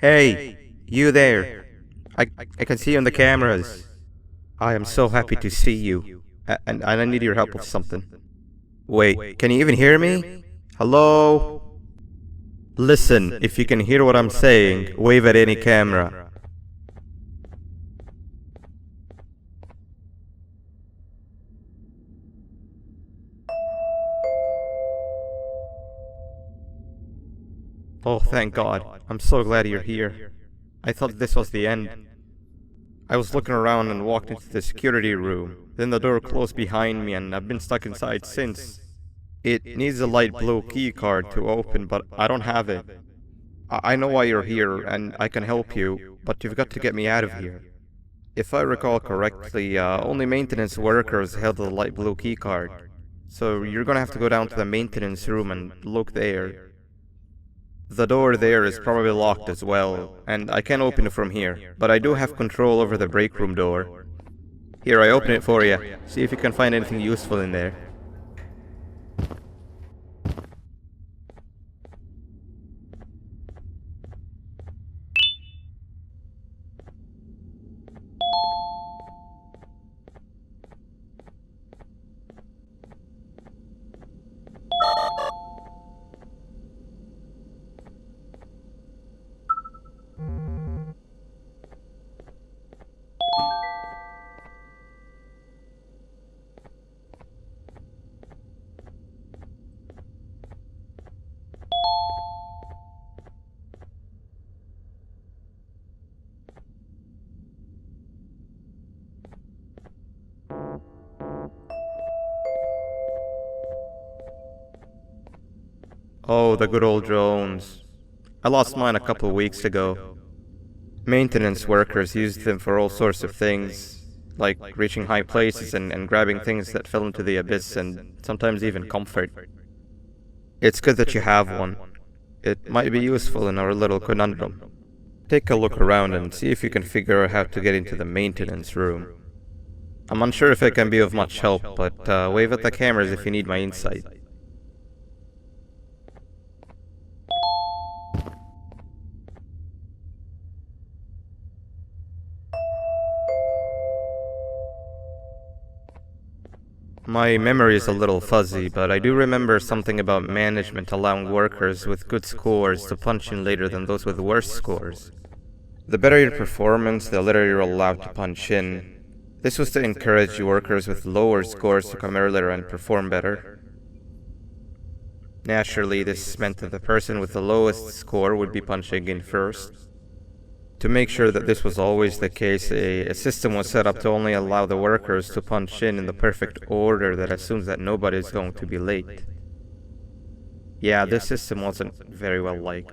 Hey, you there. I can see you on the cameras. I am so happy to see you. And I need your help with something. Wait, can you even hear me? Hello? Listen, if you can hear what I'm saying, wave at any camera. Oh, thank God. I'm so glad you're here. I thought this was the end. I was looking around and walked into the security room. Then the door closed behind me and I've been stuck inside since. It needs a light blue key card to open, but I don't have it. I know why you're here and I can help you, but you've got to get me out of here. If I recall correctly, only maintenance workers held the light blue key card. So you're gonna have to go down to the maintenance room and look there. The door there is probably locked as well, and I can't open it from here, but I do have control over the break room door. Here, I open it for you. See if you can find anything useful in there. Oh, the good old drones. I lost mine a couple weeks ago. Maintenance workers used them for all sorts of things, like reaching high places and grabbing things that fell into the abyss and sometimes even comfort. It's good that you have one. It might be useful in our little conundrum. Take a look around and see if you can figure out how to get into the maintenance room. I'm unsure if it can be of much help, but wave at the cameras if you need my insight. My memory is a little fuzzy, but I do remember something about management allowing workers with good scores to punch in later than those with worse scores. The better your performance, the later you're allowed to punch in. This was to encourage workers with lower scores to come earlier and perform better. Naturally, this meant that the person with the lowest score would be punching in first. To make sure that this was always the case, a system was set up to only allow the workers to punch in the perfect order that assumes that nobody is going to be late. Yeah, this system wasn't very well liked.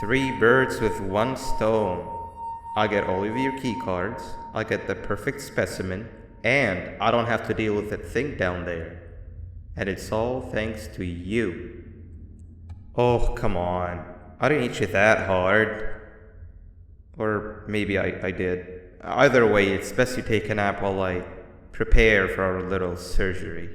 Three birds with one stone. I get all of your key cards, I get the perfect specimen, and I don't have to deal with that thing down there. And it's all thanks to you. Oh, come on. I didn't hit you that hard. Or maybe I did. Either way, it's best you take a nap while I prepare for our little surgery.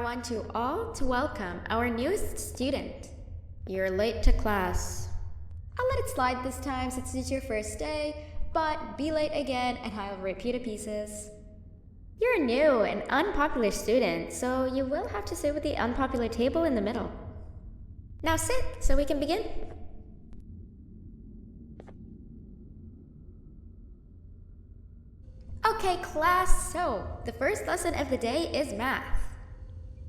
want you all to welcome our newest student. You're late to class. I'll let it slide this time since it's your first day, but be late again and I'll rip you to pieces. You're a new and unpopular student, so you will have to sit with the unpopular table in the middle. Now sit so we can begin. Okay, class, so the first lesson of the day is math.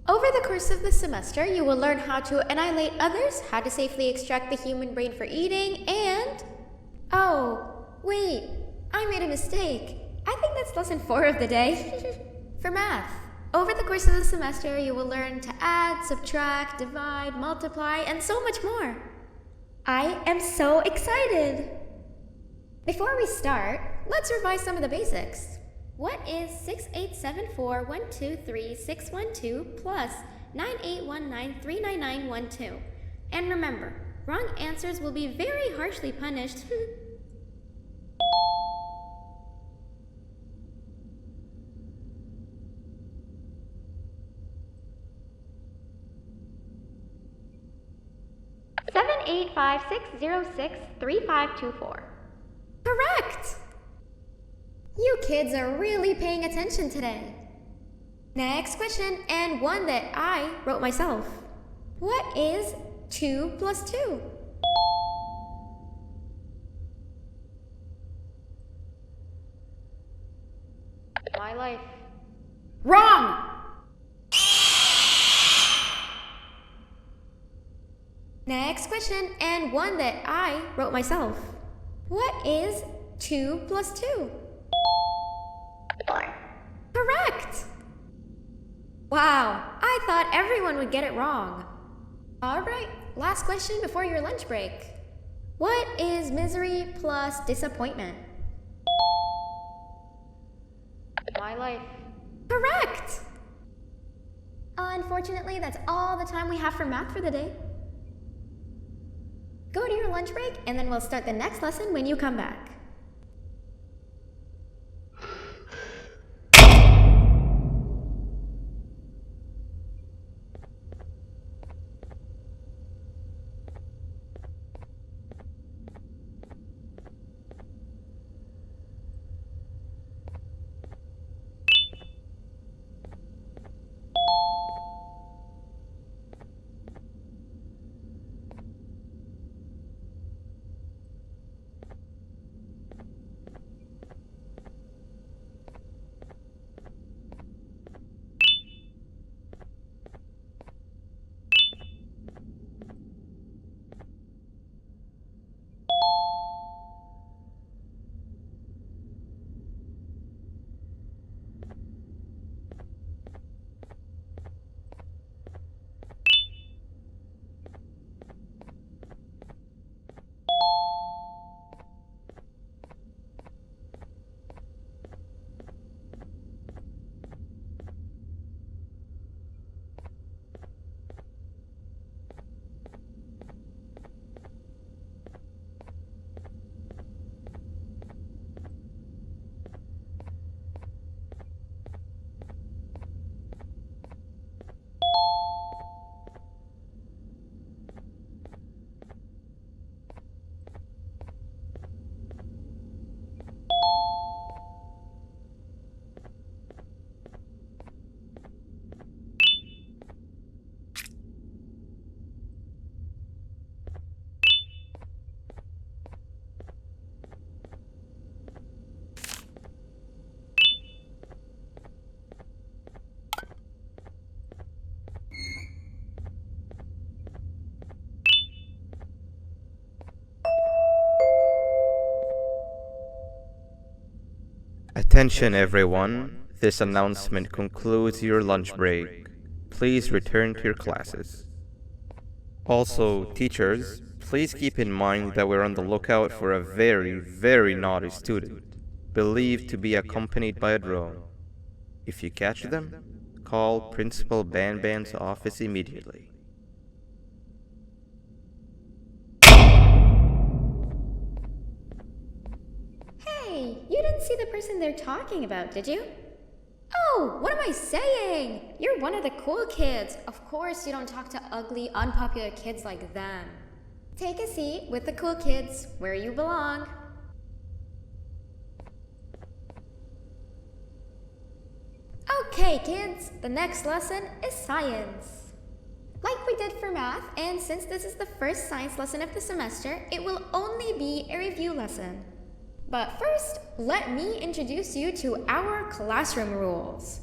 Over the course of the semester, you will learn how to annihilate others, how to safely extract the human brain for eating, and... Oh, wait, I made a mistake. I think that's lesson 4 of the day. For math, over the course of the semester, you will learn to add, subtract, divide, multiply, and so much more. I am so excited! Before we start, let's revise some of the basics. What is 6874123612 plus 9819399912? And remember, wrong answers will be very harshly punished. $785-606-3524. Correct! You kids are really paying attention today. Next question, and one that I wrote myself. What is 2 plus 2? My life. Wrong! Next question, and one that I wrote myself. What is 2 plus 2? 4. Correct! Wow, I thought everyone would get it wrong. Alright, last question before your lunch break. What is misery plus disappointment? My life. Correct! Unfortunately, that's all the time we have for math for the day. Go to your lunch break, and then we'll start the next lesson when you come back. Attention everyone, this announcement concludes your lunch break. Please return to your classes. Also, teachers, please keep in mind that we're on the lookout for a very naughty student, believed to be accompanied by a drone. If you catch them, call Principal Banban's office immediately. Hey, you didn't see the person they're talking about, did you? Oh, what am I saying? You're one of the cool kids. Of course you don't talk to ugly, unpopular kids like them. Take a seat with the cool kids where you belong. Okay, kids, the next lesson is science. Like we did for math, and since this is the first science lesson of the semester, it will only be a review lesson. But first, let me introduce you to our classroom rules.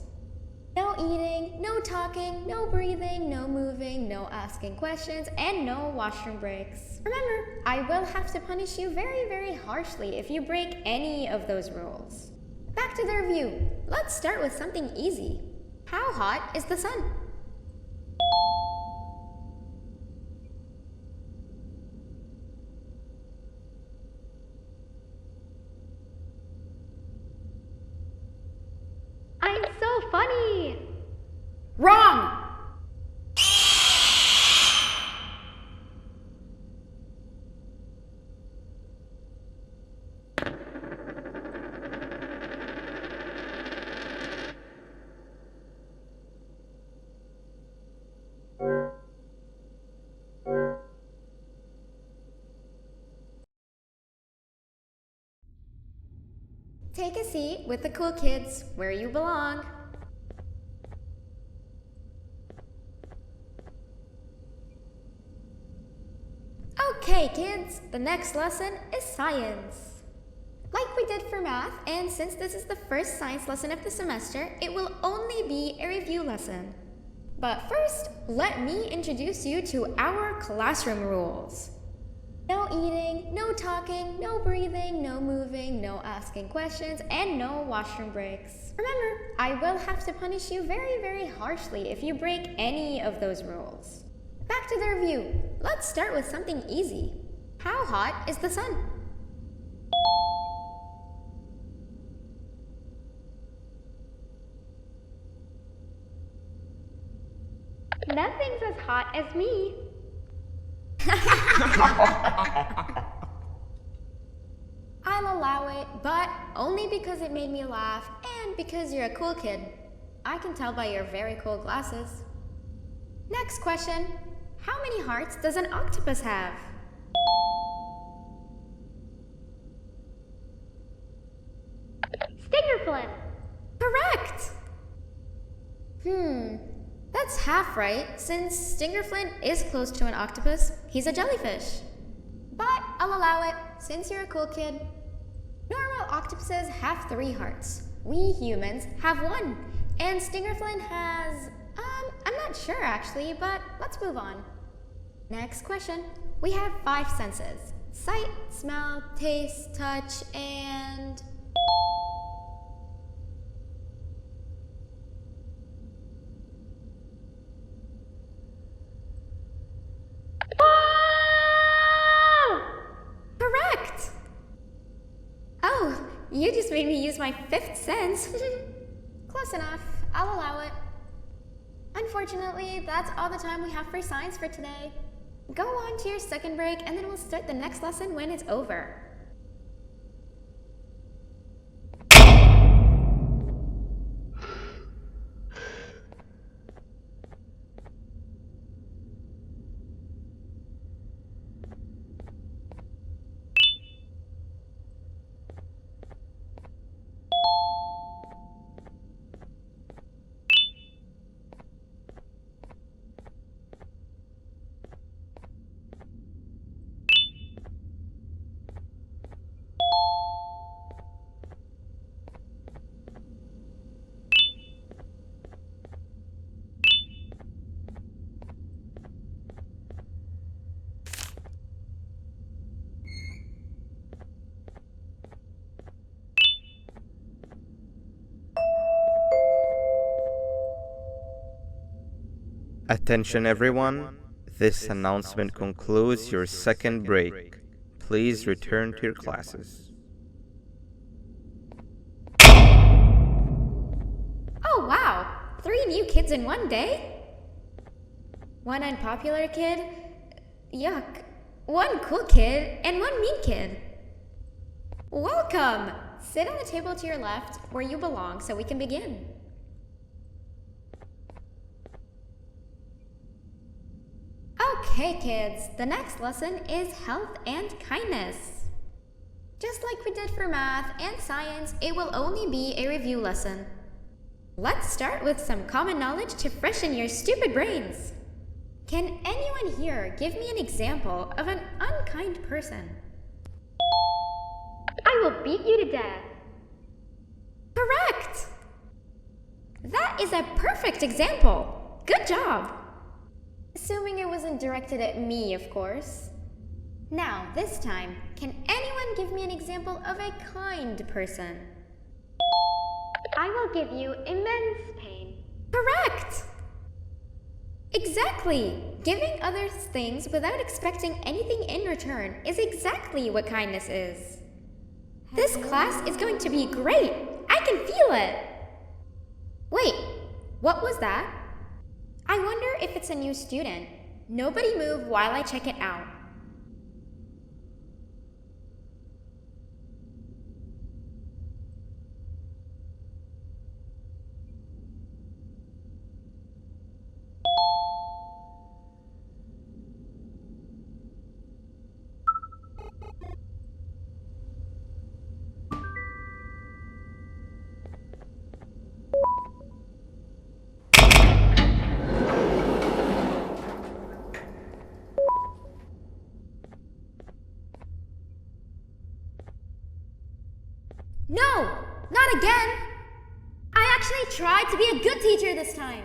No eating, no talking, no breathing, no moving, no asking questions, and no washroom breaks. Remember, I will have to punish you very, very harshly if you break any of those rules. Back to the review. Let's start with something easy. How hot is the sun? I'm so funny! Wrong! Take a seat with the cool kids where you belong. Okay, kids, the next lesson is science. Like we did for math, and since this is the first science lesson of the semester, it will only be a review lesson. But first, let me introduce you to our classroom rules. No eating, no talking, no breathing, no moving, no asking questions, and no washroom breaks. Remember, I will have to punish you very, very harshly if you break any of those rules. Back to the review. Let's start with something easy. How hot is the sun? Nothing's as hot as me. I'll allow it, but only because it made me laugh and because you're a cool kid. I can tell by your very cool glasses. Next question. How many hearts does an octopus have? Stingerflin. Correct! That's half right, since Stingerflint is close to an octopus. He's a jellyfish. But I'll allow it, since you're a cool kid. Normal octopuses have 3 hearts. We humans have 1. And Stingerflint has... I'm not sure actually, but let's move on. Next question. We have 5 senses. Sight, smell, taste, touch, and... Correct! Oh, you just made me use my 5th sense. Close enough. I'll allow it. Unfortunately, that's all the time we have for science for today. Go on to your second break, and then we'll start the next lesson when it's over. Attention everyone, this announcement concludes your second break. Please return to your classes. Oh wow! 3 new kids in one day? 1 unpopular kid? Yuck. 1 cool kid and 1 mean kid. Welcome! Sit on the table to your left where you belong so we can begin. Okay, kids, the next lesson is health and kindness. Just like we did for math and science, it will only be a review lesson. Let's start with some common knowledge to freshen your stupid brains. Can anyone here give me an example of an unkind person? I will beat you to death. Correct! That is a perfect example. Good job. Assuming it wasn't directed at me, of course. Now, this time, can anyone give me an example of a kind person? I will give you immense pain. Correct! Exactly! Giving others things without expecting anything in return is exactly what kindness is. This class is going to be great! I can feel it! Wait, what was that? I wonder if it's a new student. Nobody move while I check it out. No! Not again! I actually tried to be a good teacher this time.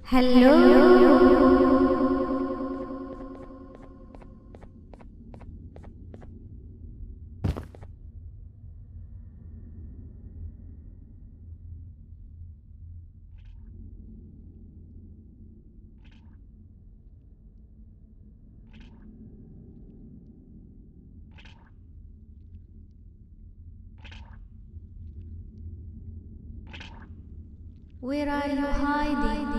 Hello? Where are you hiding?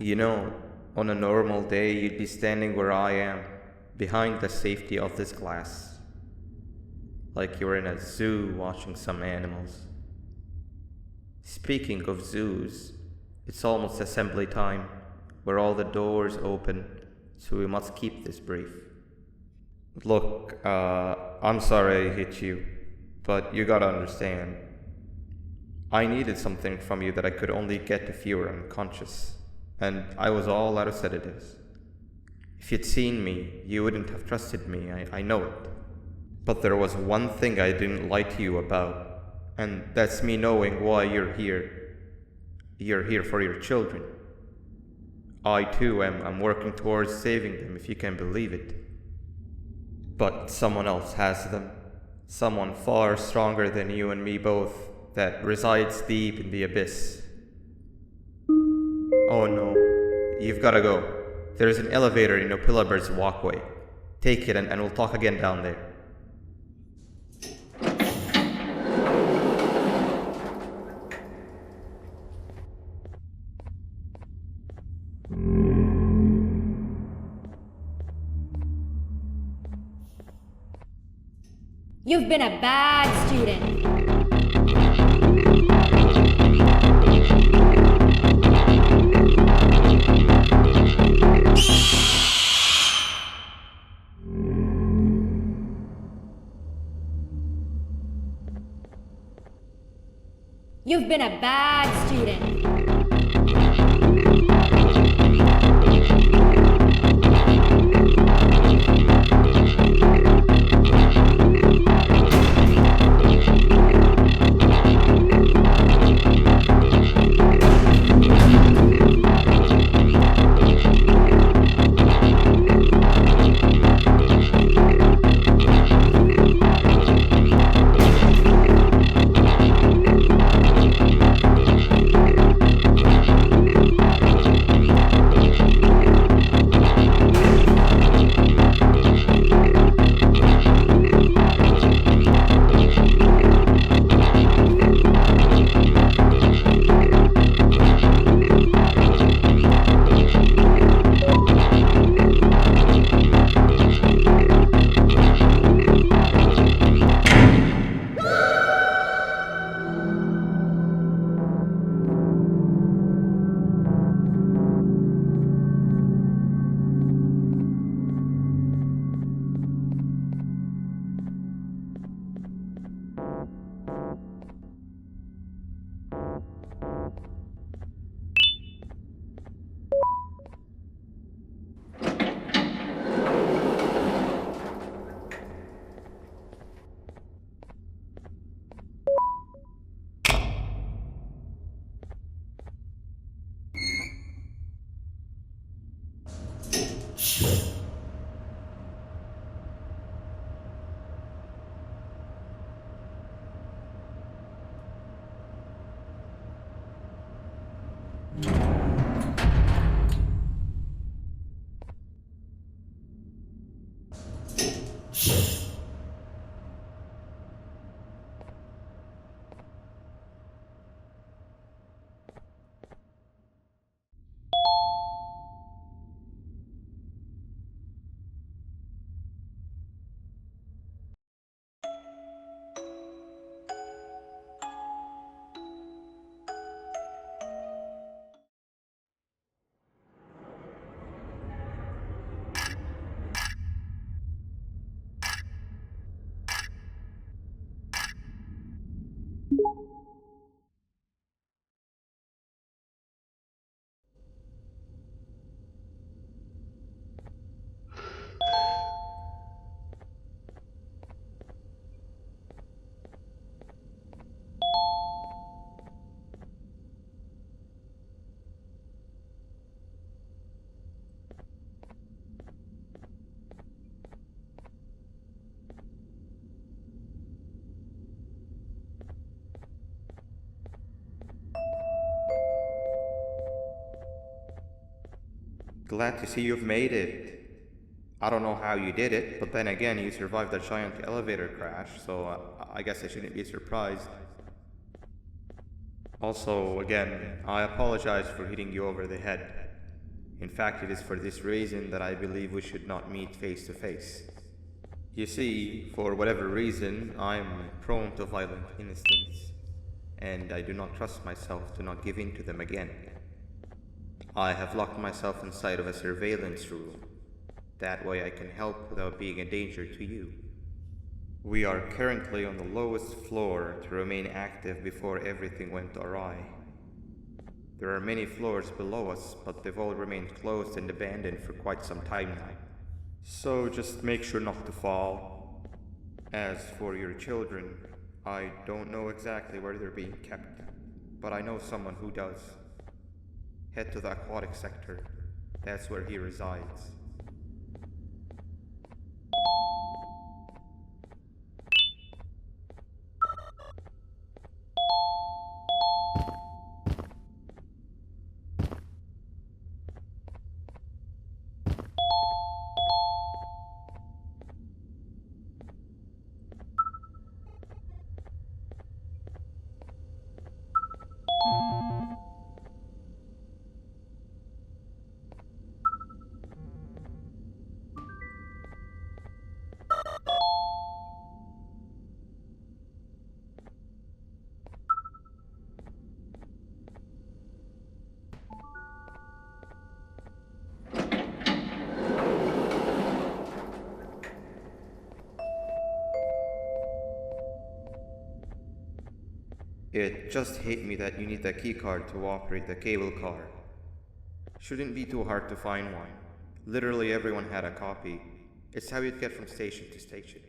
You know, on a normal day, you'd be standing where I am, behind the safety of this glass, like you're in a zoo watching some animals. Speaking of zoos, it's almost assembly time, where all the doors open, so we must keep this brief. Look, I'm sorry I hit you, but you gotta understand. I needed something from you that I could only get if you were unconscious, and I was all out of sedatives. If you'd seen me, you wouldn't have trusted me, I know it. But there was one thing I didn't lie to you about, and that's me knowing why you're here. You're here for your children. I too am working towards saving them, if you can believe it. But someone else has them. Someone far stronger than you and me both, that resides deep in the abyss. Oh no, you've gotta go. There's an elevator in Opillabird's walkway. Take it and we'll talk again down there. You've been a bad student. You've been a bad student. Glad to see you've made it. I don't know how you did it, but then again, you survived a giant elevator crash, so I guess I shouldn't be surprised. Also, again, I apologize for hitting you over the head. In fact, it is for this reason that I believe we should not meet face to face. You see, for whatever reason, I am prone to violent instincts, and I do not trust myself to not give in to them again. I have locked myself inside of a surveillance room. That way I can help without being a danger to you. We are currently on the lowest floor to remain active before everything went awry. There are many floors below us, but they've all remained closed and abandoned for quite some time now. So just make sure not to fall. As for your children, I don't know exactly where they're being kept, but I know someone who does. Head to the aquatic sector. That's where he resides. It just hit me that you need a keycard to operate the cable car. Shouldn't be too hard to find one. Literally everyone had a copy. It's how you'd get from station to station.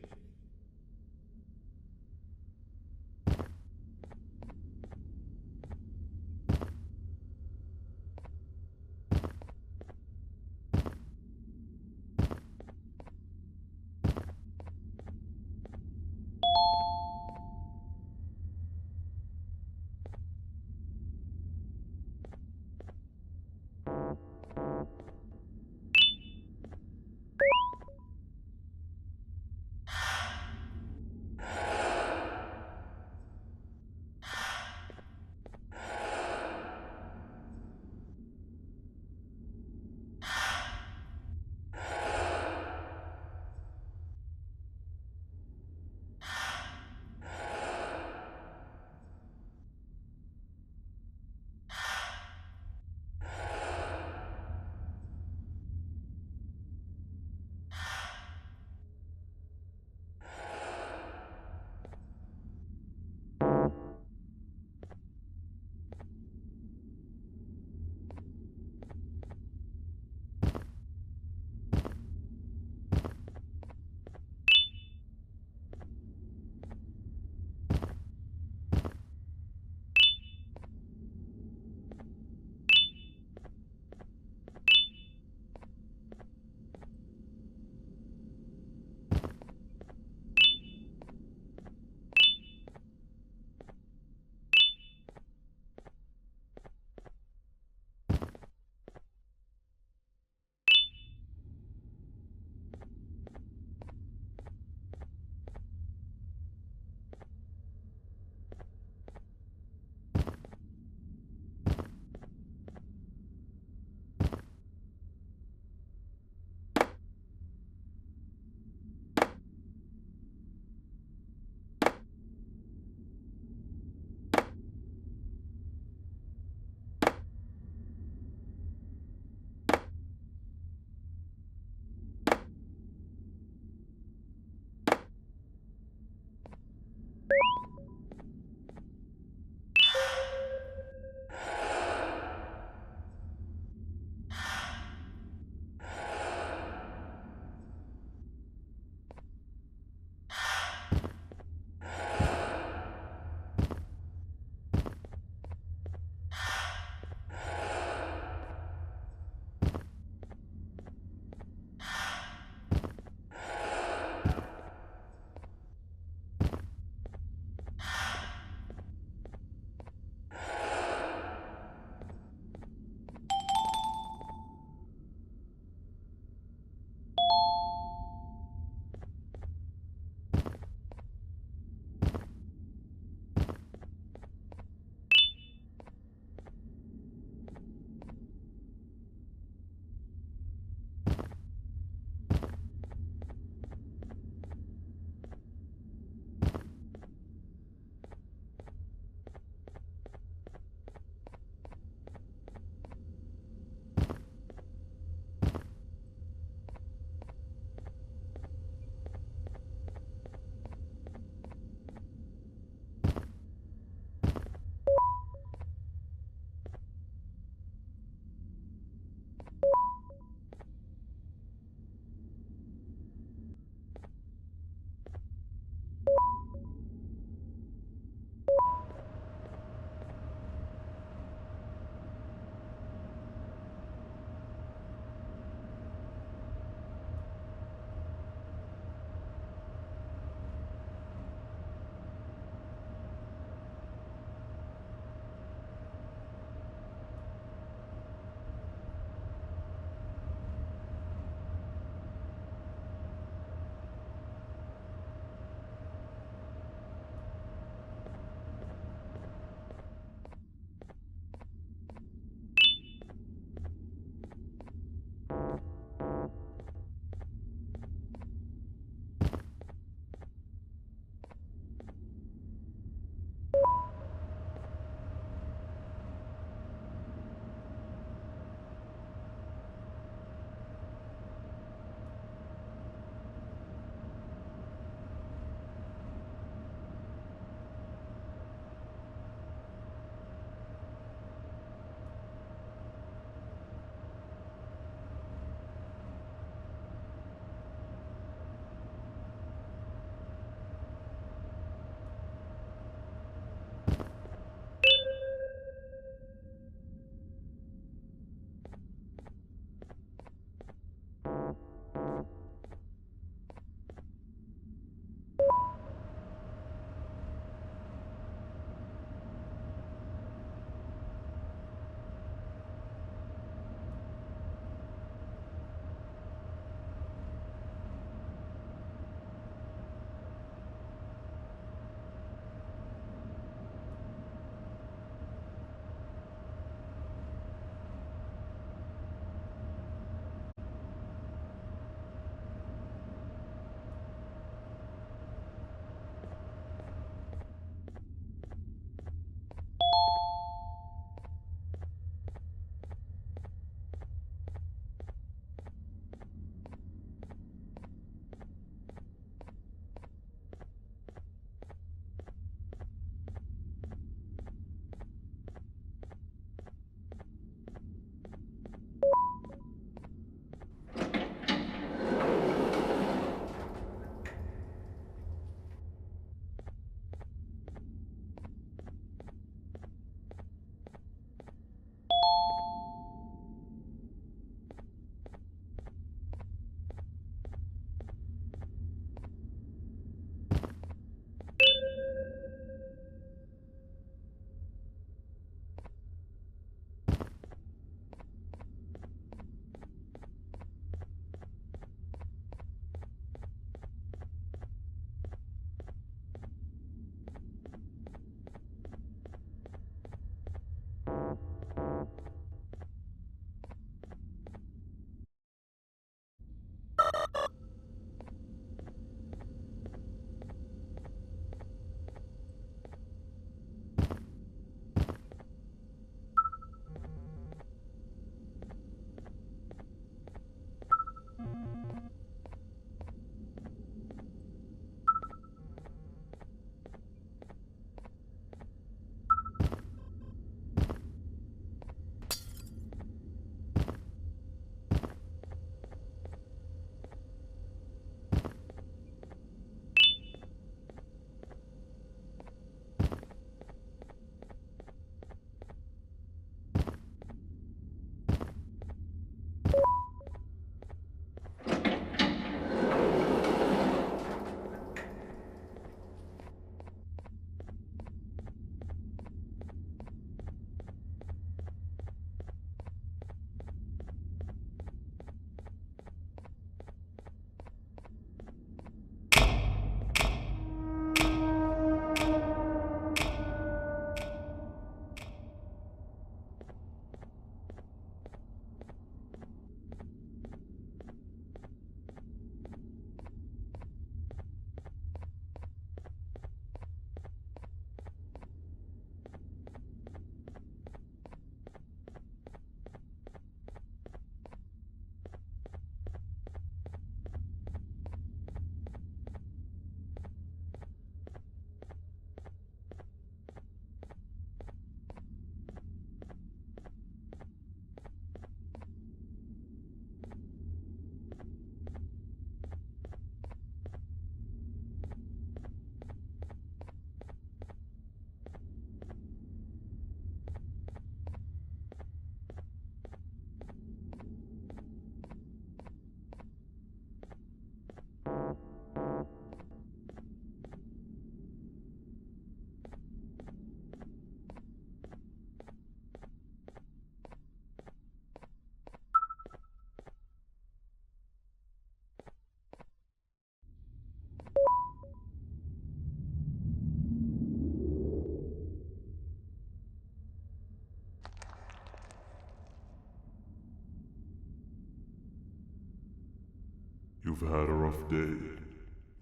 You've had a rough day,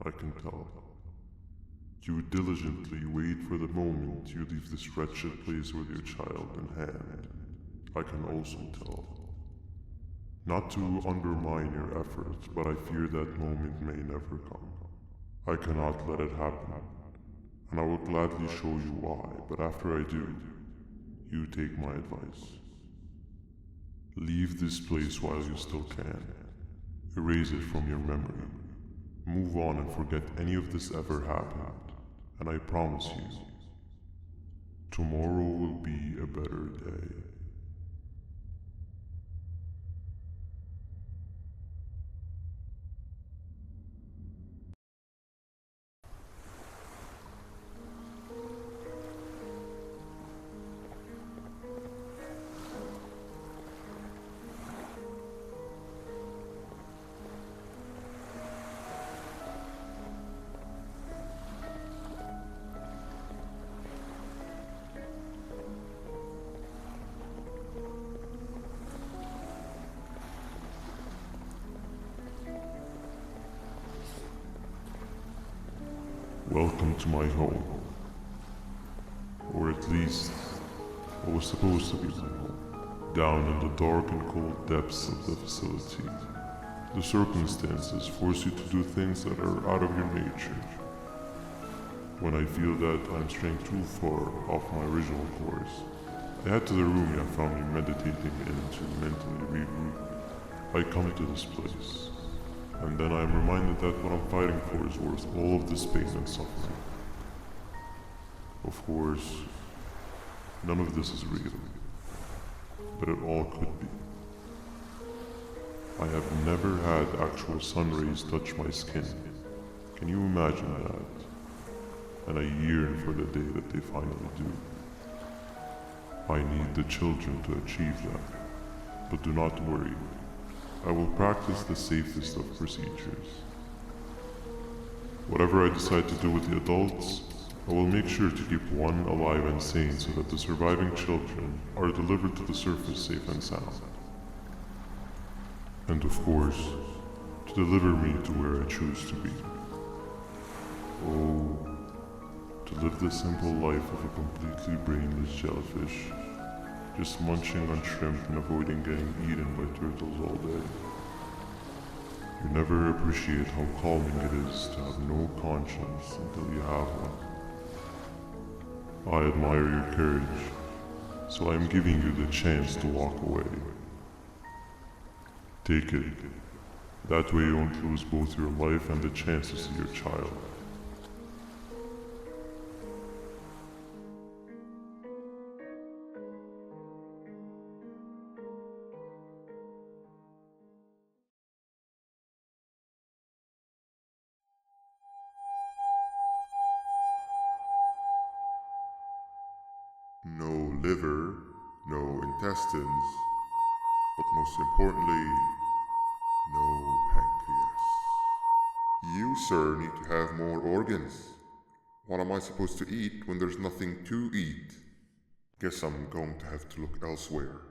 I can tell. You diligently wait for the moment you leave this wretched place with your child in hand. I can also tell. Not to undermine your efforts, but I fear that moment may never come. I cannot let it happen, and I will gladly show you why, but after I do, you take my advice. Leave this place while you still can. Erase it from your memory. Move on and forget any of this ever happened, and I promise you, tomorrow will be a better day. Welcome to my home. Or at least, what was supposed to be my home. Down in the dark and cold depths of the facility, the circumstances force you to do things that are out of your nature. When I feel that I'm straying too far off my original course, I head to the room you found me meditating in to mentally regroup. I come to this place, and then I am reminded that what I'm fighting for is worth all of this pain and suffering. Of course, none of this is real, but it all could be. I have never had actual sun rays touch my skin. Can you imagine that? And I yearn for the day that they finally do. I need the children to achieve that, but do not worry. I will practice the safest of procedures. Whatever I decide to do with the adults, I will make sure to keep one alive and sane so that the surviving children are delivered to the surface safe and sound. And of course, to deliver me to where I choose to be. Oh, to live the simple life of a completely brainless jellyfish, just munching on shrimp and avoiding getting eaten by turtles all day. You never appreciate how calming it is to have no conscience until you have one. I admire your courage, so I am giving you the chance to walk away. Take it. That way you won't lose both your life and the chance to see your child. No liver, no intestines, but most importantly, no pancreas. You, sir, need to have more organs. What am I supposed to eat when there's nothing to eat? Guess I'm going to have to look elsewhere.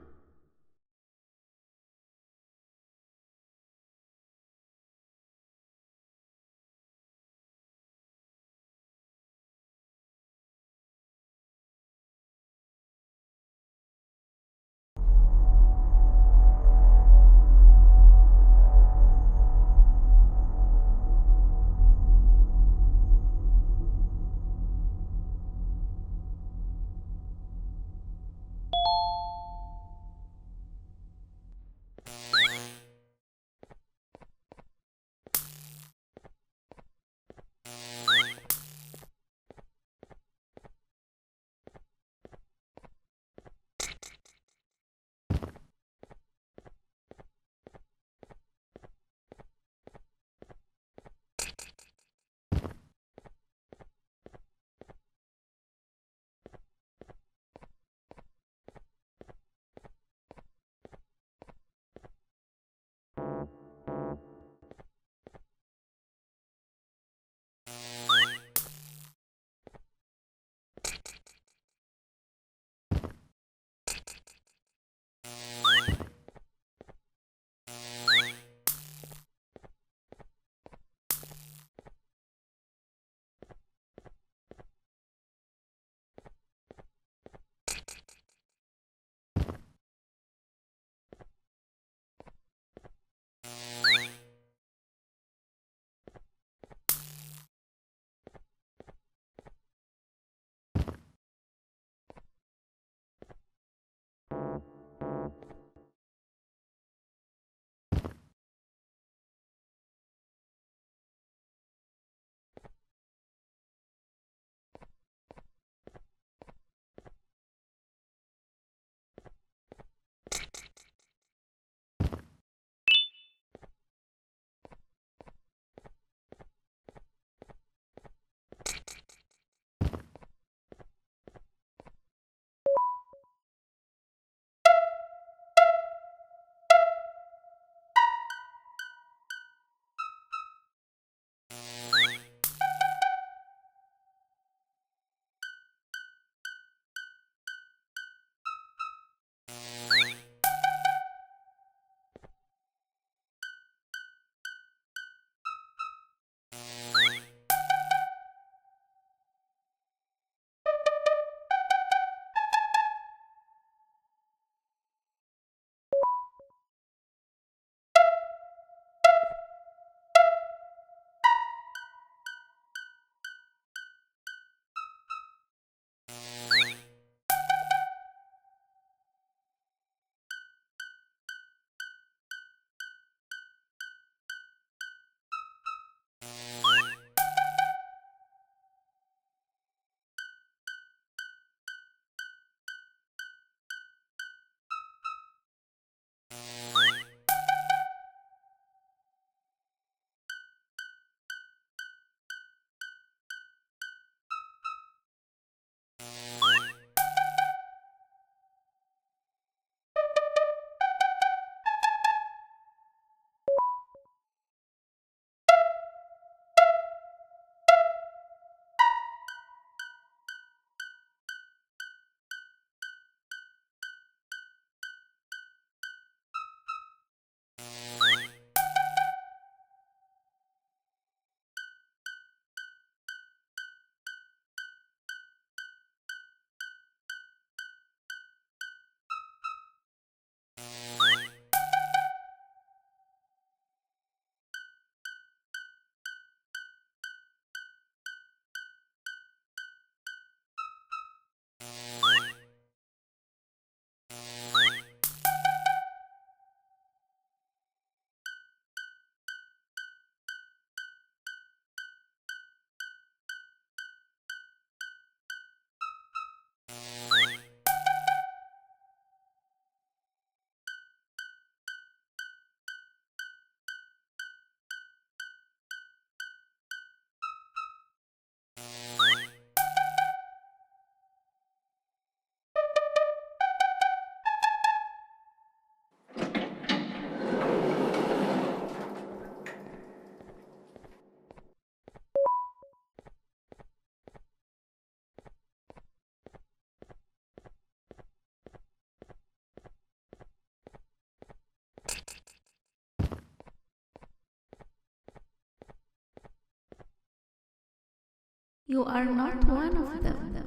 You are not one of them.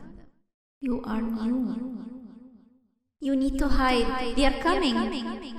You are new. You need to hide. They are coming.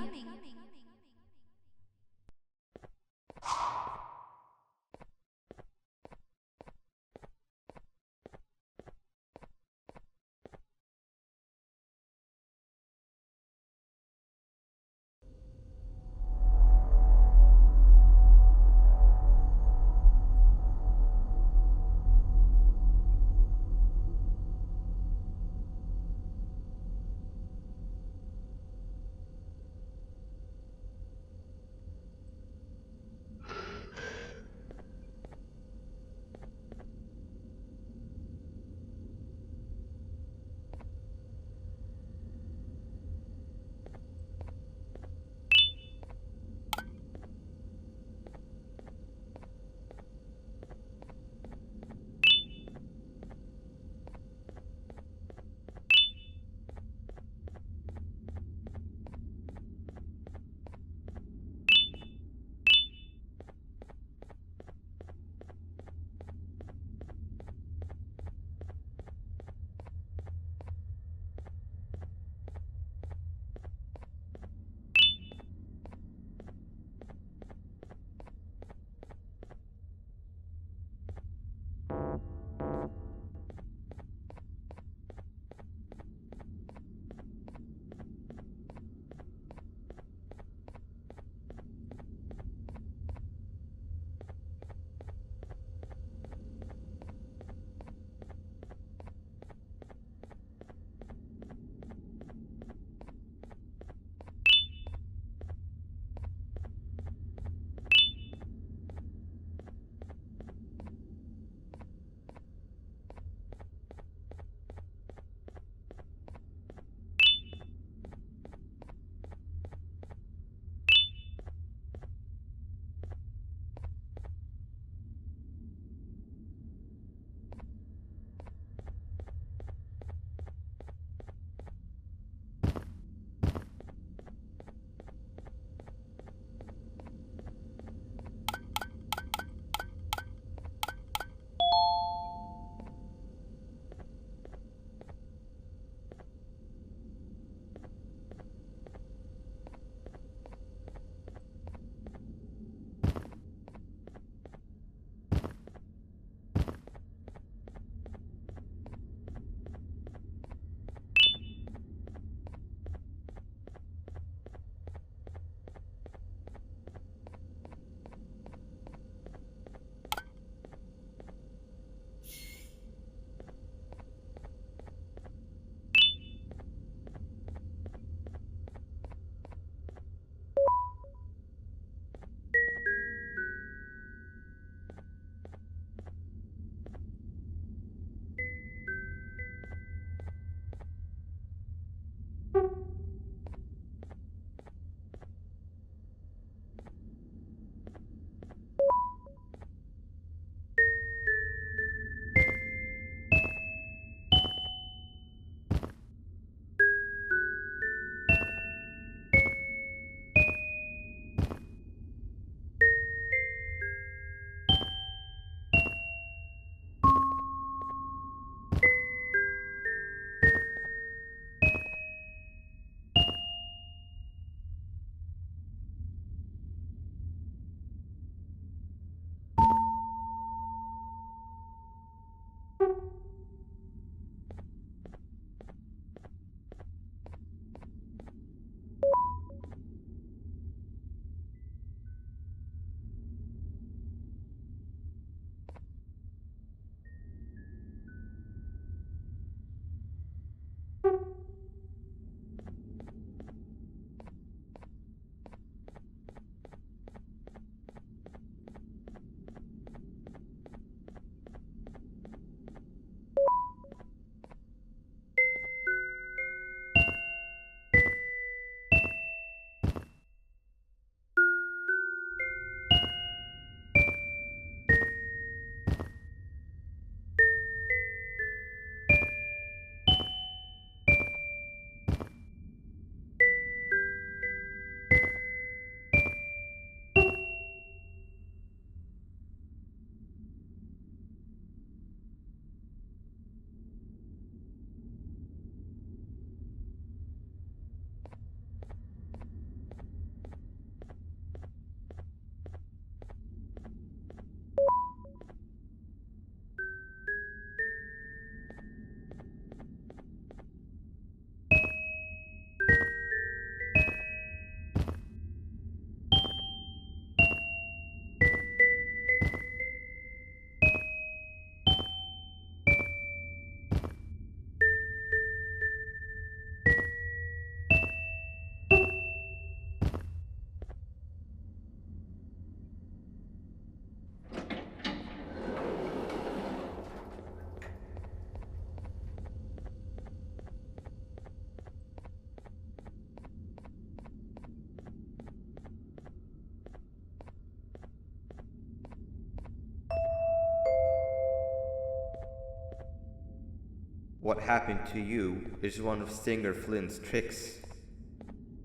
What happened to you is one of Stinger Flynn's tricks.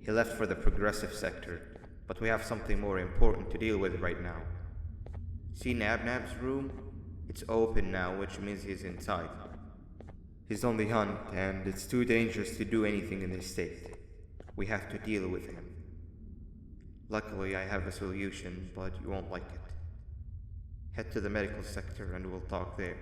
He left for the progressive sector, but we have something more important to deal with right now. See Nabnab's room? It's open now, which means he's inside. He's on the hunt, and it's too dangerous to do anything in this state. We have to deal with him. Luckily, I have a solution, but you won't like it. Head to the medical sector and we'll talk there.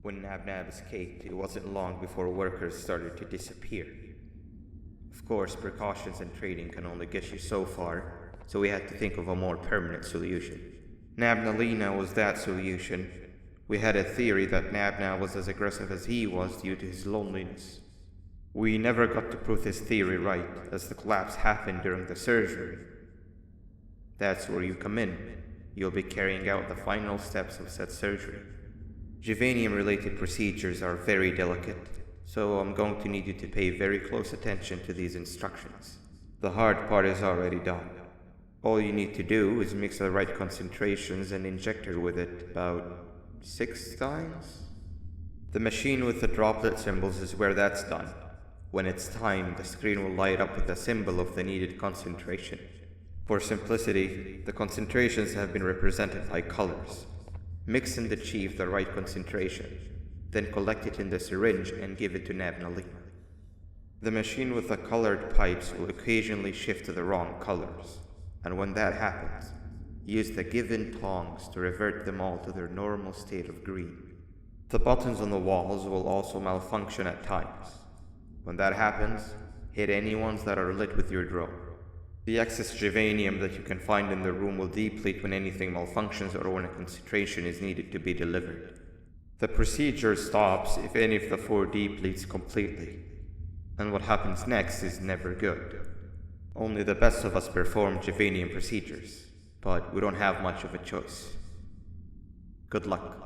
When Nabnab escaped, it wasn't long before workers started to disappear. Of course, precautions and trading can only get you so far, so we had to think of a more permanent solution. Nabnalina was that solution. We had a theory that Nabna was as aggressive as he was due to his loneliness. We never got to prove this theory right, as the collapse happened during the surgery. That's where you come in. You'll be carrying out the final steps of said surgery. Juvanium-related procedures are very delicate, so I'm going to need you to pay very close attention to these instructions. The hard part is already done. All you need to do is mix the right concentrations and inject her with it about 6 times? The machine with the droplet symbols is where that's done. When it's time, the screen will light up with the symbol of the needed concentration. For simplicity, the concentrations have been represented by colors. Mix and achieve the right concentration, then collect it in the syringe and give it to Nabnalina. The machine with the colored pipes will occasionally shift to the wrong colors, and when that happens, use the given tongs to revert them all to their normal state of green. The buttons on the walls will also malfunction at times. When that happens, hit any ones that are lit with your drone. The excess Juvanium that you can find in the room will deplete when anything malfunctions or when a concentration is needed to be delivered. The procedure stops if any of the 4 depletes completely, and what happens next is never good. Only the best of us perform Juvanium procedures, but we don't have much of a choice. Good luck.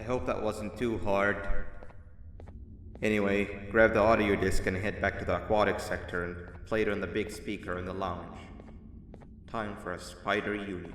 I hope that wasn't too hard. Anyway, grab the audio disc and head back to the aquatic sector and play it on the big speaker in the lounge. Time for a spider uni.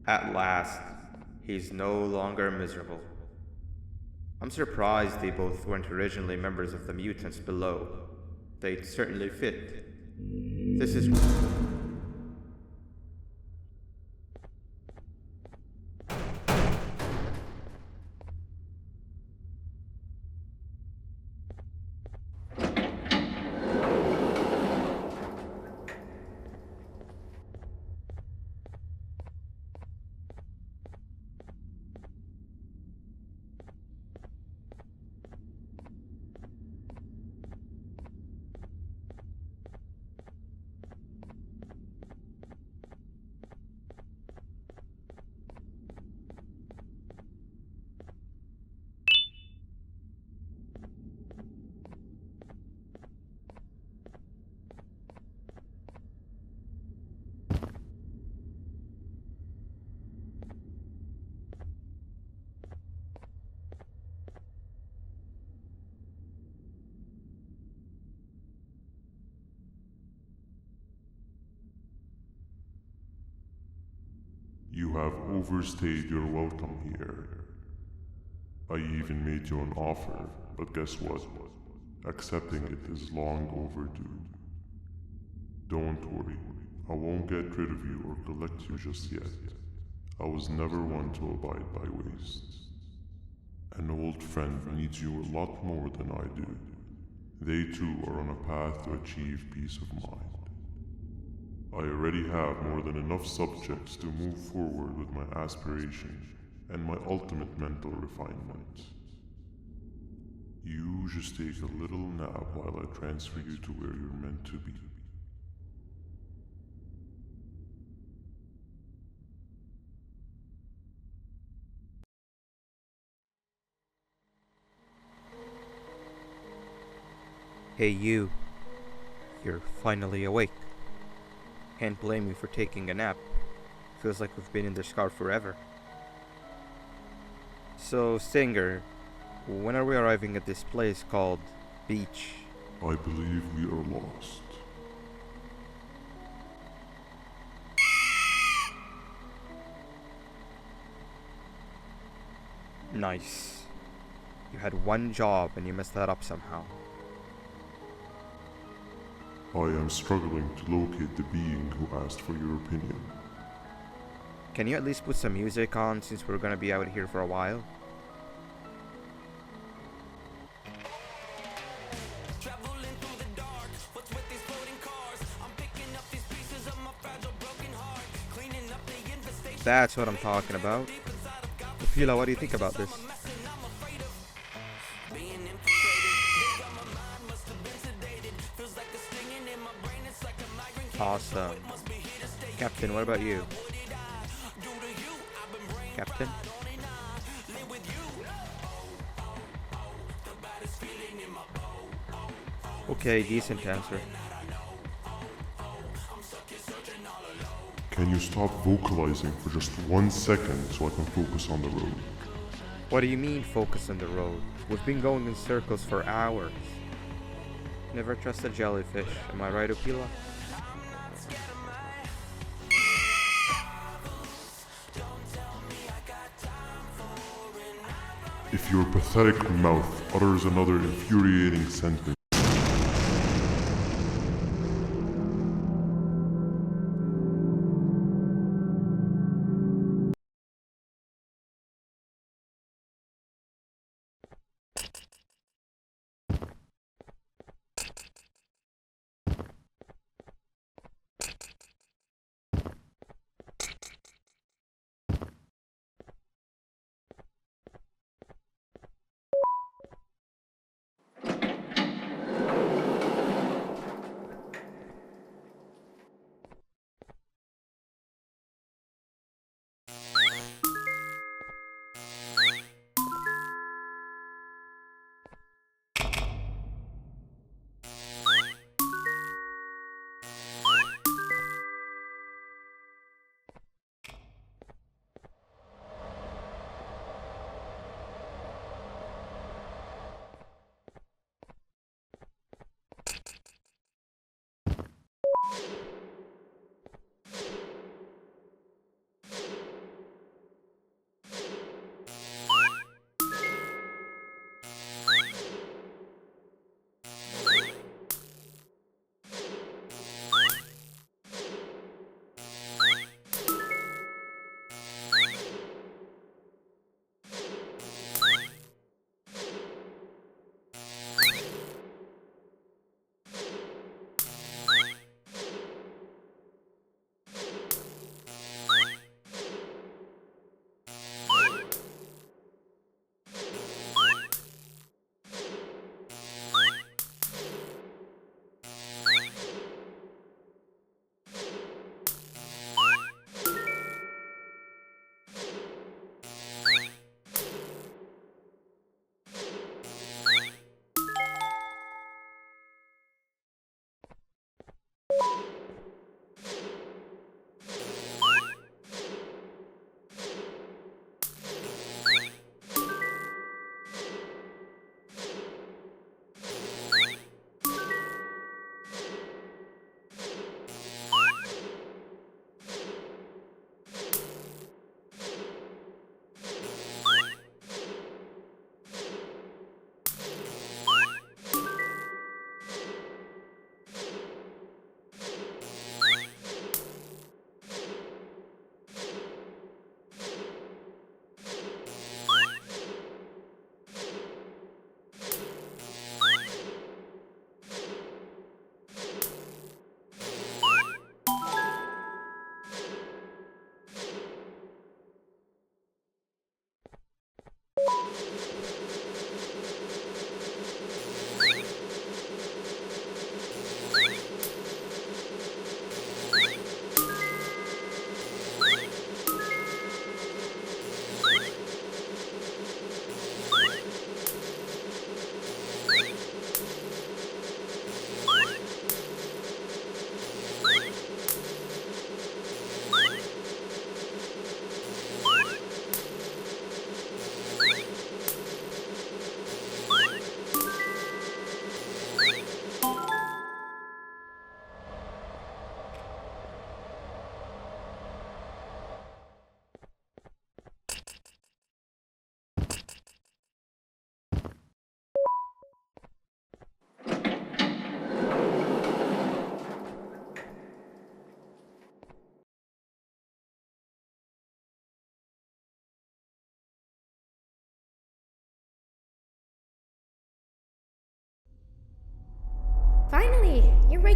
At last, he's no longer miserable. I'm surprised they both weren't originally members of the mutants below. They'd certainly fit. This is... You have overstayed your welcome here. I even made you an offer, but guess what? Accepting it is long overdue. Don't worry, I won't get rid of you or collect you just yet. I was never one to abide by waste. An old friend needs you a lot more than I do. They too are on a path to achieve peace of mind. I already have more than enough subjects to move forward with my aspiration and my ultimate mental refinement. You just take a little nap while I transfer you to where you're meant to be. Hey you. You're finally awake. Can't blame you for taking a nap. Feels like we've been in this car forever. So, Singer, when are we arriving at this place called Beach? I believe we are lost. Nice. You had one job and you messed that up somehow. I am struggling to locate the being who asked for your opinion. Can you at least put some music on since we're gonna be out here for a while? That's what I'm talking about. Fila, what do you think about this? Awesome. Captain, what about you? Captain? Okay, decent answer. Can you stop vocalizing for just 1 second so I can focus on the road? What do you mean focus on the road? We've been going in circles for hours. Never trust a jellyfish, am I right, Upila? If your pathetic mouth utters another infuriating sentence,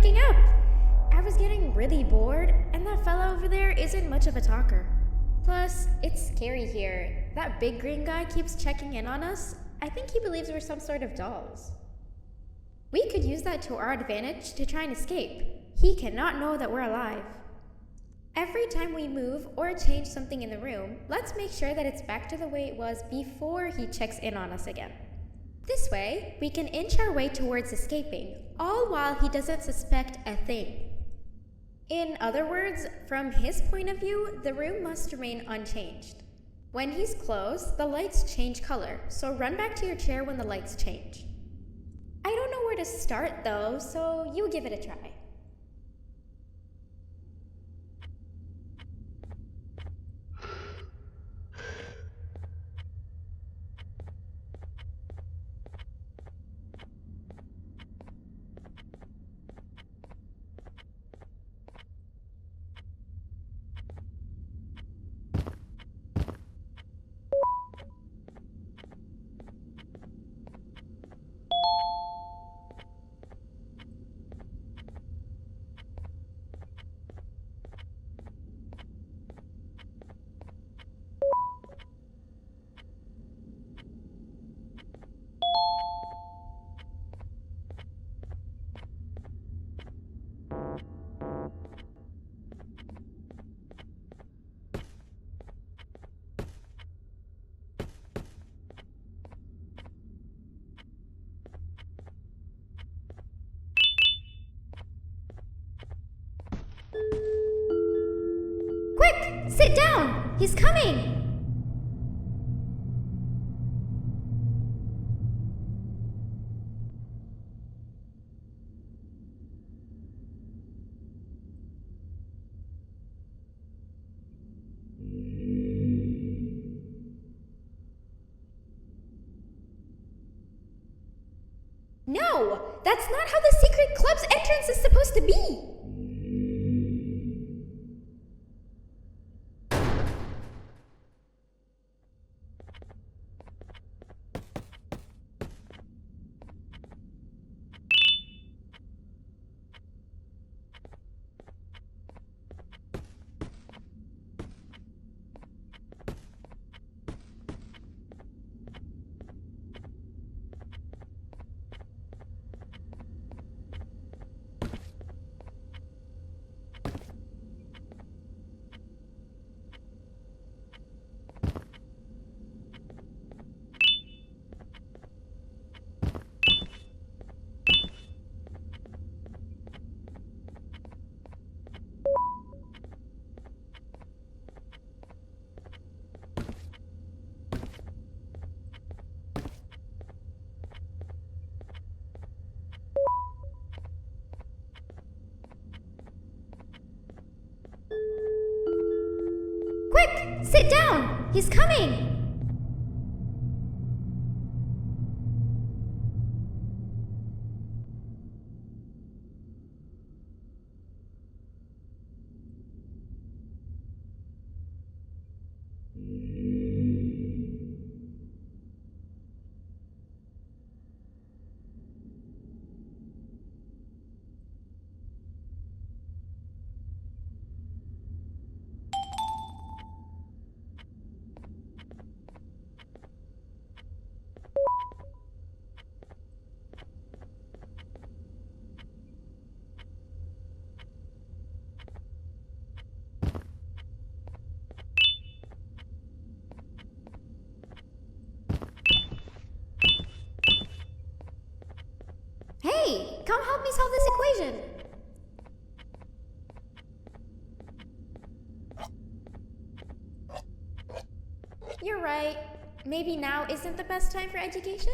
waking up. I was getting really bored, and that fella over there isn't much of a talker. Plus, it's scary here. That big green guy keeps checking in on us. I think he believes we're some sort of dolls. We could use that to our advantage to try and escape. He cannot know that we're alive. Every time we move or change something in the room, let's make sure that it's back to the way it was before he checks in on us again. This way, we can inch our way towards escaping, all while he doesn't suspect a thing. In other words, from his point of view, the room must remain unchanged. When he's close, the lights change color, so run back to your chair when the lights change. I don't know where to start though, so you give it a try. Quick! Sit down! He's coming! No! That's not how the secret club's entrance is supposed to be! Quick! Sit down! He's coming! Hey, come help me solve this equation. You're right. Maybe now isn't the best time for education?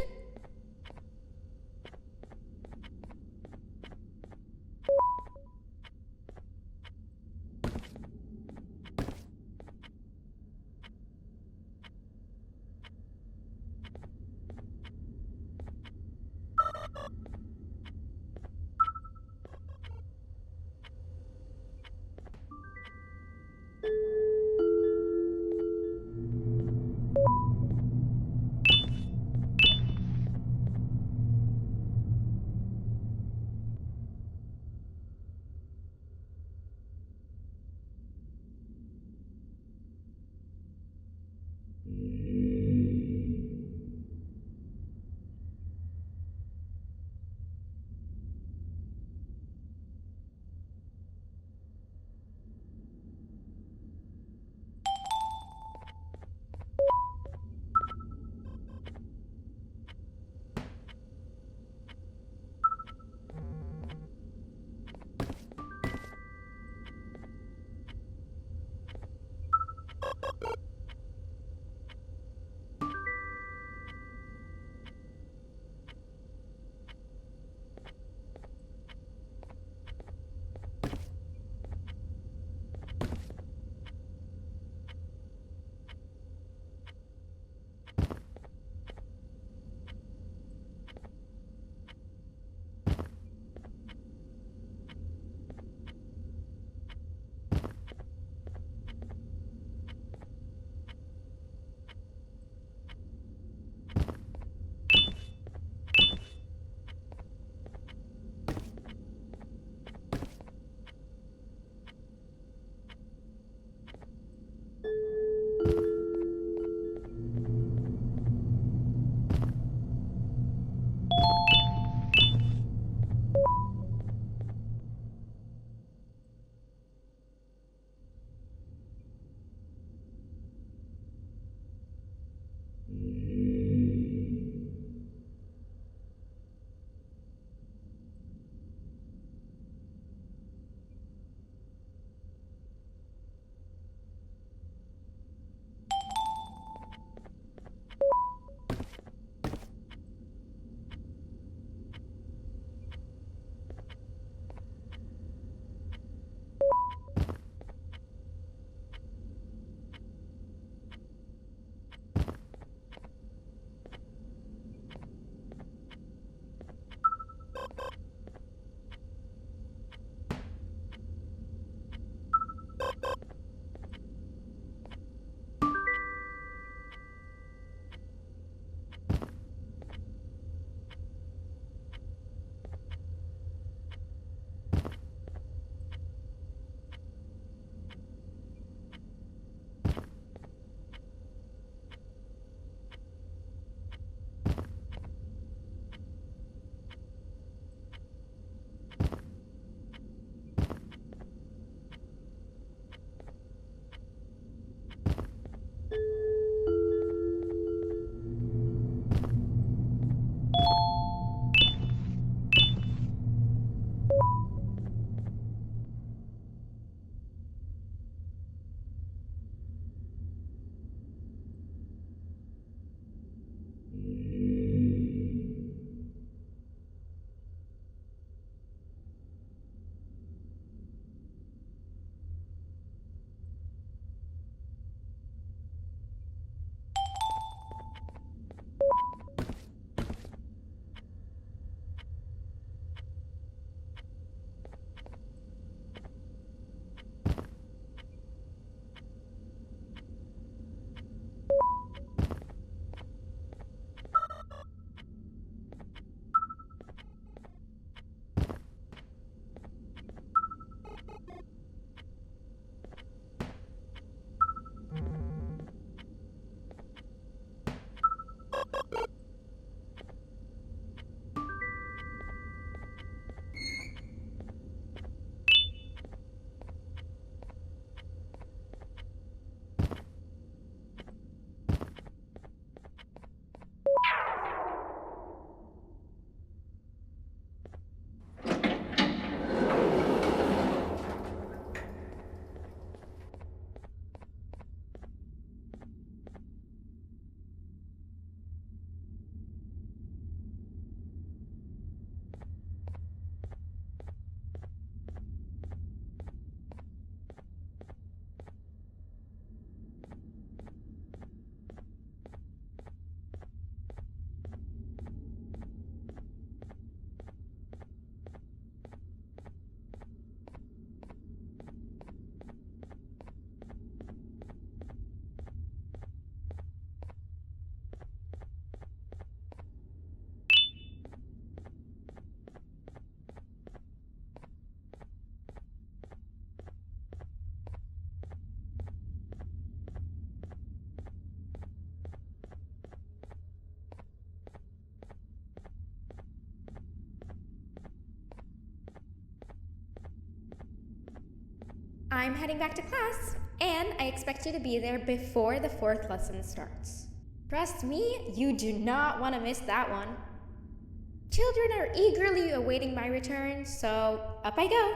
I'm heading back to class, and I expect you to be there before the fourth lesson starts. Trust me, you do not want to miss that one. Children are eagerly awaiting my return, so up I go.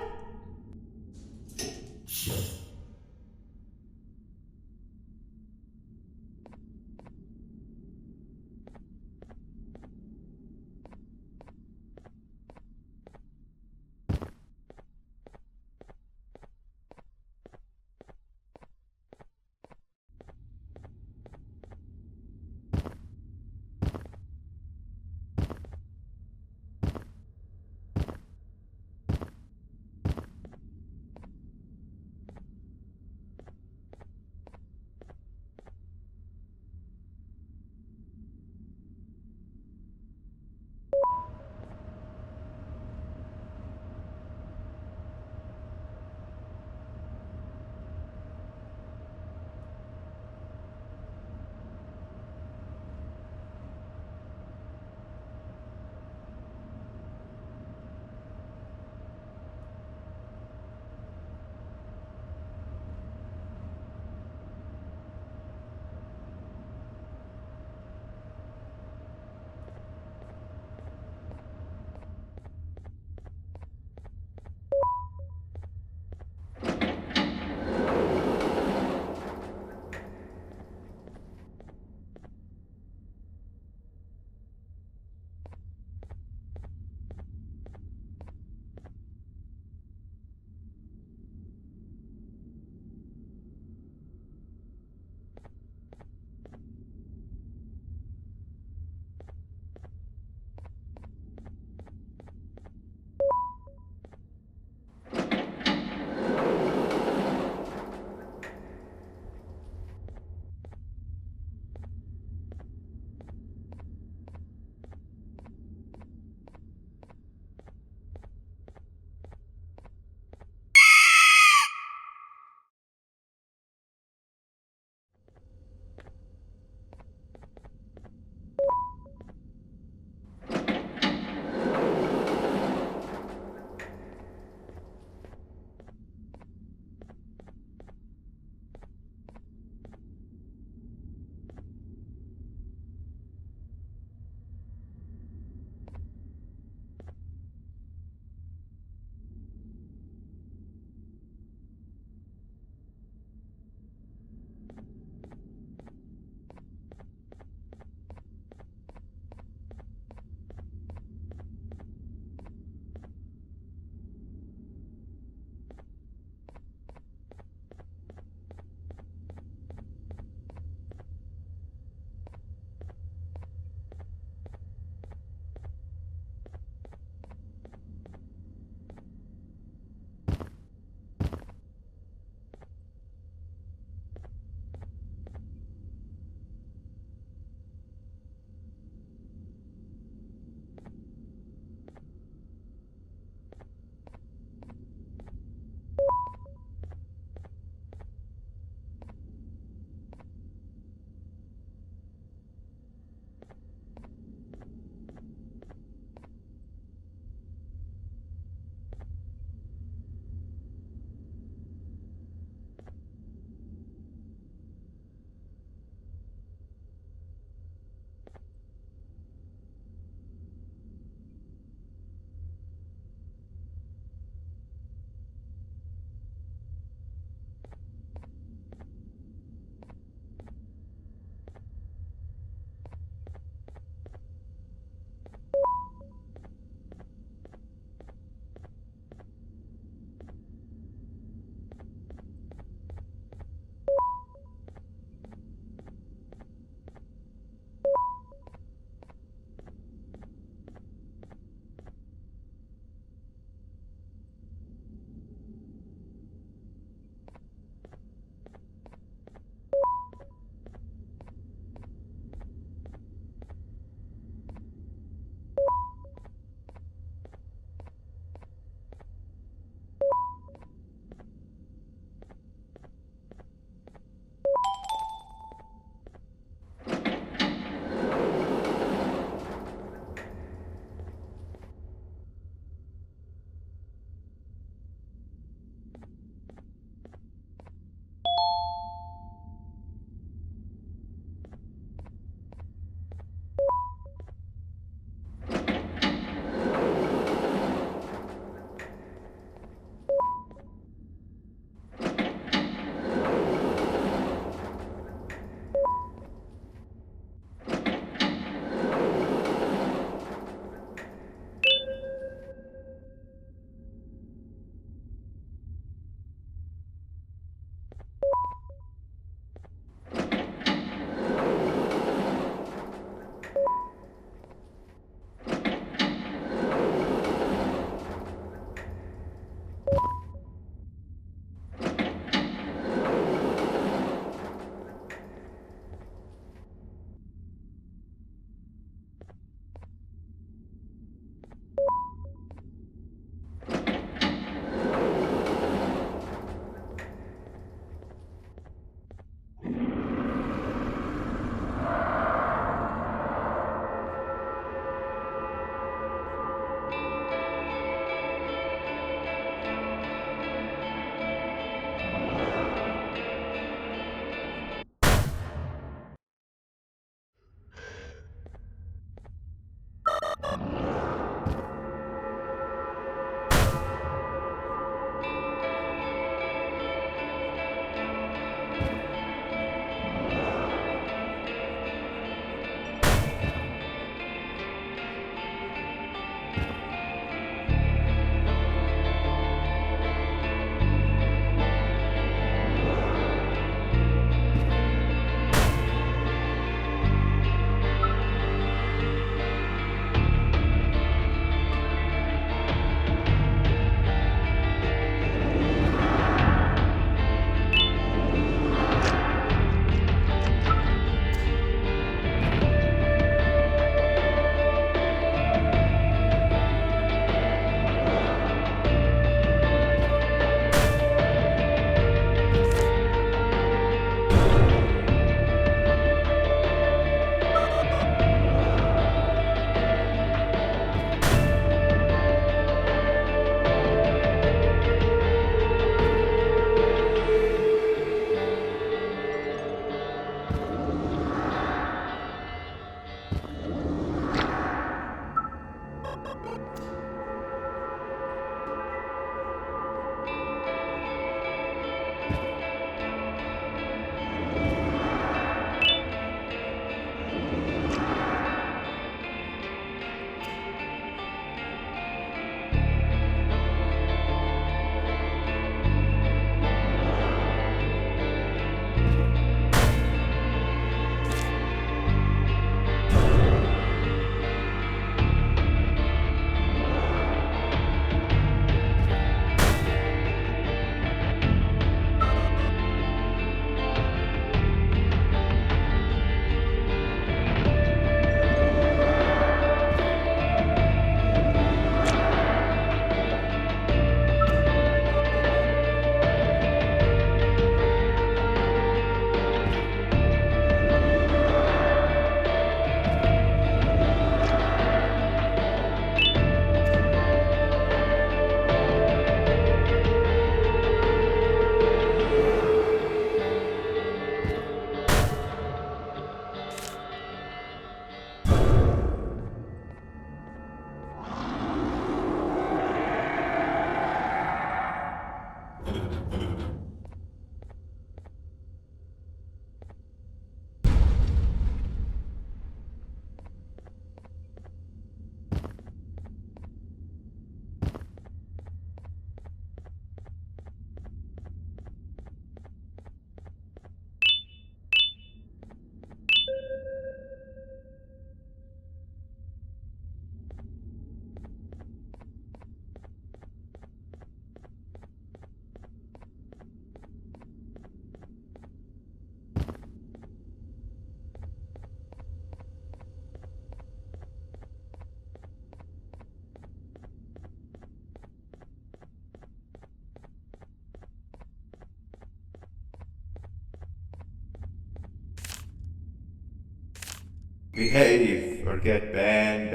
Behave or get banned.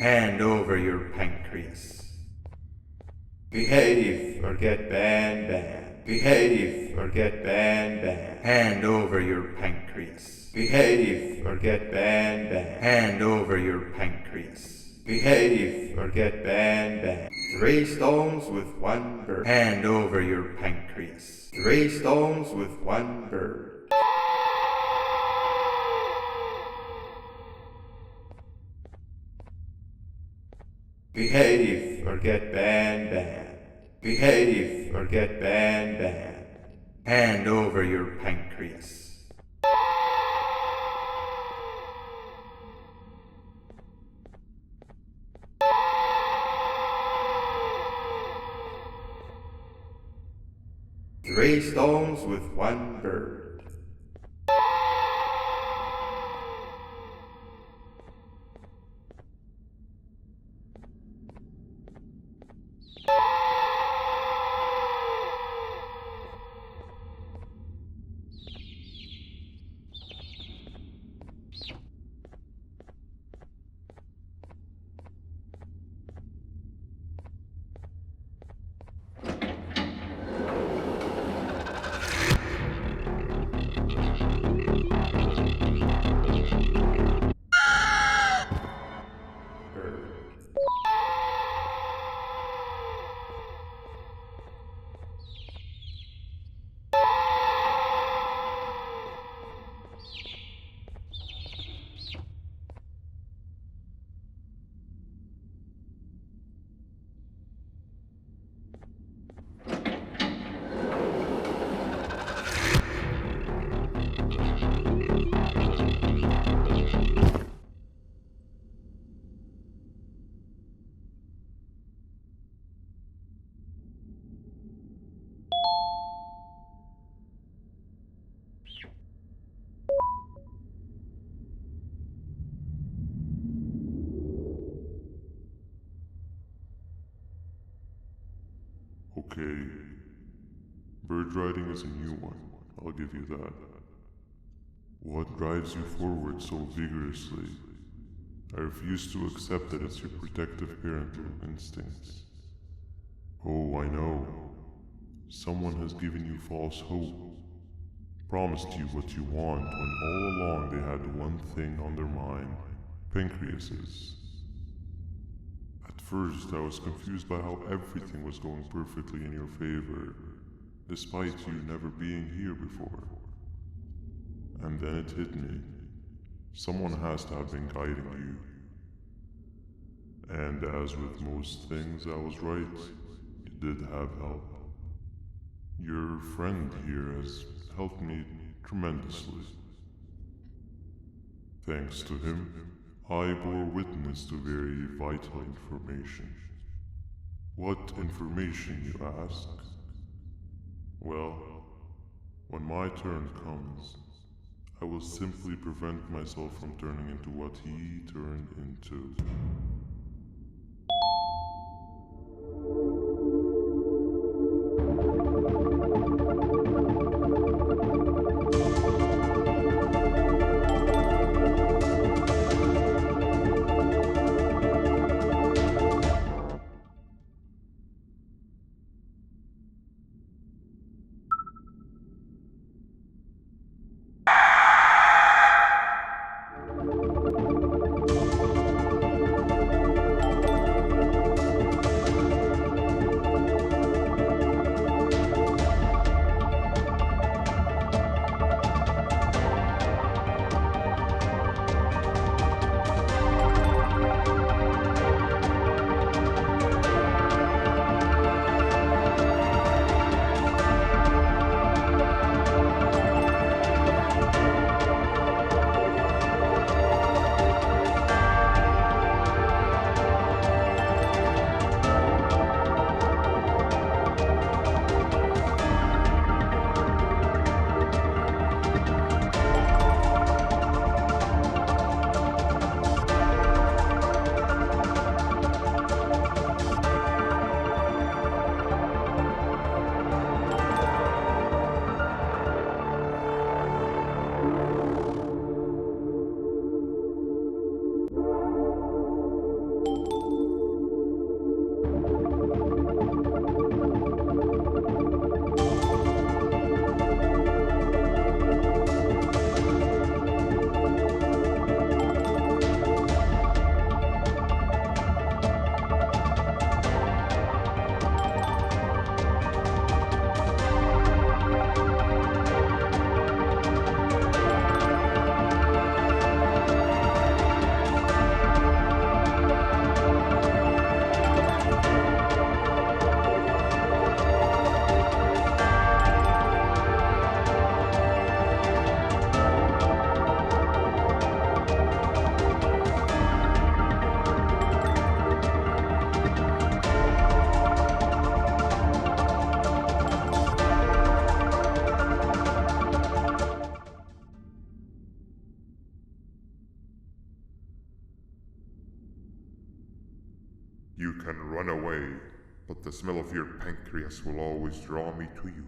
Hand over your pancreas. Behave or get banned. Behave or get banned. Hand over your pancreas. Behave or get banned. Hand over your pancreas. Behave or get banned. 3 stones with 1 bird. Hand over your pancreas. 3 stones with 1 bird. Behave or get banned. Behave or get banned. Hand over your pancreas. Three stones with 1 bird. Okay. Bird riding is a new one, I'll give you that. What drives you forward so vigorously? I refuse to accept that it's your protective parental instincts. Oh, I know. Someone has given you false hope. Promised you what you want when all along they had one thing on their mind. Pancreases. At first, I was confused by how everything was going perfectly in your favor, despite you never being here before. And then it hit me. Someone has to have been guiding you. And as with most things, I was right. You did have help. Your friend here has helped me tremendously. Thanks to him, I bore witness to very vital information. What information, you ask? Well, when my turn comes, I will simply prevent myself from turning into what he turned into. but the smell of your pancreas will always draw me to you.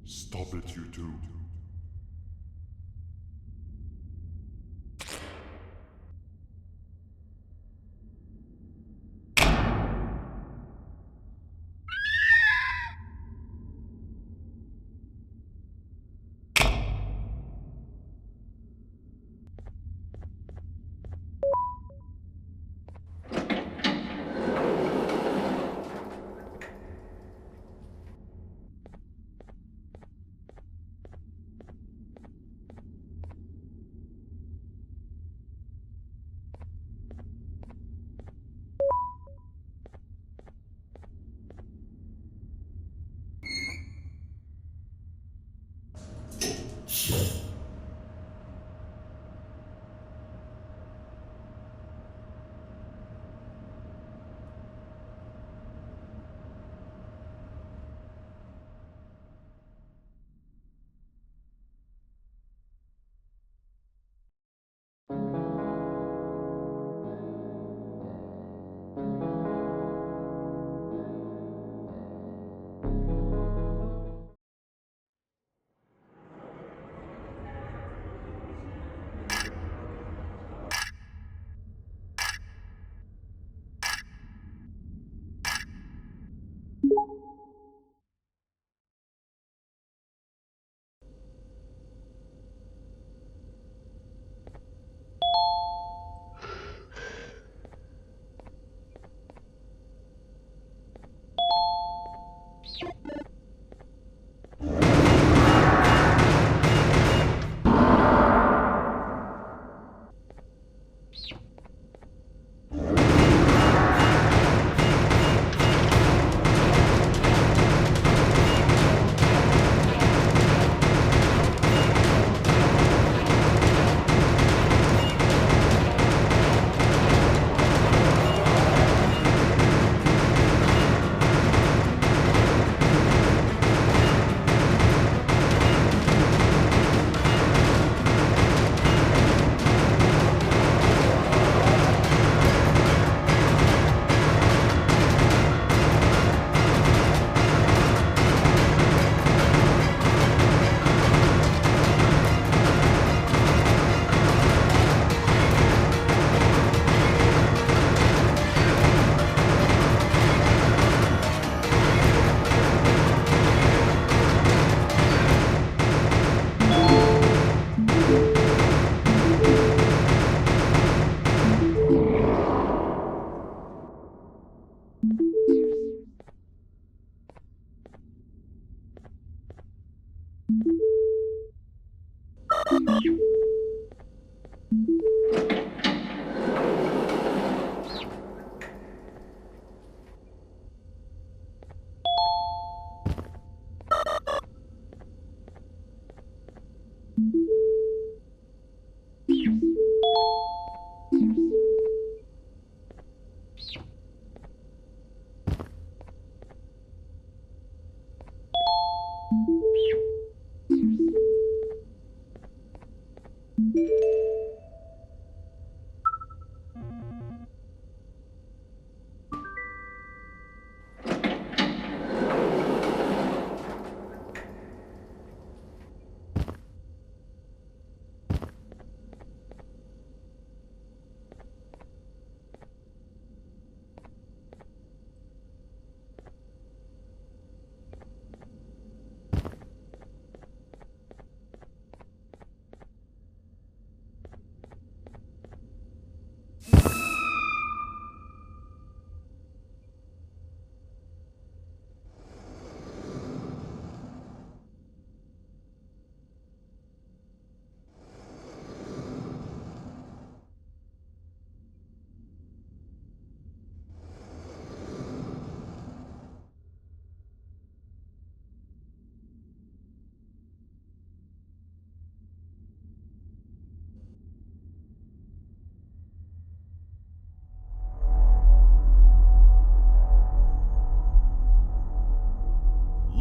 Stop it, you two.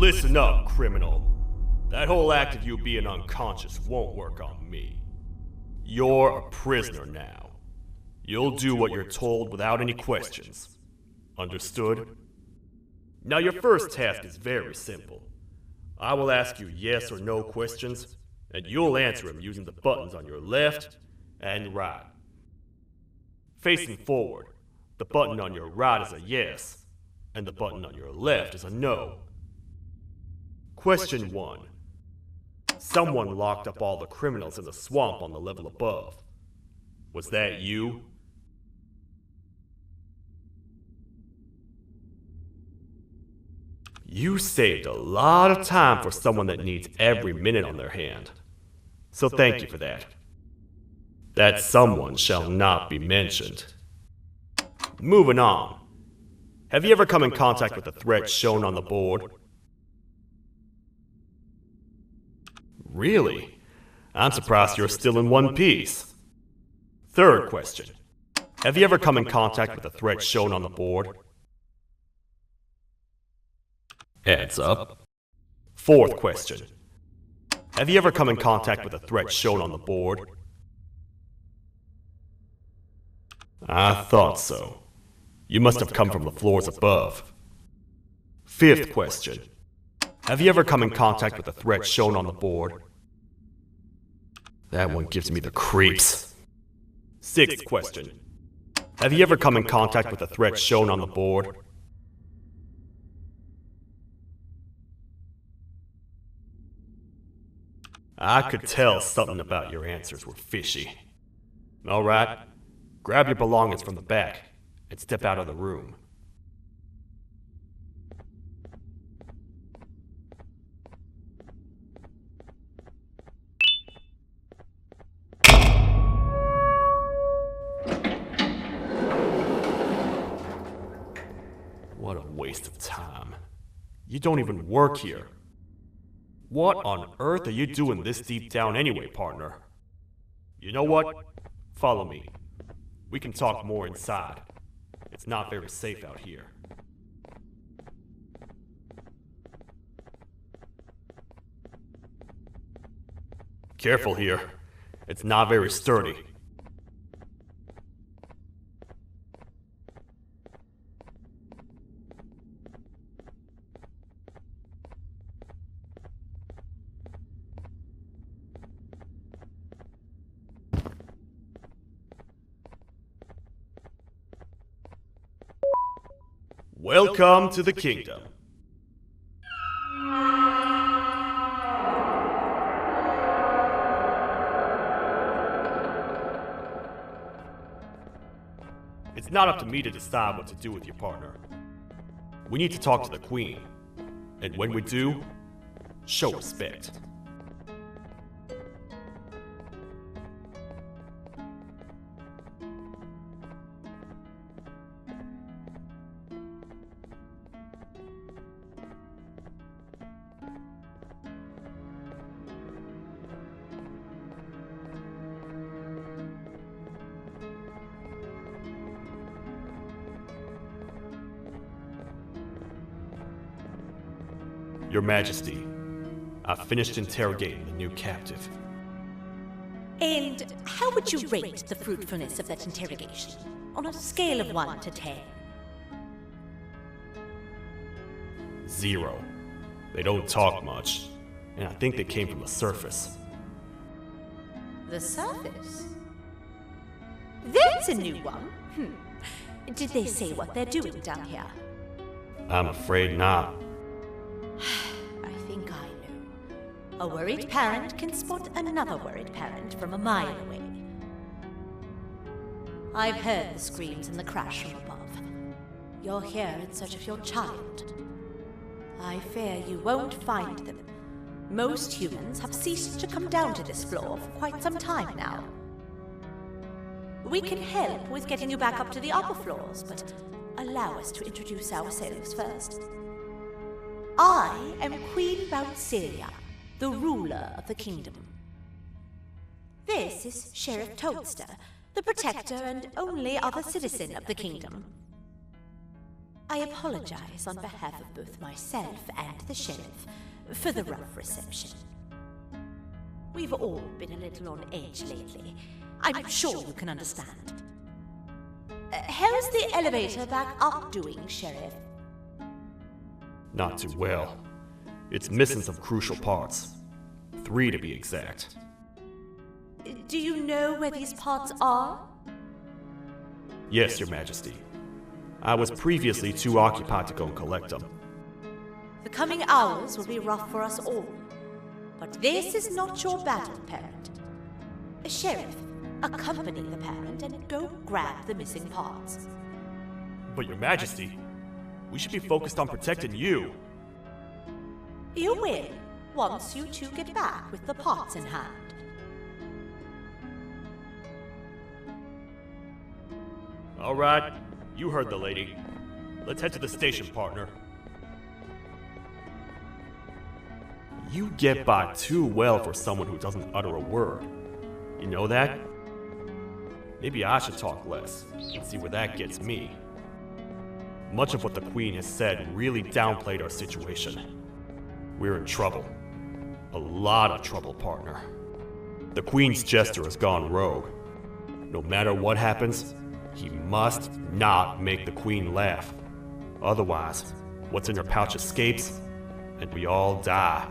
Listen up, criminal. That whole act of you being unconscious won't work on me. You're a prisoner now. You'll do what you're told without any questions. Understood? Now your first task is very simple. I will ask you yes or no questions, and you'll answer them using the buttons on your left and right. Facing forward, the button on your right is a yes, and the button on your left is a no. Question 1. Someone locked up all the criminals in the swamp on the level above. Was that you? You saved a lot of time for someone that needs every minute on their hand. So thank you for that. That someone shall not be mentioned. Moving on. Have you ever come in contact with the threat shown on the board? Really? I'm surprised you're still in one piece. Third question. Have you ever come in contact with the threat shown on the board? Heads up. Fourth question. Have you ever come in contact with the threat shown on the board? I thought so. You must have come from the floors above. Fifth question. Have you ever come in contact with the threat shown on the board? That one gives me the creeps. Sixth question. Have you ever come in contact with the threat shown on the board? I could tell something about your answers were fishy. All right, grab your belongings from the back and step out of the room. What a waste of time. You don't even work here. What on earth are you doing this deep down anyway, partner? You know what? Follow me. We can talk more inside. It's not very safe out here. Careful here. It's not very sturdy. Welcome to the kingdom. It's not up to me to decide what to do with your partner. We need to talk to the queen. And when we do, show respect. Your Majesty, I've finished interrogating the new captive. And how would you rate the fruitfulness of that interrogation? On a scale of 1 to 10? 0. They don't talk much, and I think they came from the surface. The surface? That's a new one. Did they say what they're doing down here? I'm afraid not. I think I know. A worried parent can spot another worried parent from a mile away. I've heard the screams and the crash from above. You're here in search of your child. I fear you won't find them. Most humans have ceased to come down to this floor for quite some time now. We can help with getting you back up to the upper floors, but allow us to introduce ourselves first. I am Queen Bouncelia, the ruler of the kingdom. This is Sheriff Toadster, the protector and only other citizen of the kingdom. I apologize on behalf of both myself and the sheriff for the rough reception. We've all been a little on edge lately. I'm sure you can understand. How's the elevator back up doing, Sheriff? Not too well. It's missing some crucial parts. 3 to be exact. Do you know where these parts are? Yes, Your Majesty. I was previously too occupied to go and collect them. The coming hours will be rough for us all. But this is not your battle, Parent. Sheriff, accompany the Parent and go grab the missing parts. But Your Majesty, we should be focused on protecting you. You will, once you two get back with the parts in hand. All right, you heard the lady. Let's head to the station, partner. You get by too well for someone who doesn't utter a word. You know that? Maybe I should talk less and see where that gets me. Much of what the Queen has said really downplayed our situation. We're in trouble. A lot of trouble, partner. The Queen's jester has gone rogue. No matter what happens, he must not make the Queen laugh. Otherwise, what's in her pouch escapes, and we all die.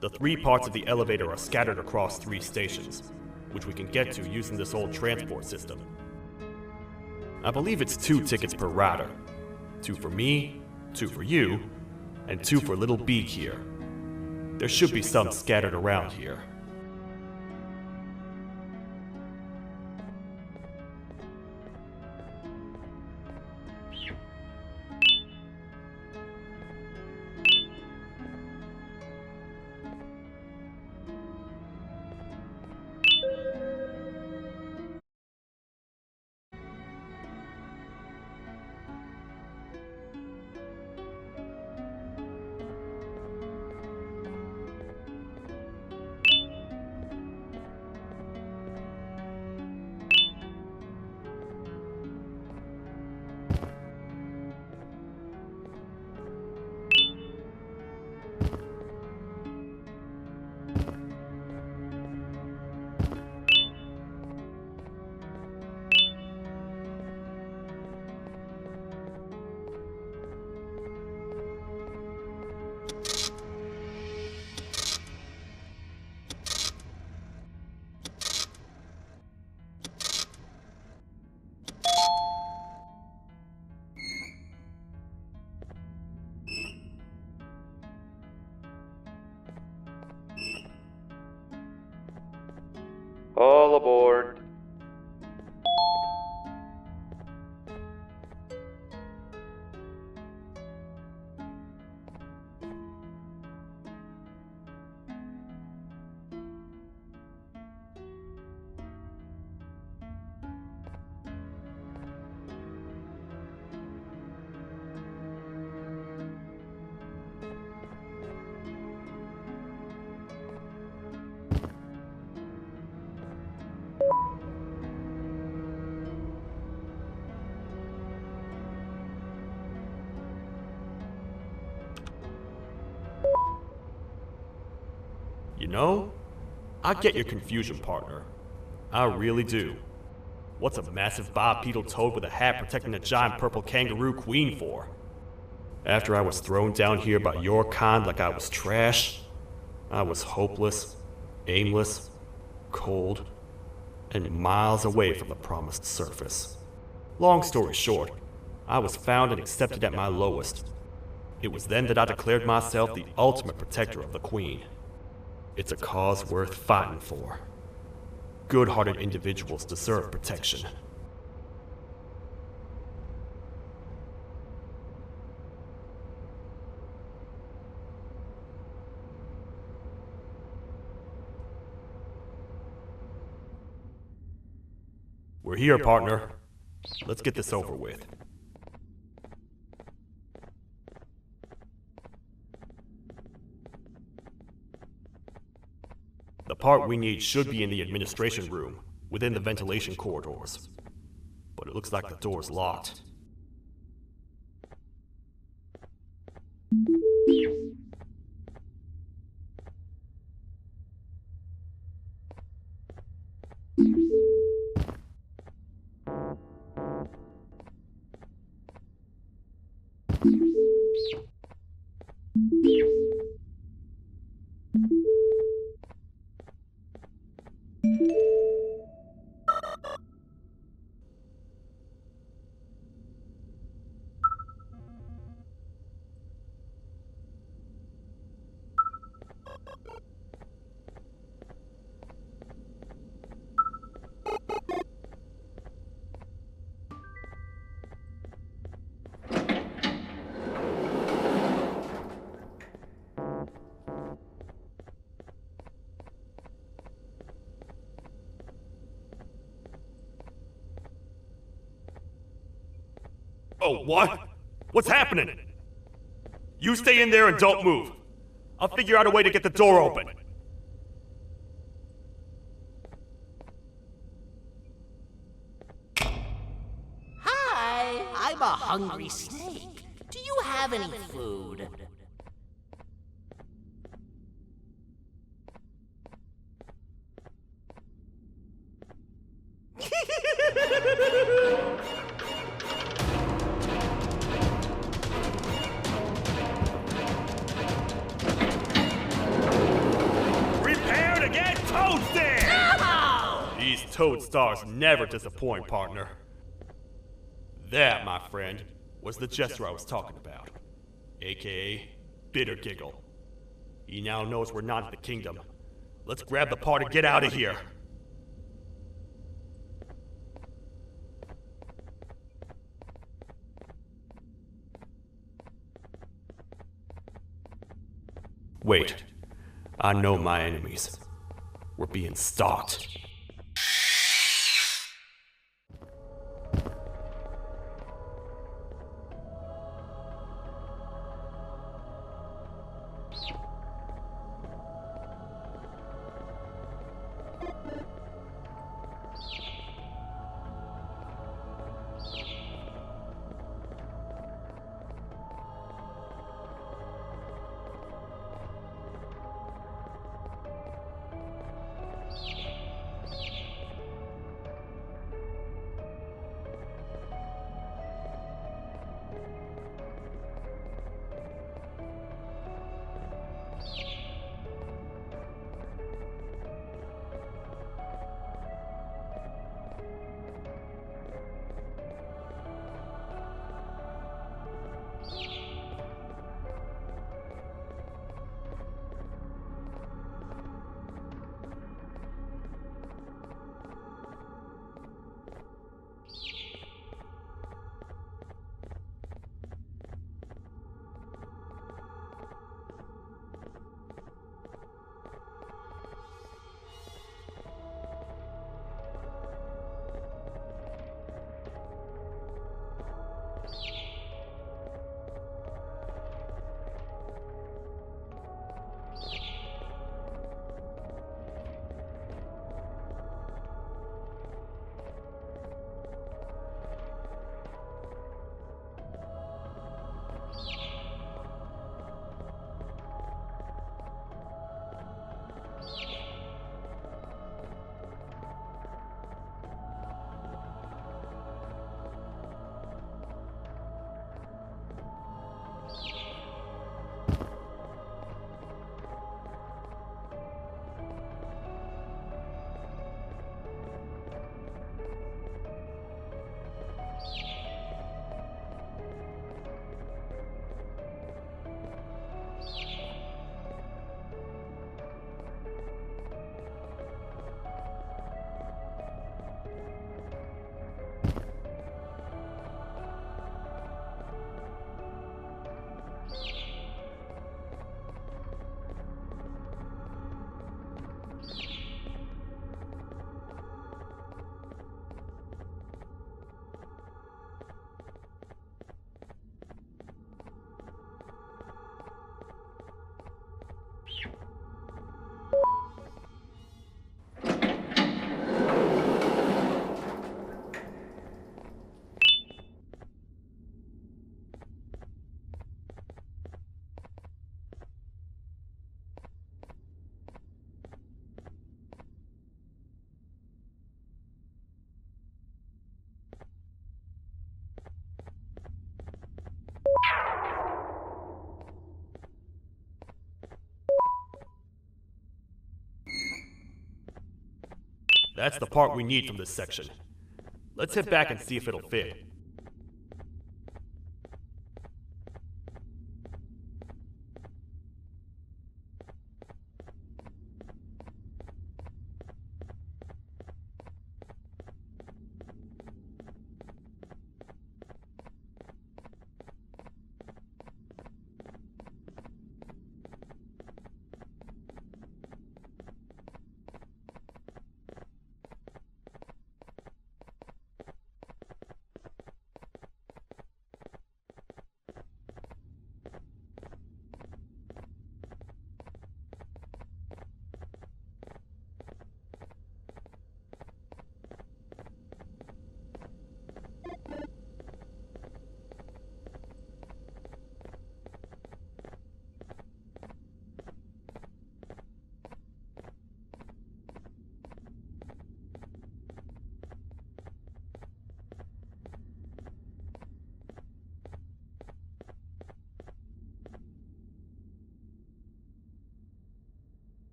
The 3 parts of the elevator are scattered across 3 stations, which we can get to using this old transport system. I believe it's 2 tickets per rider. 2 for me, 2 for you, and 2 for Little Beak here. There should be some scattered around here. All aboard. You know, I get your confusion, partner. I really do. What's a massive bipedal toad with a hat protecting a giant purple kangaroo queen for? After I was thrown down here by your kind like I was trash, I was hopeless, aimless, cold, and miles away from the promised surface. Long story short, I was found and accepted at my lowest. It was then that I declared myself the ultimate protector of the Queen. It's a cause worth fighting for. Good-hearted individuals deserve protection. We're here, partner. Let's get this over with. The part we need should be in the administration room, within the ventilation corridors. But it looks like the door's locked. Oh, what? What's happening? You stay in there and don't move. I'll figure out a way to get the door open. Hi, I'm a hungry snake. Do you have any food? Prepare to get toasted! These toad stars never disappoint, partner. That, my friend, was the jester I was talking about, aka Bitter Giggle. He now knows we're not in the kingdom. Let's grab the part and get out of here. Wait, I know my enemies. We're being stalked. That's the part we need from this section. Let's head back and see if it'll fit.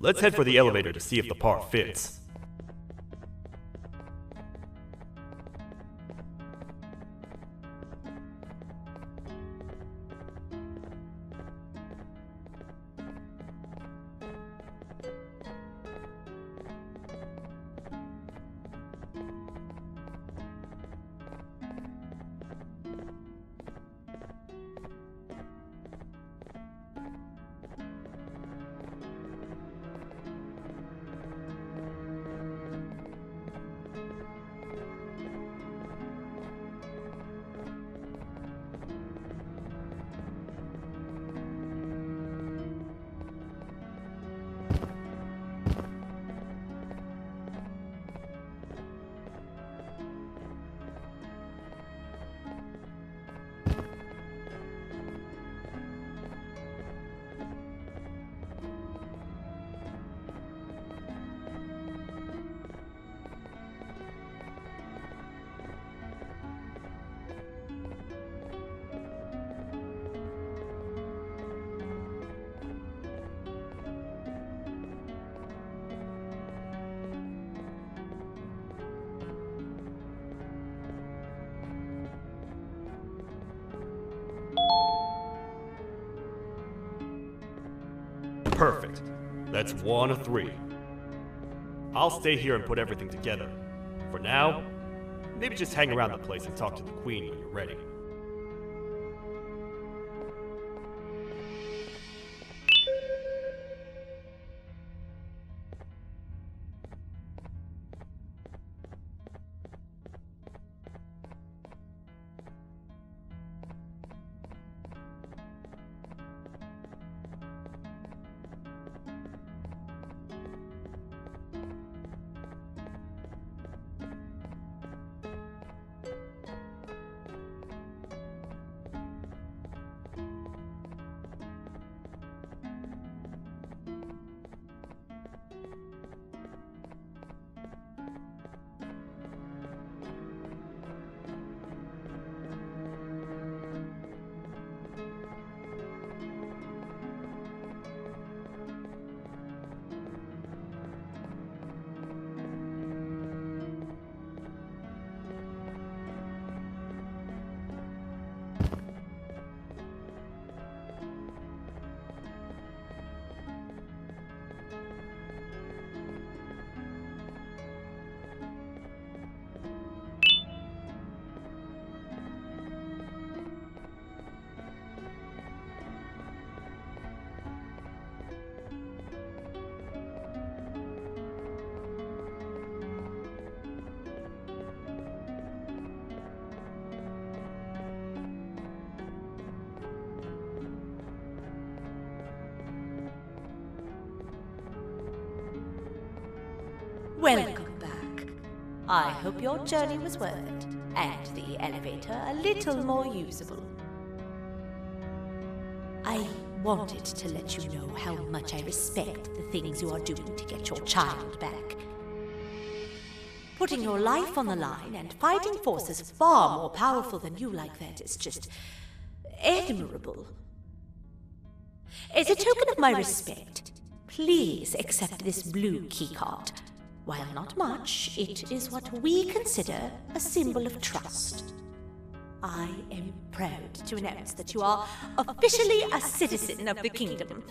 Let's head for the elevator to see if the part fits. Perfect. That's 1 of 3. I'll stay here and put everything together. For now, maybe just hang around the place and talk to the Queen when you're ready. Welcome back. I hope your journey was worth it, and the elevator a little more usable. I wanted to let you know how much I respect the things you are doing to get your child back. Putting your life on the line and fighting forces far more powerful than you like that is just admirable. As a token of my respect, please accept this blue keycard. While not much, it is what we consider a symbol of trust. I am proud to announce that you are officially a citizen of the kingdom.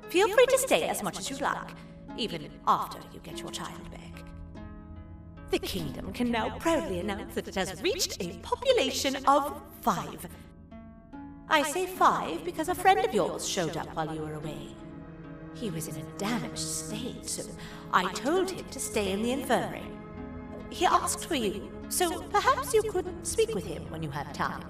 Feel free to stay as much as you like, even after you get your child back. The kingdom can now proudly announce that it has reached a population of 5. I say 5 because a friend of yours showed up while you were away. He was in a damaged state, so I told him to stay in the infirmary. He asked for you, so perhaps you could speak with him when you have time.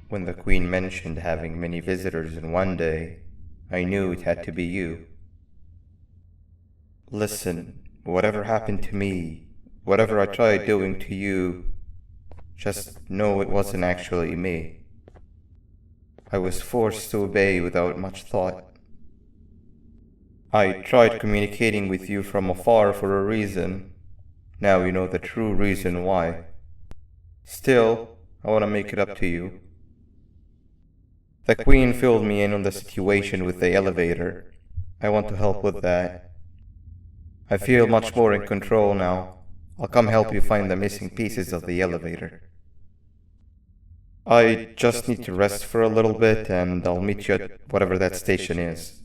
When the Queen mentioned having many visitors in one day, I knew it had to be you. Listen, whatever happened to me, whatever I tried doing to you, just know it wasn't actually me. I was forced to obey without much thought. I tried communicating with you from afar for a reason. Now you know the true reason why. Still, I want to make it up to you. The Queen filled me in on the situation with the elevator. I want to help with that. I feel much more in control now. I'll come help you find the missing pieces of the elevator. I just need to rest for a little bit and I'll meet you at whatever that station is.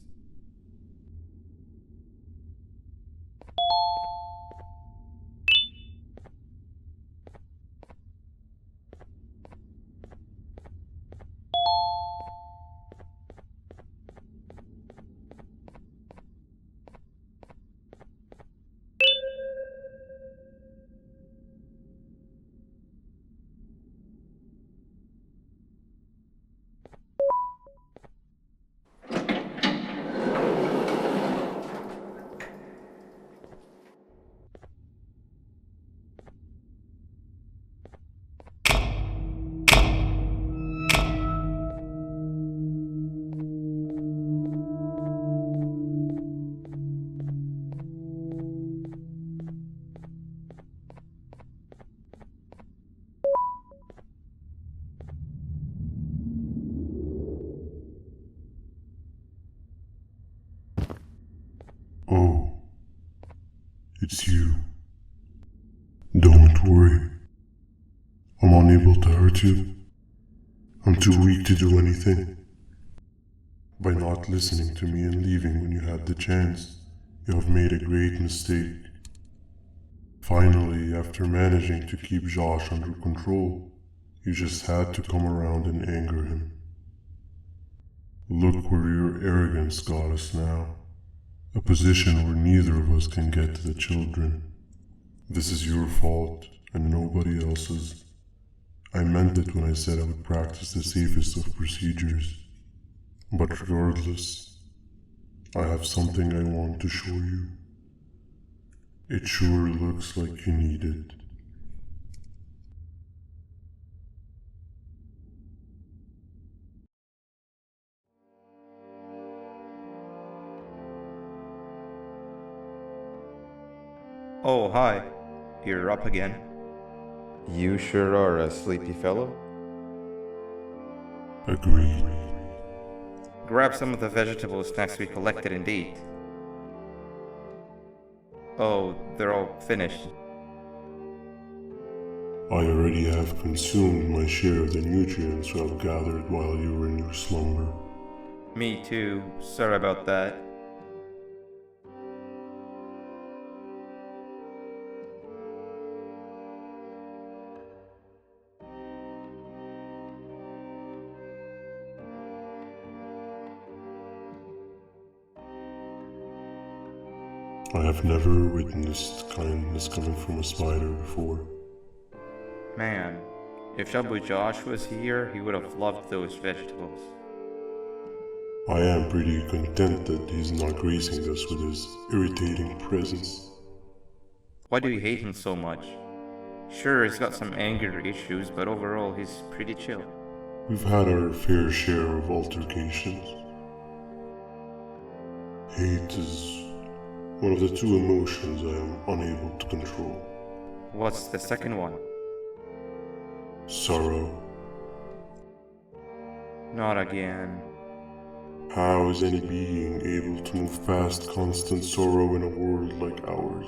Oh, it's you. Don't worry. I'm unable to hurt you. I'm too weak to do anything. By not listening to me and leaving when you had the chance, you have made a great mistake. Finally, after managing to keep Josh under control, you just had to come around and anger him. Look where your arrogance got us now. A position where neither of us can get to the children. This is your fault and nobody else's. I meant it when I said I would practice the safest of procedures. But regardless, I have something I want to show you. It sure looks like you need it. Oh, hi. You're up again. You sure are a sleepy fellow. Agreed. Grab some of the vegetable snacks we collected and eat. Oh, they're all finished. I already have consumed my share of the nutrients I've gathered while you were in your slumber. Me too. Sorry about that. I have never witnessed kindness coming from a spider before. Man, if Shabu Josh was here, he would have loved those vegetables. I am pretty content that he's not gracing us with his irritating presence. Why do you hate him so much? Sure, he's got some anger issues, but overall he's pretty chill. We've had our fair share of altercations. Hate is one of the two emotions I am unable to control. What's the second one? Sorrow. Not again. How is any being able to move past constant sorrow in a world like ours?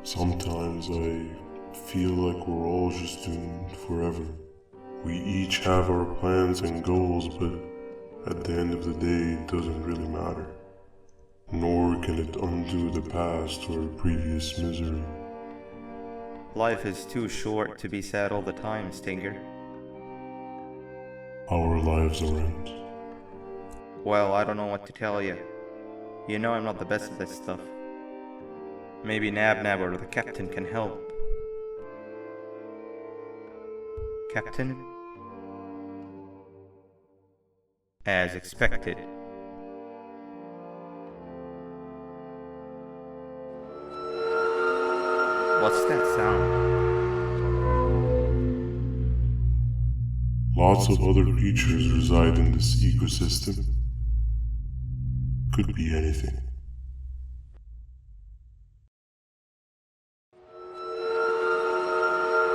Sometimes I feel like we're all just doomed forever. We each have our plans and goals, but at the end of the day, it doesn't really matter. Nor can it undo the past or previous misery. Life is too short to be sad all the time, Stinger. Our lives aren't. Well, I don't know what to tell you. You know I'm not the best at this stuff. Maybe Nab or the captain can help. Captain? As expected. What's that sound? Lots of other creatures reside in this ecosystem. Could be anything.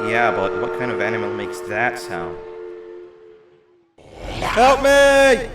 Yeah, but what kind of animal makes that sound? Help me!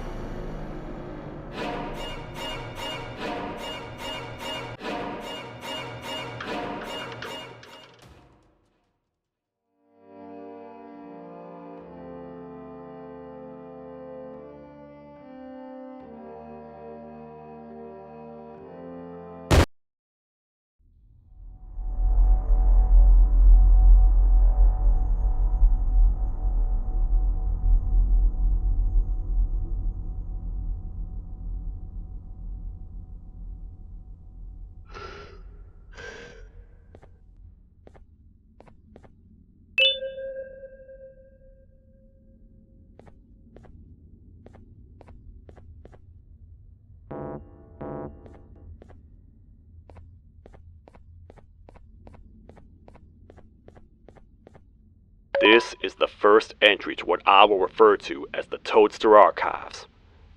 This is the first entry to what I will refer to as the Toadster Archives,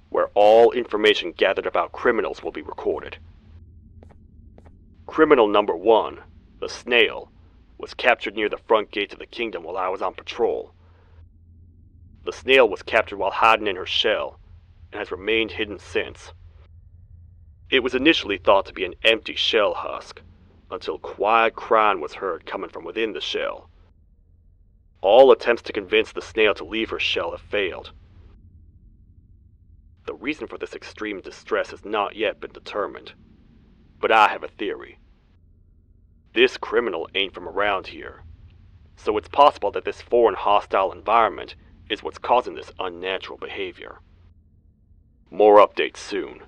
where all information gathered about criminals will be recorded. Criminal number 1, the snail, was captured near the front gate of the kingdom while I was on patrol. The snail was captured while hiding in her shell, and has remained hidden since. It was initially thought to be an empty shell husk, until quiet crying was heard coming from within the shell. All attempts to convince the snail to leave her shell have failed. The reason for this extreme distress has not yet been determined, but I have a theory. This criminal ain't from around here, so it's possible that this foreign hostile environment is what's causing this unnatural behavior. More updates soon.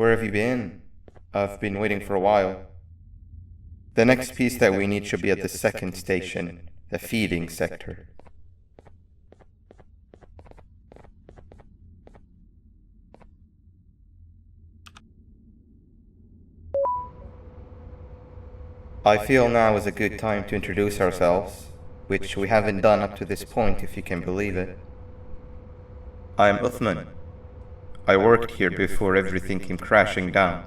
Where have you been? I've been waiting for a while. The next piece that we need should be at the second station, the feeding sector. I feel now is a good time to introduce ourselves, which we haven't done up to this point if you can believe it. I'm Uthman. I worked here before everything came crashing down,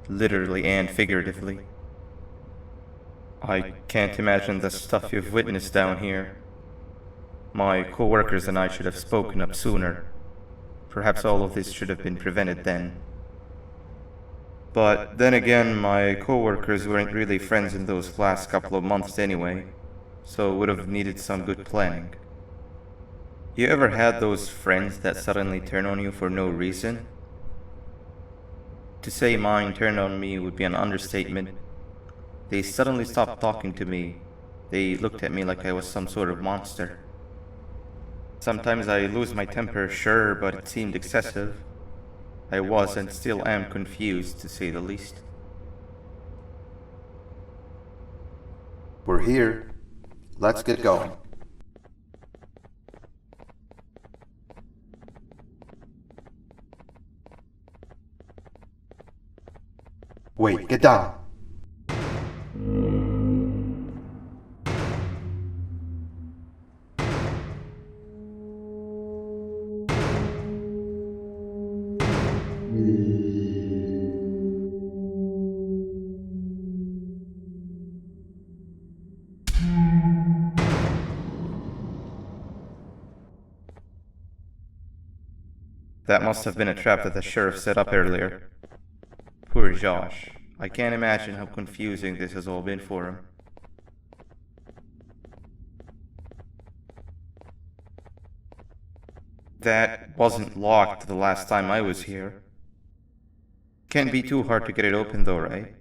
literally and figuratively. I can't imagine the stuff you've witnessed down here. My co-workers and I should have spoken up sooner. Perhaps all of this should have been prevented then. But then again, my co-workers weren't really friends in those last couple of months anyway, so would have needed some good planning. You ever had those friends that suddenly turn on you for no reason? To say mine turned on me would be an understatement. They suddenly stopped talking to me. They looked at me like I was some sort of monster. Sometimes I lose my temper, sure, but it seemed excessive. I was and still am confused, to say the least. We're here. Let's get going. Wait, get down. That must have been a trap that the sheriff set up earlier. Poor Josh. I can't imagine how confusing this has all been for him. That wasn't locked the last time I was here. Can't be too hard to get it open though, right?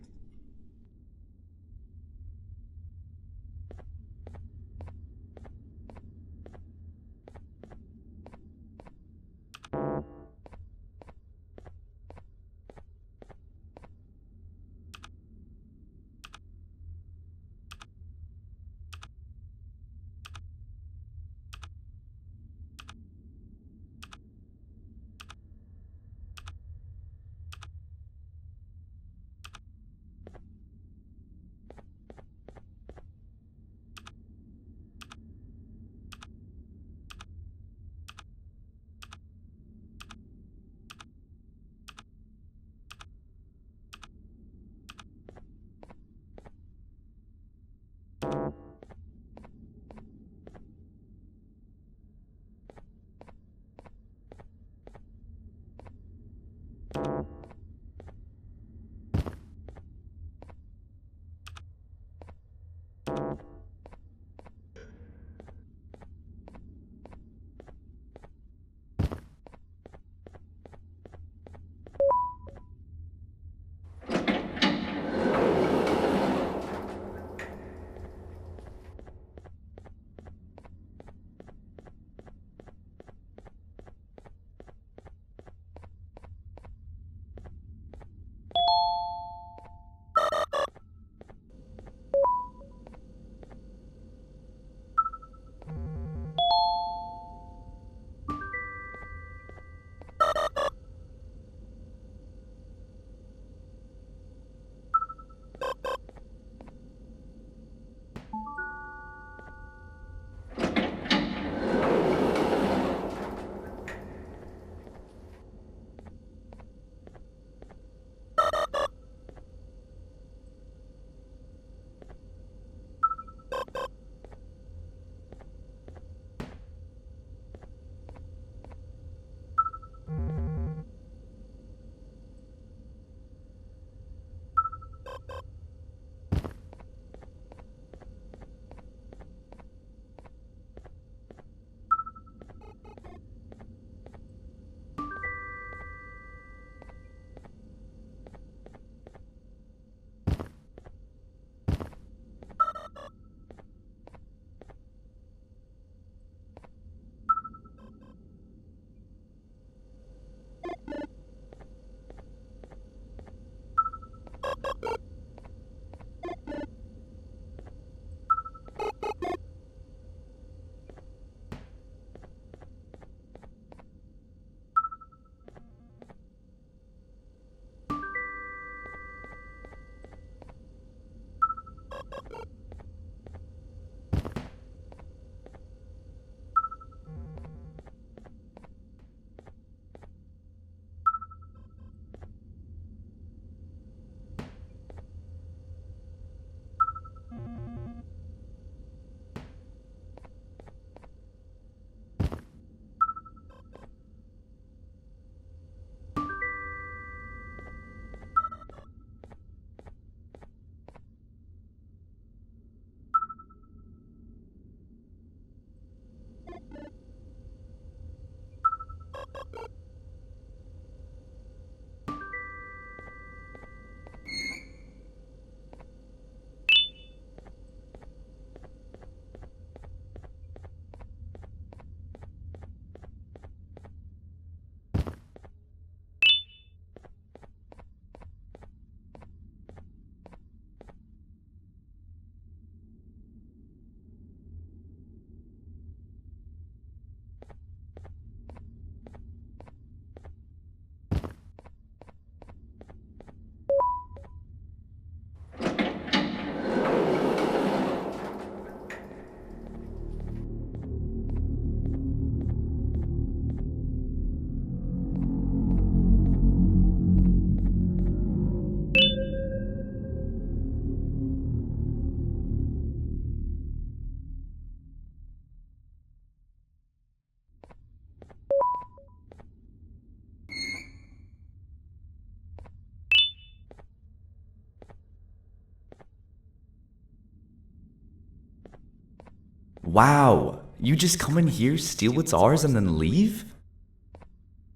Wow, you just come in here, steal what's ours, and then leave?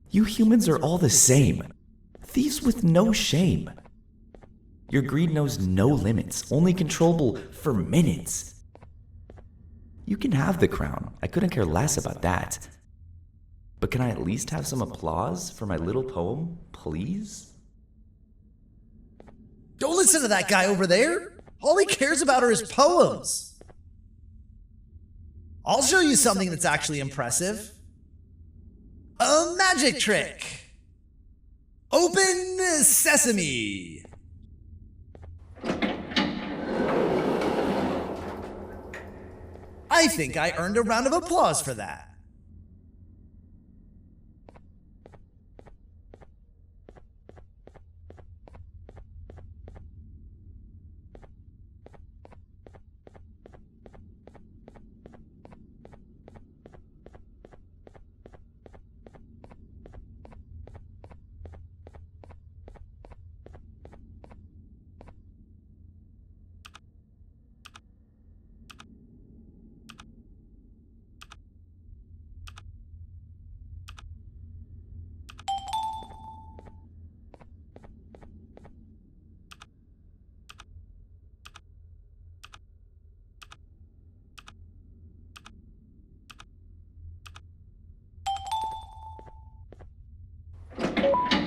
You humans are all the same. Thieves with no shame. Your greed knows no limits, only controllable for minutes. You can have the crown, I couldn't care less about that. But can I at least have some applause for my little poem, please? Don't listen to that guy over there. All he cares about are his poems. I'll show you something that's actually impressive. A magic trick. Open sesame. I think I earned a round of applause for that.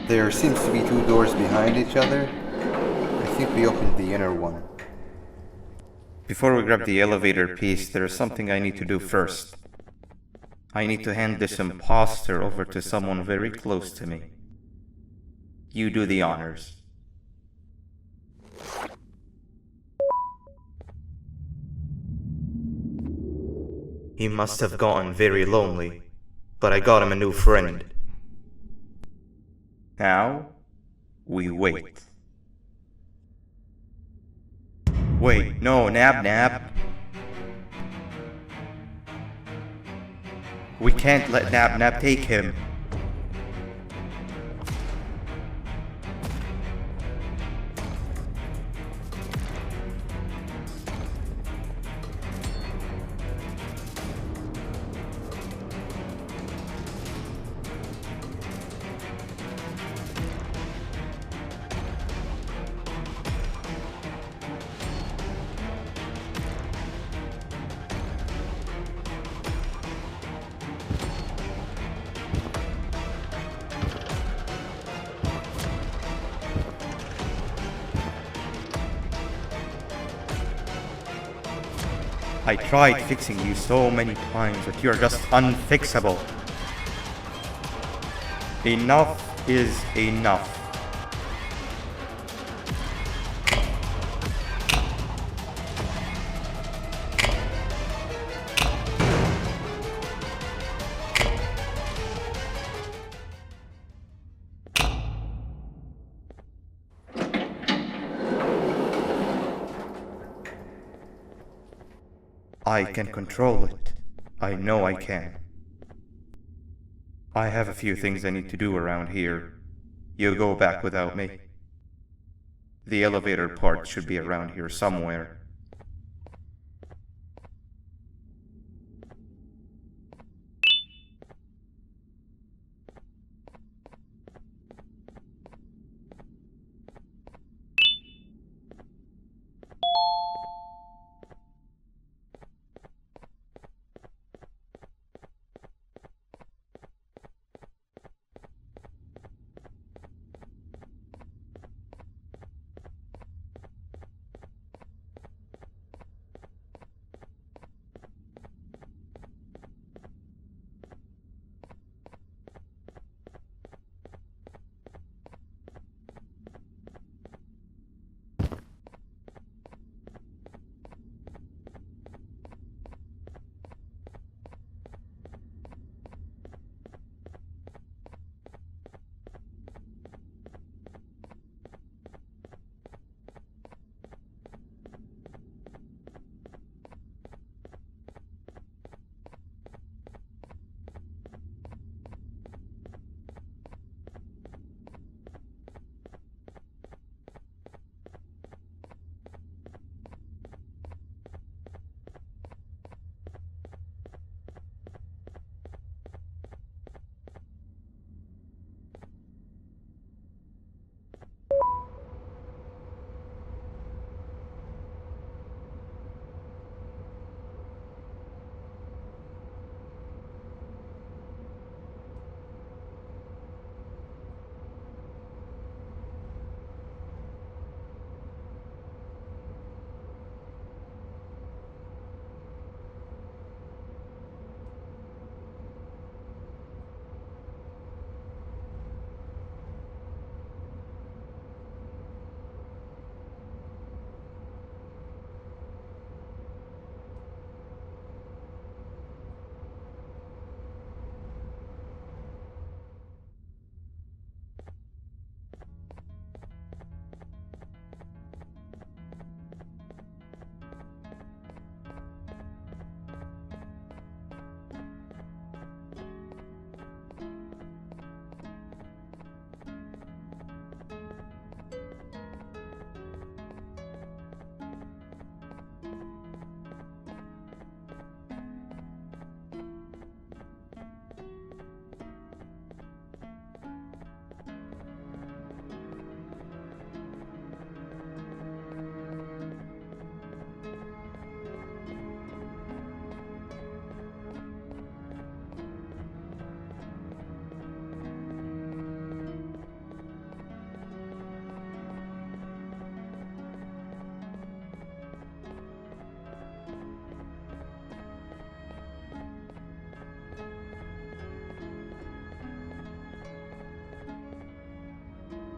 There seems to be two doors behind each other. I think we opened the inner one. Before we grab the elevator piece, there is something I need to do first. I need to hand this imposter over to someone very close to me. You do the honors. He must have gotten very lonely, but I got him a new friend. Now, we wait. Wait, no, Nab. We can't let Nab take him. I tried fixing you so many times, but you're just unfixable. Enough is enough. I can control it. I know I can. I have a few things I need to do around here. You go back without me. The elevator part should be around here somewhere.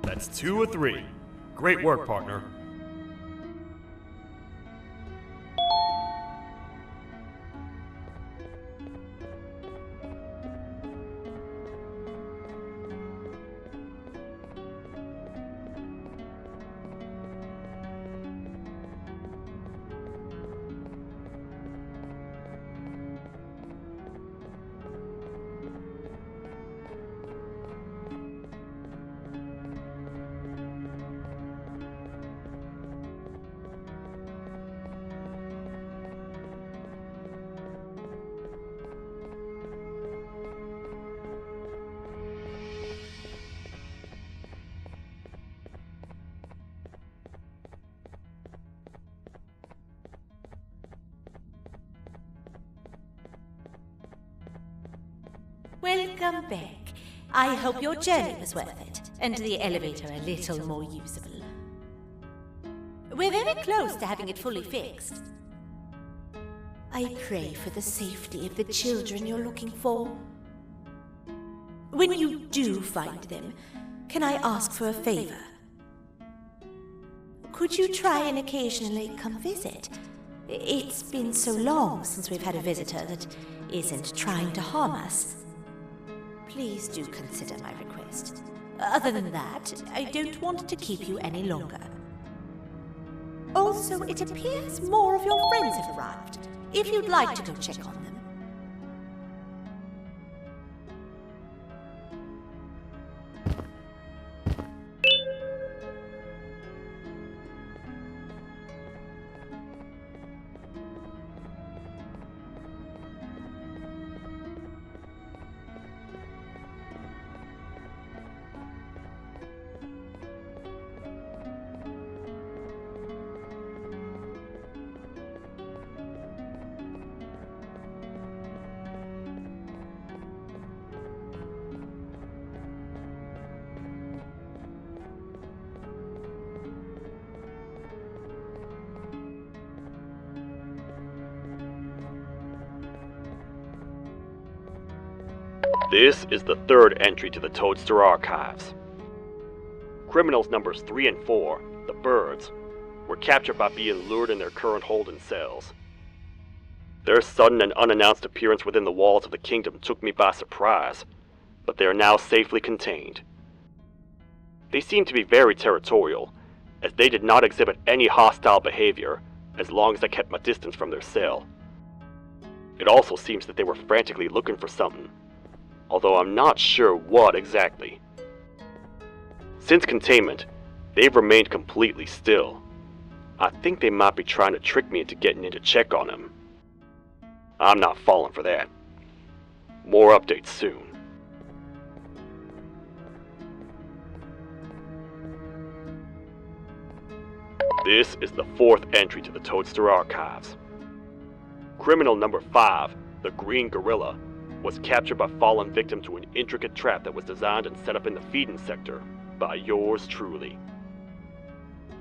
That's 2 of 3. Great work, partner. Welcome back. I hope your journey was worth it, and the elevator a little more usable. We're very close to having it fully fixed. I pray for the safety of the children you're looking for. When you do find them, can I ask for a favor? Could you try and occasionally come visit? It's been so long since we've had a visitor that isn't trying to harm us. Please do consider my request. Other than that, I don't want to keep you any longer. Also, it appears more of your friends have arrived, if you'd like to go check on them. This is the third entry to the Toadster Archives. Criminals numbers 3 and 4, the birds, were captured by being lured in their current hold in cells. Their sudden and unannounced appearance within the walls of the kingdom took me by surprise, but they are now safely contained. They seem to be very territorial, as they did not exhibit any hostile behavior as long as I kept my distance from their cell. It also seems that they were frantically looking for something, although I'm not sure what exactly. Since containment, they've remained completely still. I think they might be trying to trick me into getting in to check on them. I'm not falling for that. More updates soon. This is the fourth entry to the Toadster Archives. Criminal number 5, the Green Gorilla, was captured by fallen victim to an intricate trap that was designed and set up in the feeding sector by yours truly.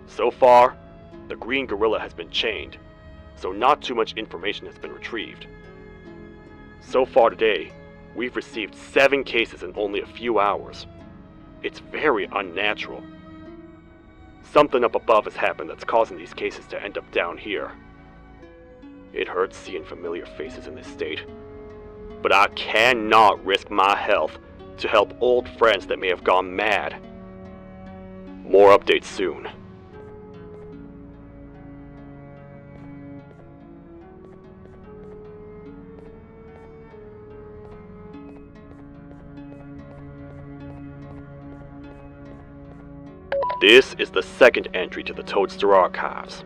So far, the Green Gorilla has been chained, so not too much information has been retrieved. So far today, we've received 7 cases in only a few hours. It's very unnatural. Something up above has happened that's causing these cases to end up down here. It hurts seeing familiar faces in this state, but I cannot risk my health to help old friends that may have gone mad. More updates soon. This is the second entry to the Toadster Archives.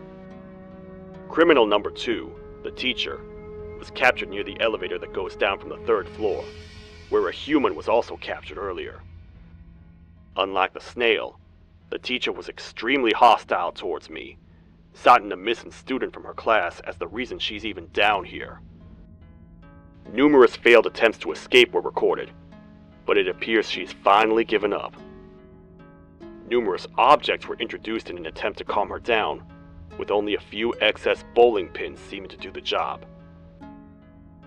Criminal number 2, the teacher, was captured near the elevator that goes down from the 3rd floor, where a human was also captured earlier. Unlike the snail, the teacher was extremely hostile towards me, citing a missing student from her class as the reason she's even down here. Numerous failed attempts to escape were recorded, but it appears she's finally given up. Numerous objects were introduced in an attempt to calm her down, with only a few excess bowling pins seeming to do the job.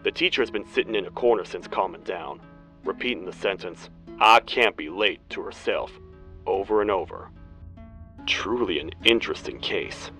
The teacher has been sitting in a corner since calming down, repeating the sentence, "I can't be late," to herself, over and over. Truly an interesting case.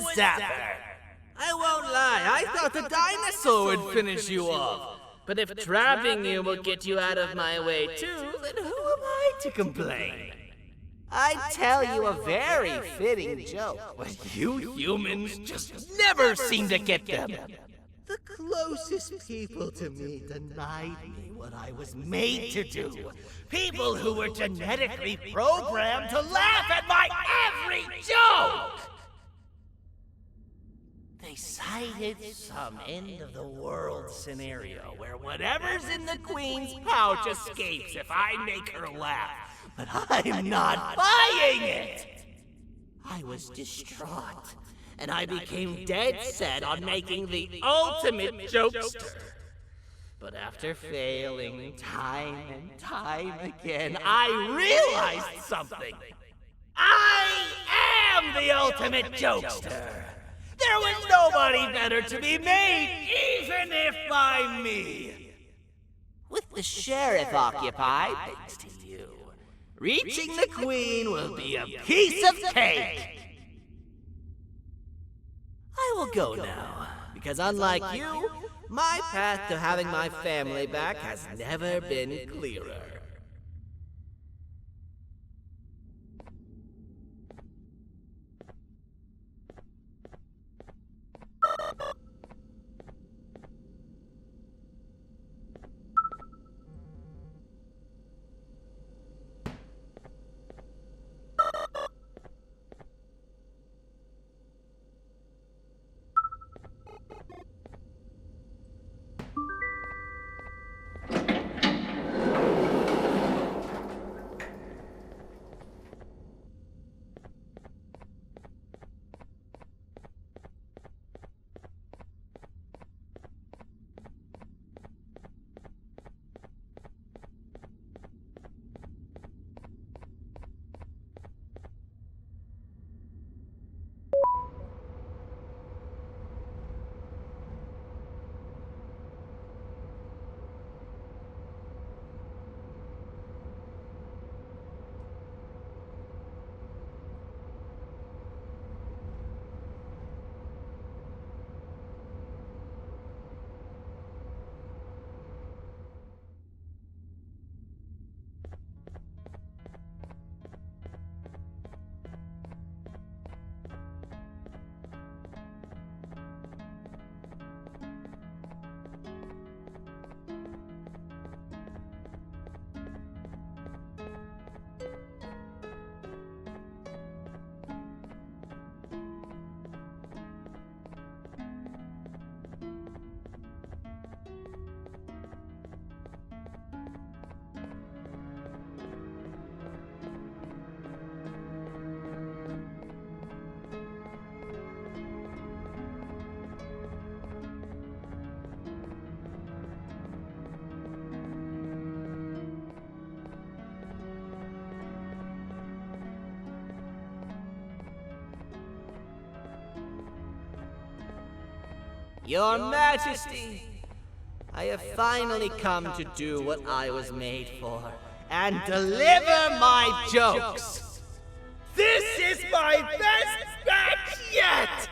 was that? I won't lie, I thought the dinosaur would finish you off. But if trapping you will get you out of my way too, then who am I to complain? I'd tell you a very fitting joke, but you humans just never seem to get them. The closest people to me denied me what I was made to do. People who were genetically programmed to laugh at my every joke! They cited some end-of-the-world scenario where whatever's in the Queen's pouch escapes if I make her laugh. But I'm not buying it! I was distraught, and I became dead set on making the ultimate jokester. But after failing time and time again, I realized something. I am the ultimate jokester! There was nobody better to be made, even if by me. With the sheriff occupied, thanks to you, reaching the Queen will be a piece of cake. I will go now, because unlike you, my path to having my family back has never been clearer. Your Majesty, I have finally come to do what I was made for, and deliver my jokes. This is my best batch yet!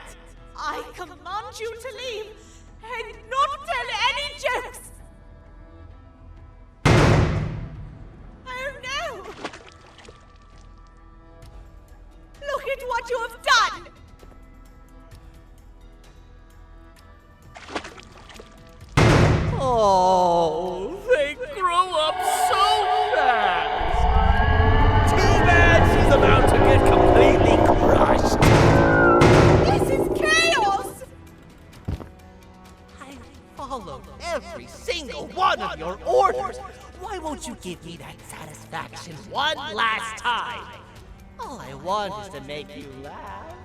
I command you to leave and not tell any jokes. Oh no! Look at what you have done! Oh, they grow up so fast! Too bad she's about to get completely crushed! This is chaos! I followed every single one of your orders! Why won't you give me that satisfaction one last time? All I want is to make you laugh.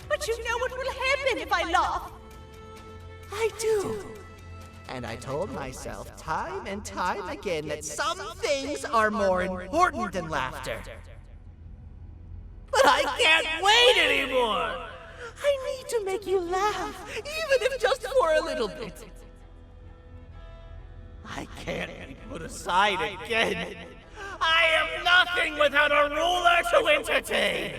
But you know what will happen if I laugh. I do. And I told myself time and time again that some things are more important than laughter. But I can't wait anymore! I need to make you laugh, even if just for a little bit. I can't be put aside again. I am nothing without a ruler to entertain.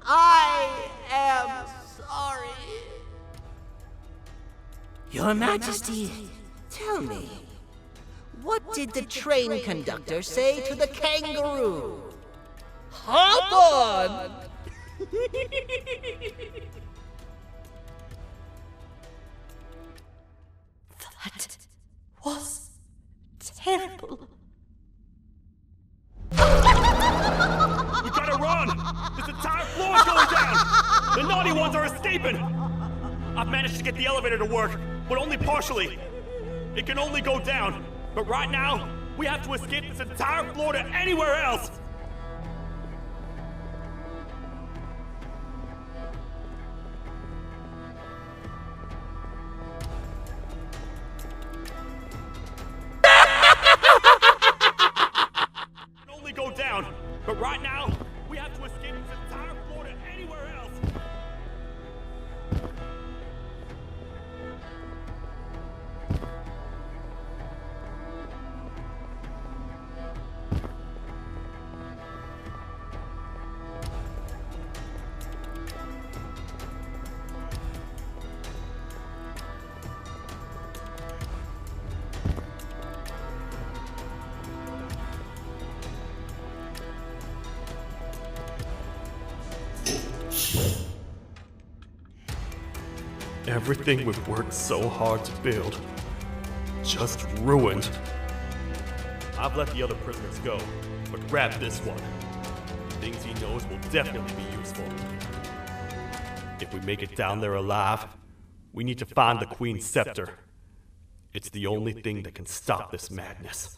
I am sorry. Your Majesty, tell me, what did the train conductor say to the kangaroo? Hop on! That was terrible. We gotta run! This entire floor is going down! The naughty ones are escaping! I've managed to get the elevator to work, but only partially. It can only go down, but right now, we have to escape this entire floor to anywhere else! It can only go down, but right now, we have to escape this entire floor to anywhere else! Everything we've worked so hard to build, just ruined. I've let the other prisoners go, but grab this one. Things he knows will definitely be useful. If we make it down there alive, we need to find the Queen's scepter. It's the only thing that can stop this madness.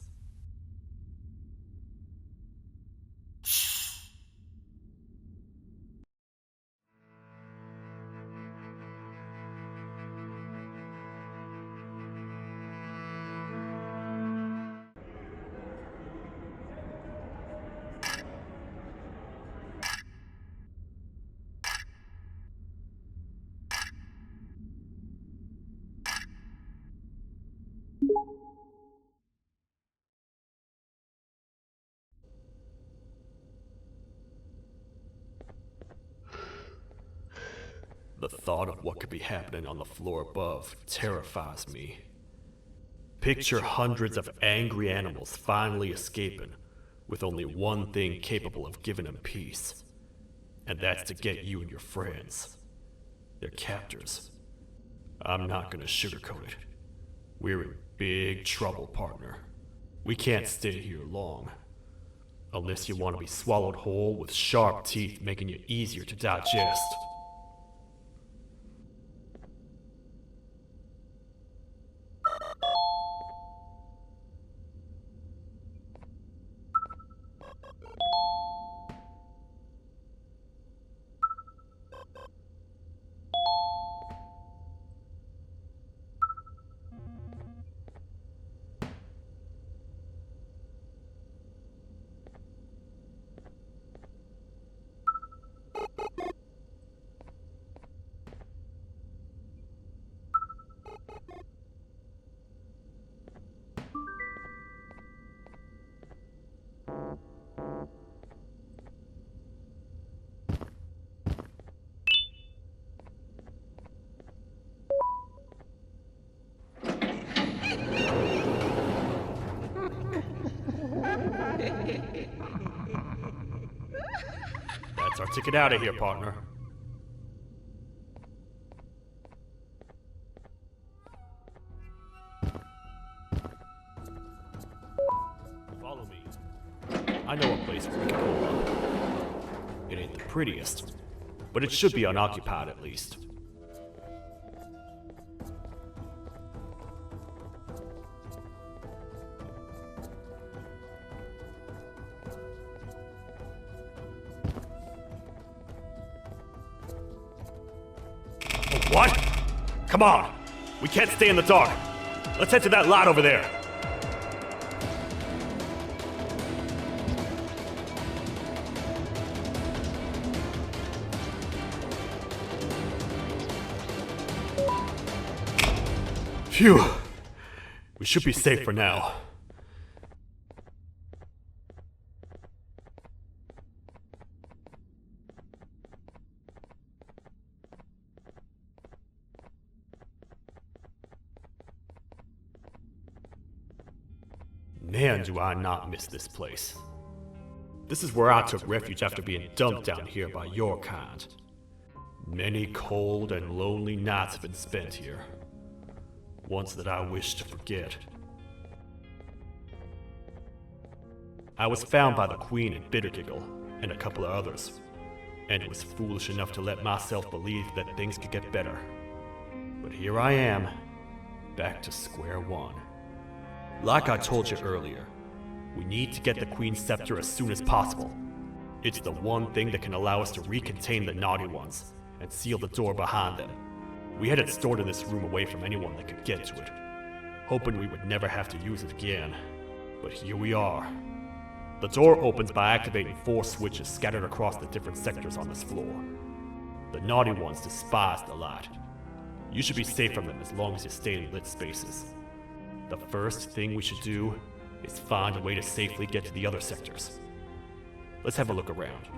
The thought of what could be happening on the floor above terrifies me. Picture hundreds of angry animals finally escaping, with only one thing capable of giving them peace. And that's to get you and your friends. Their captors. I'm not gonna sugarcoat it. We're in big trouble, partner. We can't stay here long. Unless you want to be swallowed whole with sharp teeth making you easier to digest. That's our ticket out of here, partner. Follow me. I know a place where we can hold up. It ain't the prettiest, but it should be unoccupied at least. What? Come on! We can't stay in the dark. Let's head to that lot over there. Phew. We should be safe for now. Man, do I not miss this place. This is where I took refuge after being dumped down here by your kind. Many cold and lonely nights have been spent here. Ones that I wish to forget. I was found by the Queen and Bittergiggle, and a couple of others, and was foolish enough to let myself believe that things could get better. But here I am, back to square one. Like I told you earlier, we need to get the Queen's scepter as soon as possible. It's the one thing that can allow us to recontain the naughty ones and seal the door behind them. We had it stored in this room away from anyone that could get to it, hoping we would never have to use it again. But here we are. The door opens by activating 4 switches scattered across the different sectors on this floor. The naughty ones despise the light. You should be safe from them as long as you stay in lit spaces. The first thing we should do is find a way to safely get to the other sectors. Let's have a look around.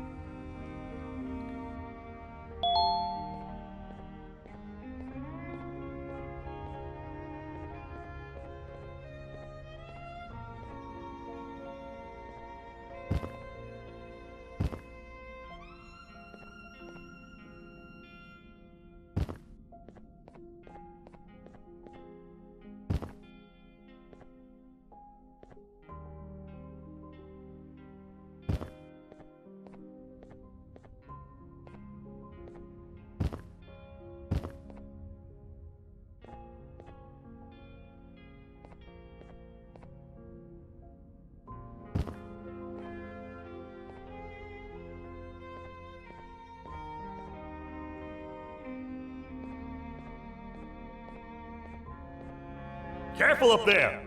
Careful up there!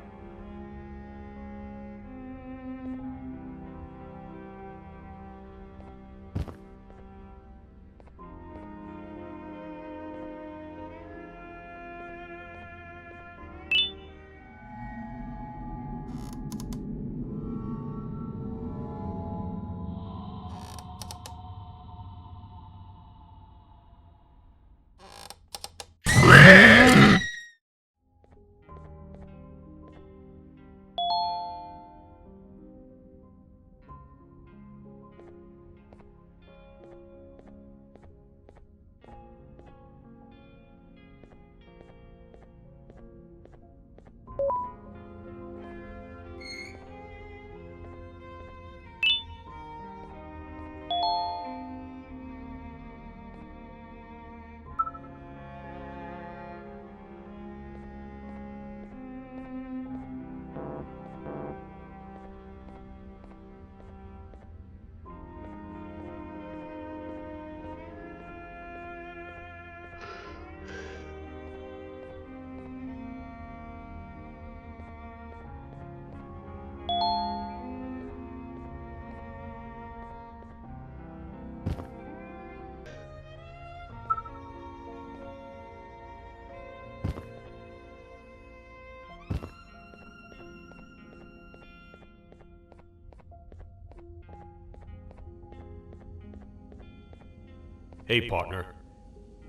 Hey, partner.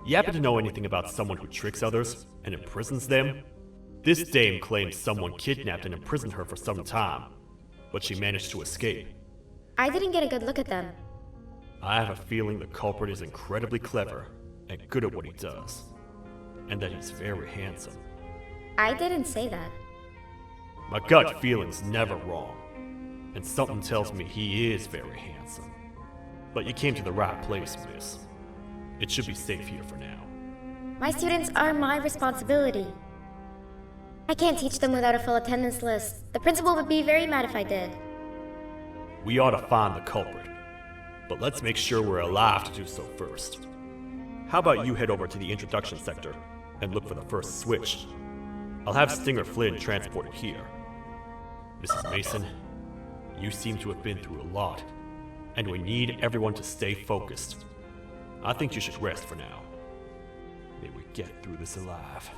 You happen to know anything about someone who tricks others and imprisons them? This dame claims someone kidnapped and imprisoned her for some time, but she managed to escape. I didn't get a good look at them. I have a feeling the culprit is incredibly clever and good at what he does, and that he's very handsome. I didn't say that. My gut feeling's never wrong, and something tells me he is very handsome. But you came to the right place, miss. It should be safe here for now. My students are my responsibility. I can't teach them without a full attendance list. The principal would be very mad if I did. We ought to find the culprit, but let's make sure we're alive to do so first. How about you head over to the introduction sector and look for the first switch? I'll have Stinger Flynn transported here. Mrs. Mason, you seem to have been through a lot, and we need everyone to stay focused. I think you should rest for now. May we get through this alive.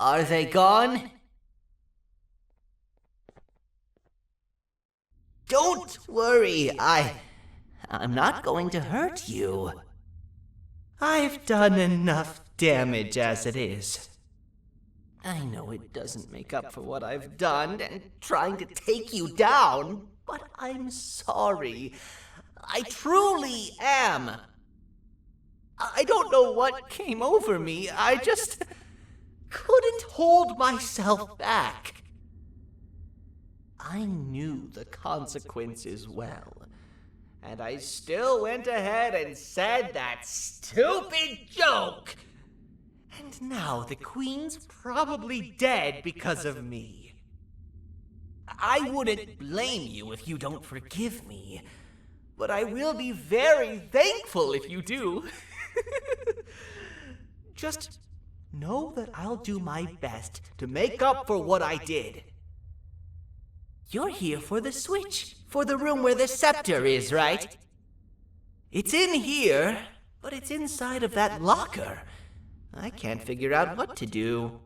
Are they gone? Don't worry, I'm not going to hurt you. I've done enough damage as it is. I know it doesn't make up for what I've done and trying to take you down, but I'm sorry. I truly am. I don't know what came over me. I just couldn't hold myself back. I knew the consequences well, and I still went ahead and said that stupid joke. And now the Queen's probably dead because of me. I wouldn't blame you if you don't forgive me, but I will be very thankful if you do. Just know that I'll do my best to make up for what I did. You're here for the switch, for the room where the scepter is, right? It's in here, but it's inside of that locker. I can't figure out what to do.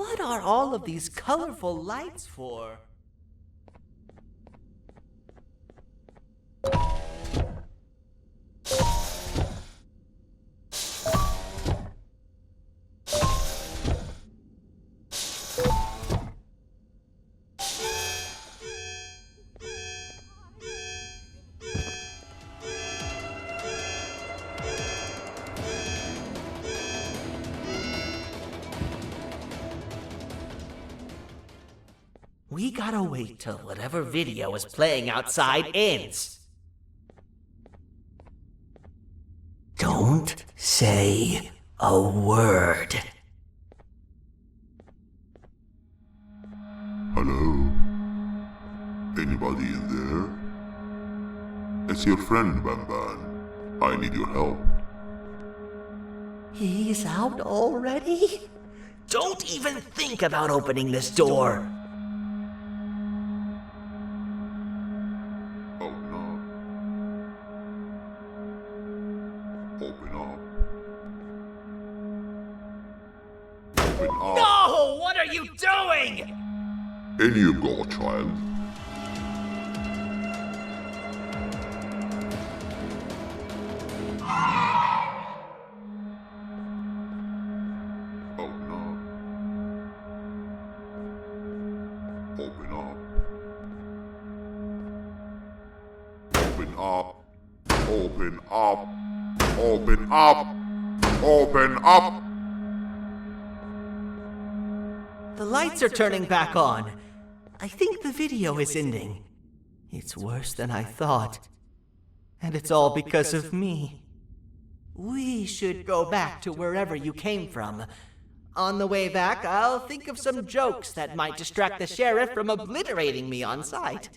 What are all of these colorful lights for? We gotta wait till whatever video is playing outside ends. Don't say a word. Hello? Anybody in there? It's your friend, Banban. I need your help. He's out already? Don't even think about opening this door. Oh no. Open up. Open up. No! What are you doing? In you go, child. Oh no. Open up. Open up. Open up. Open up. Open up. The lights are turning back on. I think the video is ending. It's worse than I thought. And it's all because of me. We should go back to wherever you came from. On the way back, I'll think of some jokes that might distract the sheriff from obliterating me on sight.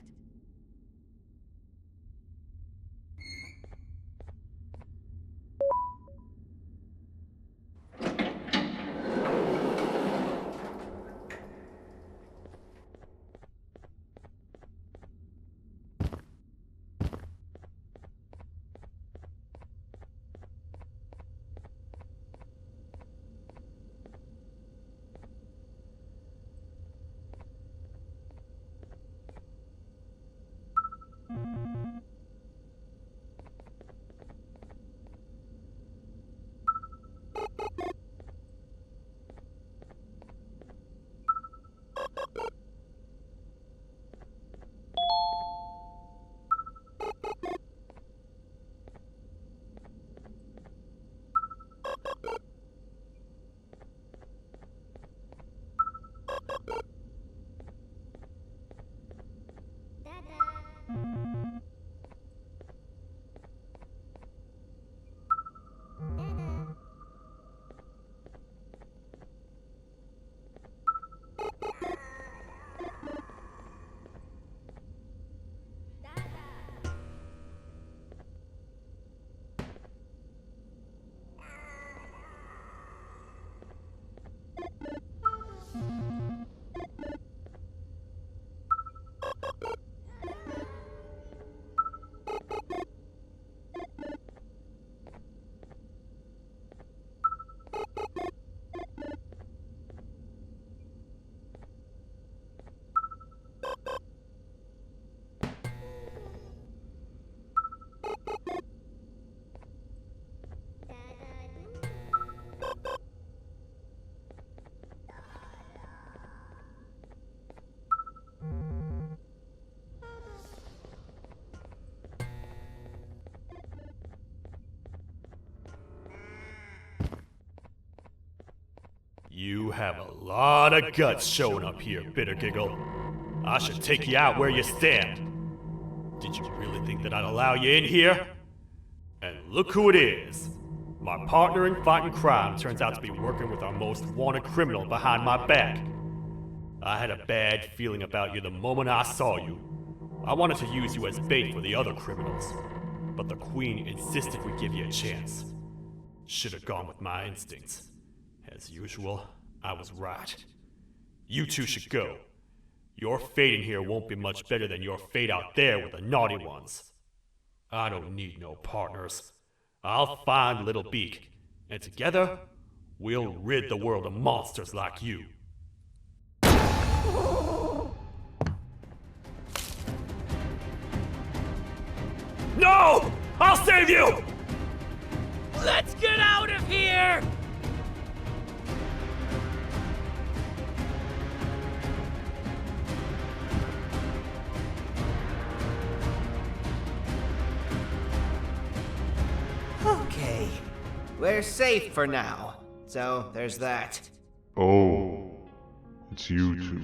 You have a lot of guts showing up here, Bitter Giggle. I should take you out where you stand. Did you really think that I'd allow you in here? And look who it is. My partner in fighting crime turns out to be working with our most wanted criminal behind my back. I had a bad feeling about you the moment I saw you. I wanted to use you as bait for the other criminals, but the Queen insisted we give you a chance. Should have gone with my instincts. As usual, I was right. You two should go. Your fate in here won't be much better than your fate out there with the naughty ones. I don't need no partners. I'll find Little Beak, and together, we'll rid the world of monsters like you. No! I'll save you! Let's get out of here! Okay, we're safe for now. So, there's that. Oh, it's you two.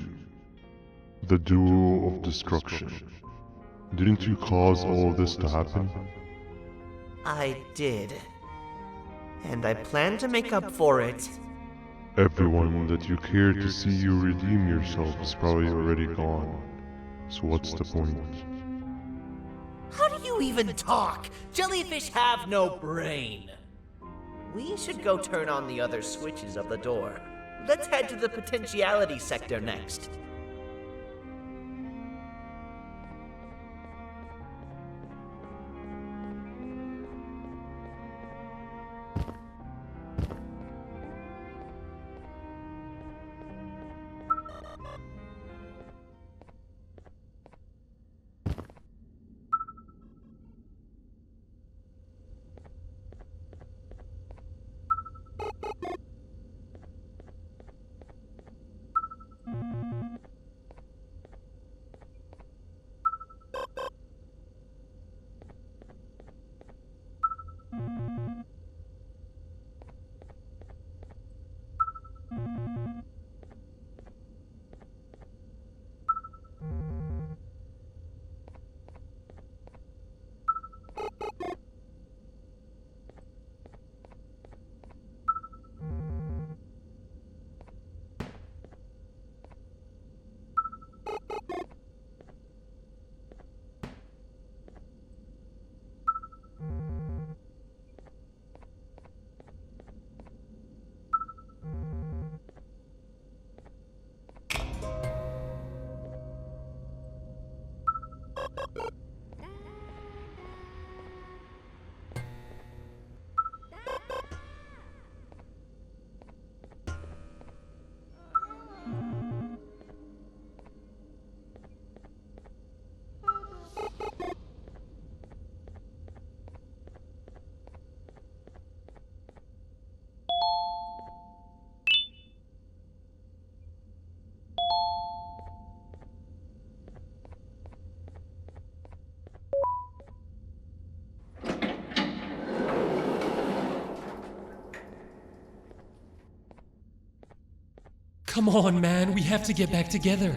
The duo of destruction. Didn't you cause all of this to happen? I did. And I plan to make up for it. Everyone that you cared to see you redeem yourself is probably already gone. So what's the point? How do you even talk? Jellyfish have no brain. We should go turn on the other switches of the door. Let's head to the potentiality sector next. Come on, man, we have to get back together.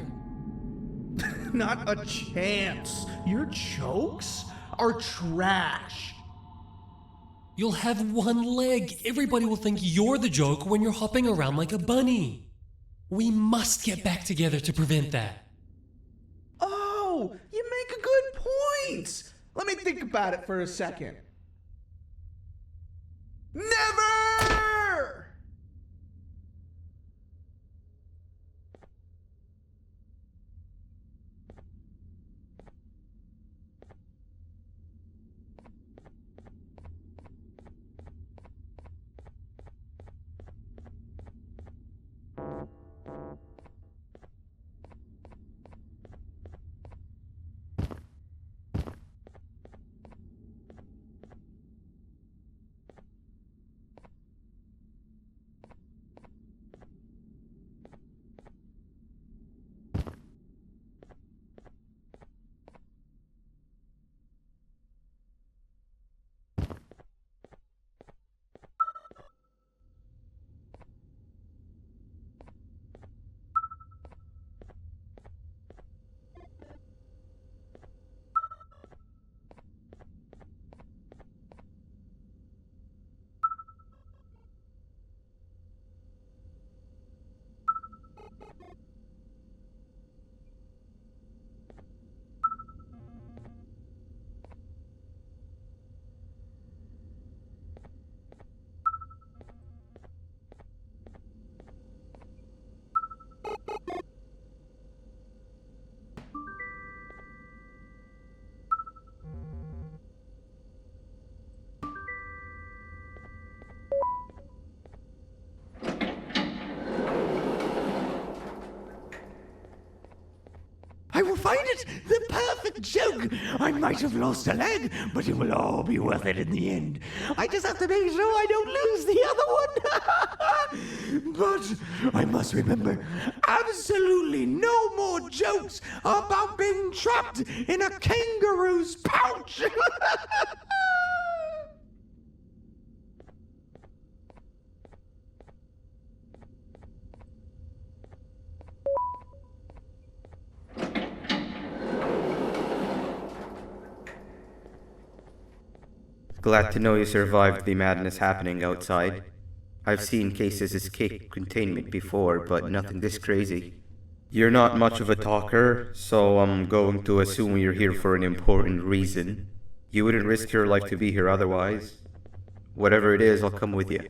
Not a chance. Your jokes are trash. You'll have one leg. Everybody will think you're the joke when you're hopping around like a bunny. We must get back together to prevent that. Oh, you make a good point. Let me think about it for a second. Never! find it! The perfect joke! I might have lost a leg, but it will all be worth it in the end. I just have to make sure I don't lose the other one! But I must remember, absolutely no more jokes about being trapped in a kangaroo's pouch! Glad to know you survived the madness happening outside. I've seen cases escape containment before, but nothing this crazy. You're not much of a talker, so I'm going to assume you're here for an important reason. You wouldn't risk your life to be here otherwise. Whatever it is, I'll come with you.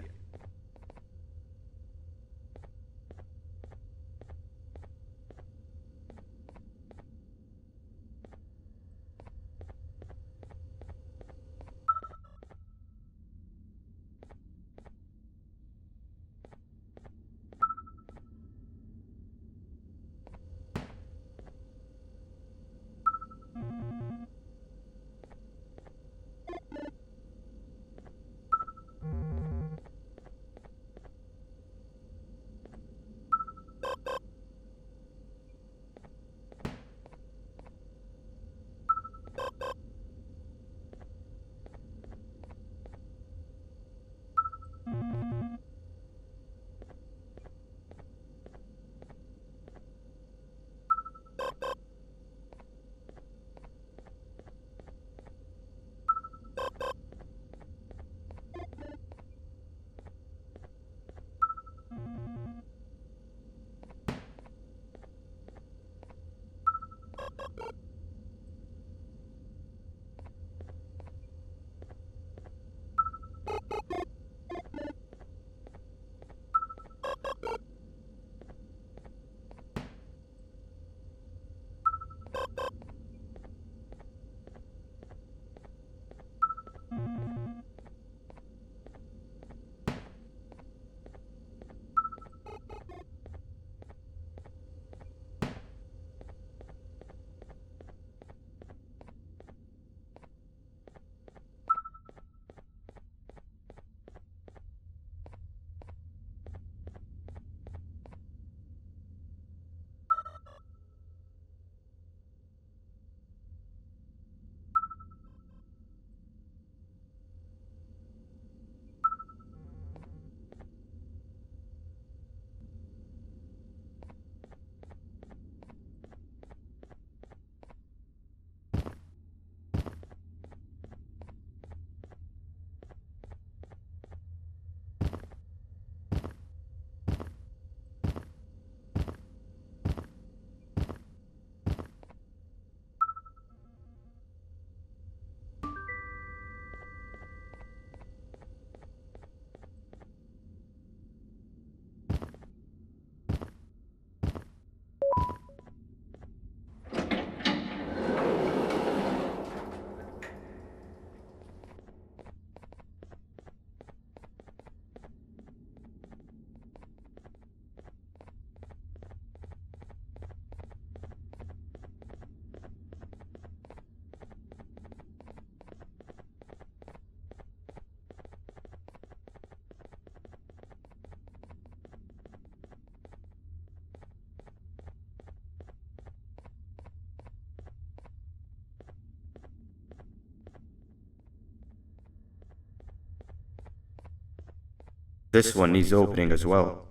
This one needs opening as well.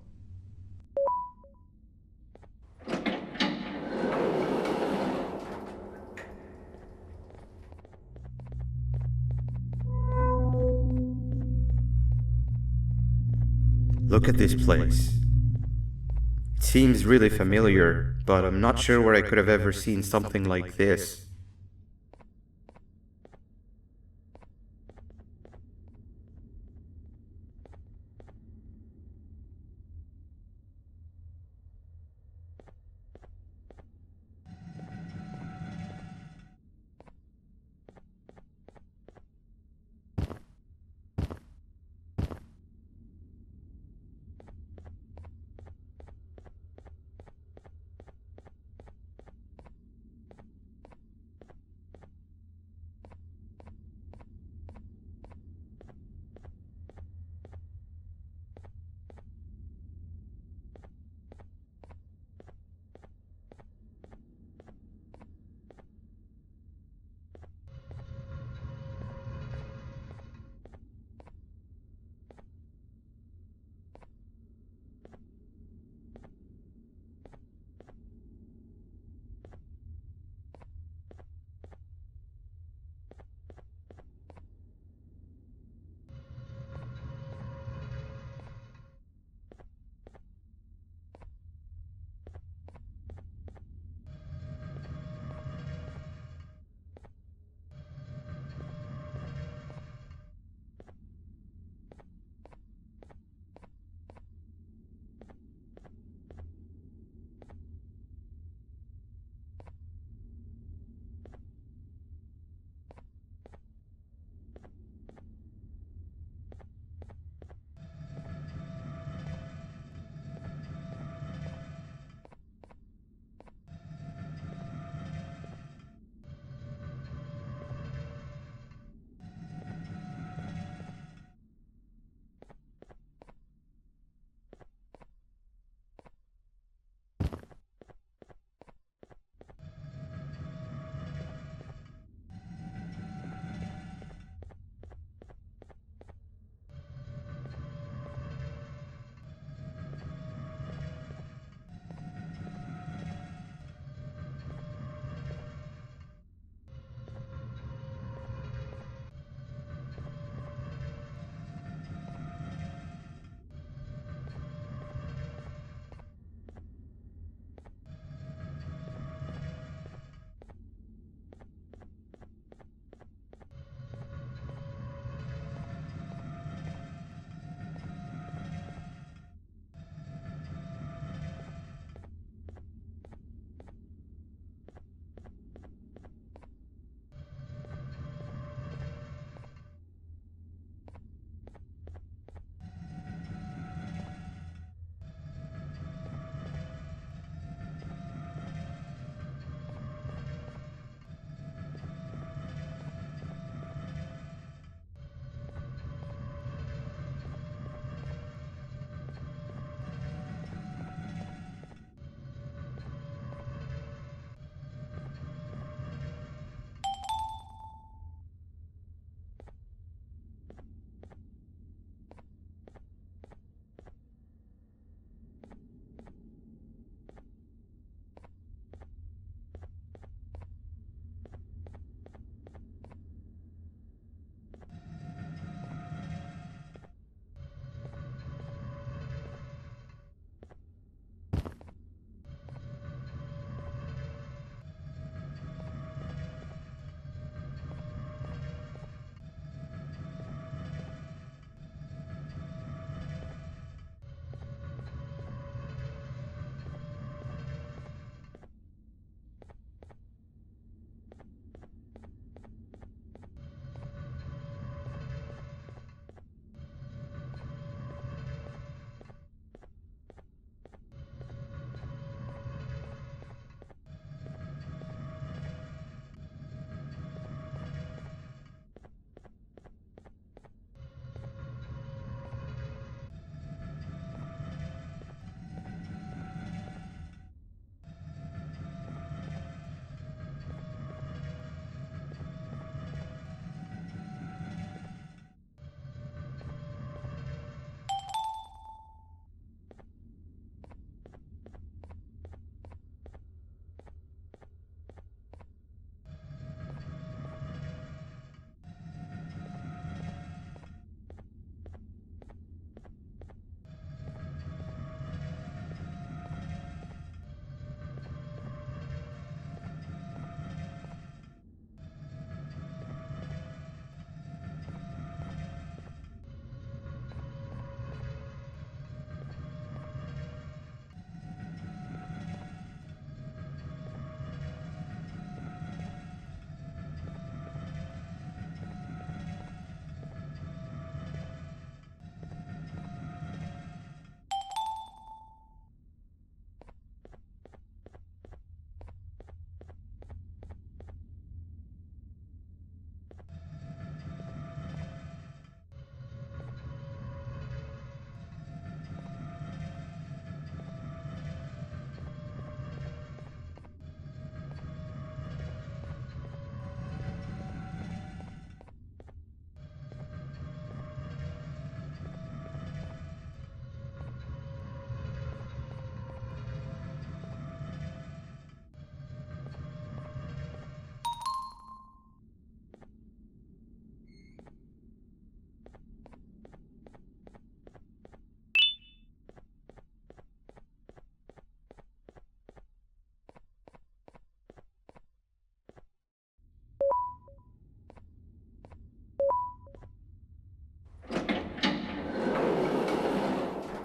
Look at this place. It seems really familiar, but I'm not sure where I could have ever seen something like this.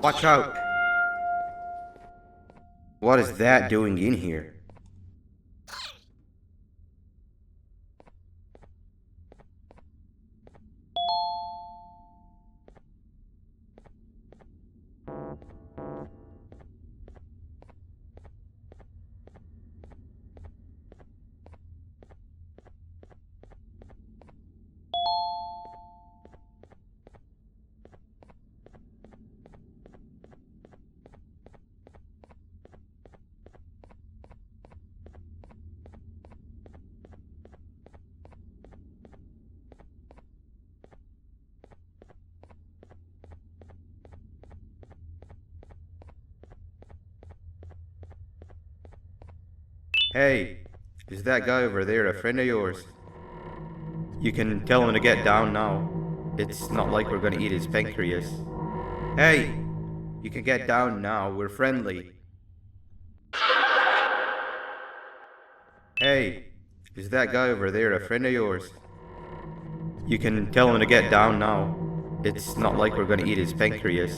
Watch out! What is that doing in here? Hey, is that guy over there a friend of yours? You can tell him to get down now. It's not like we're gonna eat his pancreas. Hey, you can get down now, we're friendly. Hey, is that guy over there a friend of yours? You can tell him to get down now. It's not like we're gonna eat his pancreas.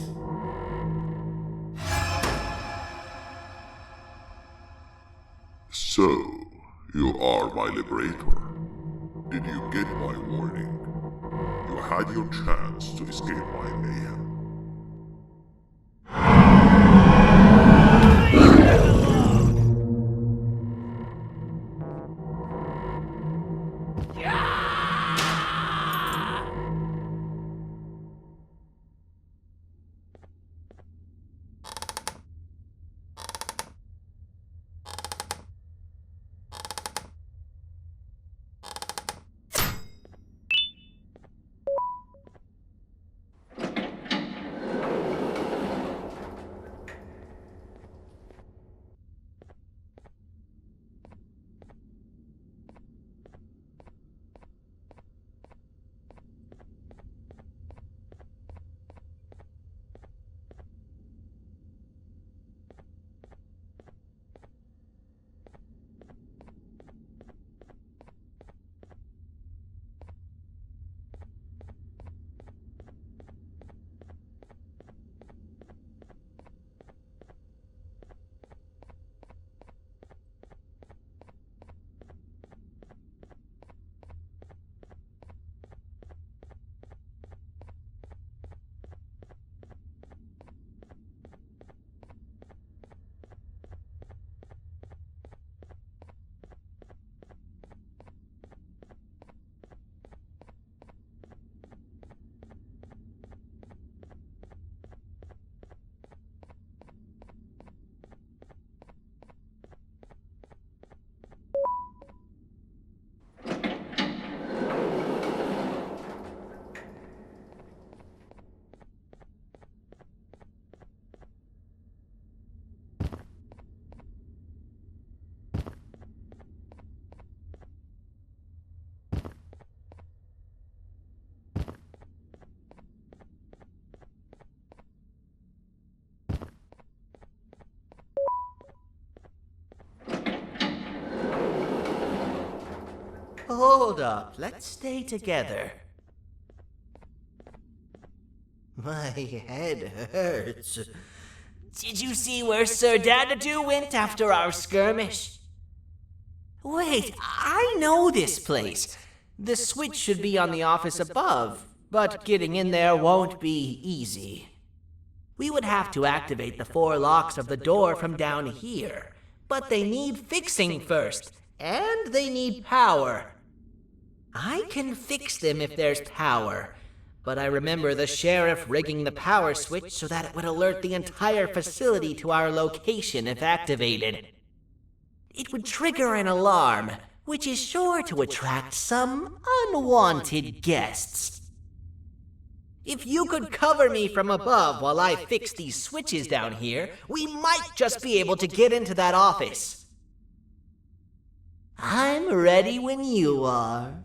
So, you are my liberator. Did you get my warning? You had your chance to escape my mayhem. Hold up, let's stay together. My head hurts. Did you see where Sir Dadadoo went after our skirmish? Wait, I know this place. The switch should be on the office above, but getting in there won't be easy. We would have to activate the 4 locks of the door from down here, but they need fixing first, and they need power. I can fix them if there's power, but I remember the sheriff rigging the power switch so that it would alert the entire facility to our location if activated. It would trigger an alarm, which is sure to attract some unwanted guests. If you could cover me from above while I fix these switches down here, we might just be able to get into that office. I'm ready when you are.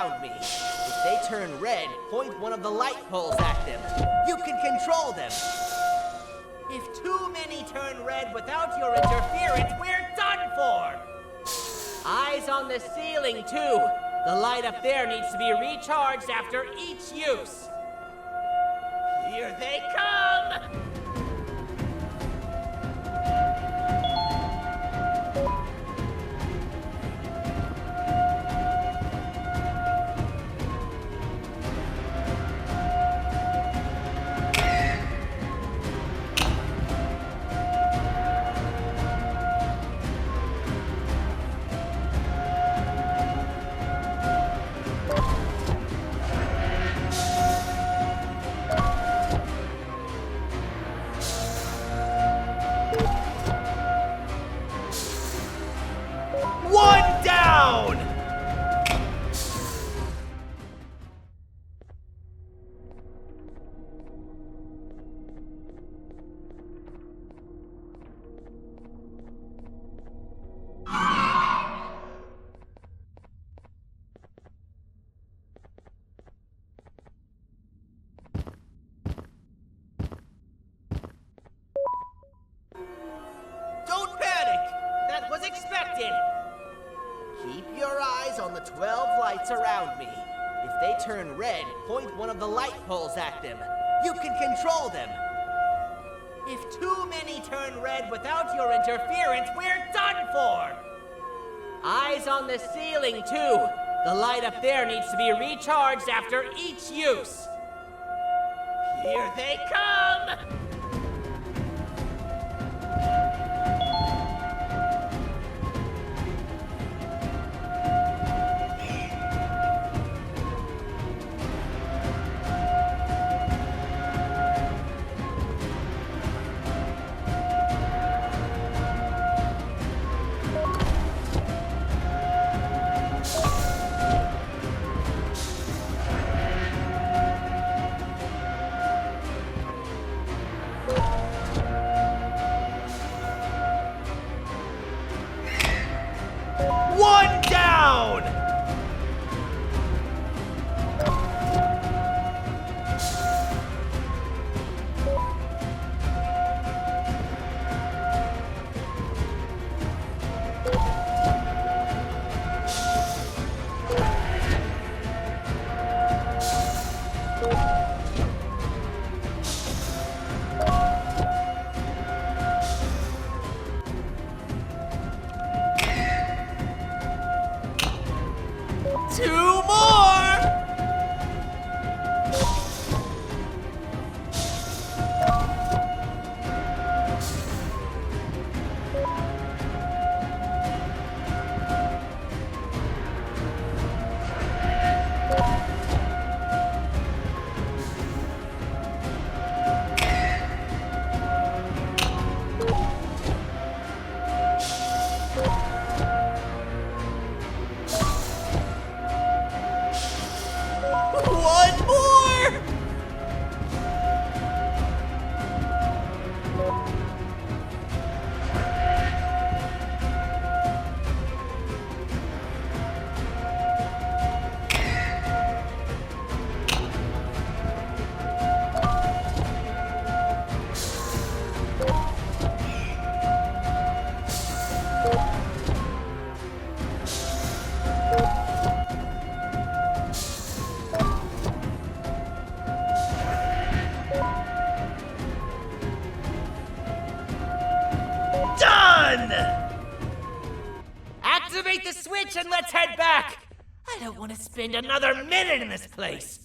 around me. If they turn red, point one of the light poles at them. You can control them. If too many turn red without your interference, we're done for! Eyes on the ceiling, too. The light up there needs to be recharged after each use. Here they come! One down! Don't panic! That was expected! Keep your eyes on the 12 lights around me. If they turn red, point one of the light poles at them. You can control them. If too many turn red without your interference, we're done for! Eyes on the ceiling, too. The light up there needs to be recharged after each use. Here they come! One down! Two more! One more! Done! Activate the switch and let's head back! I don't want to spend another minute in this place!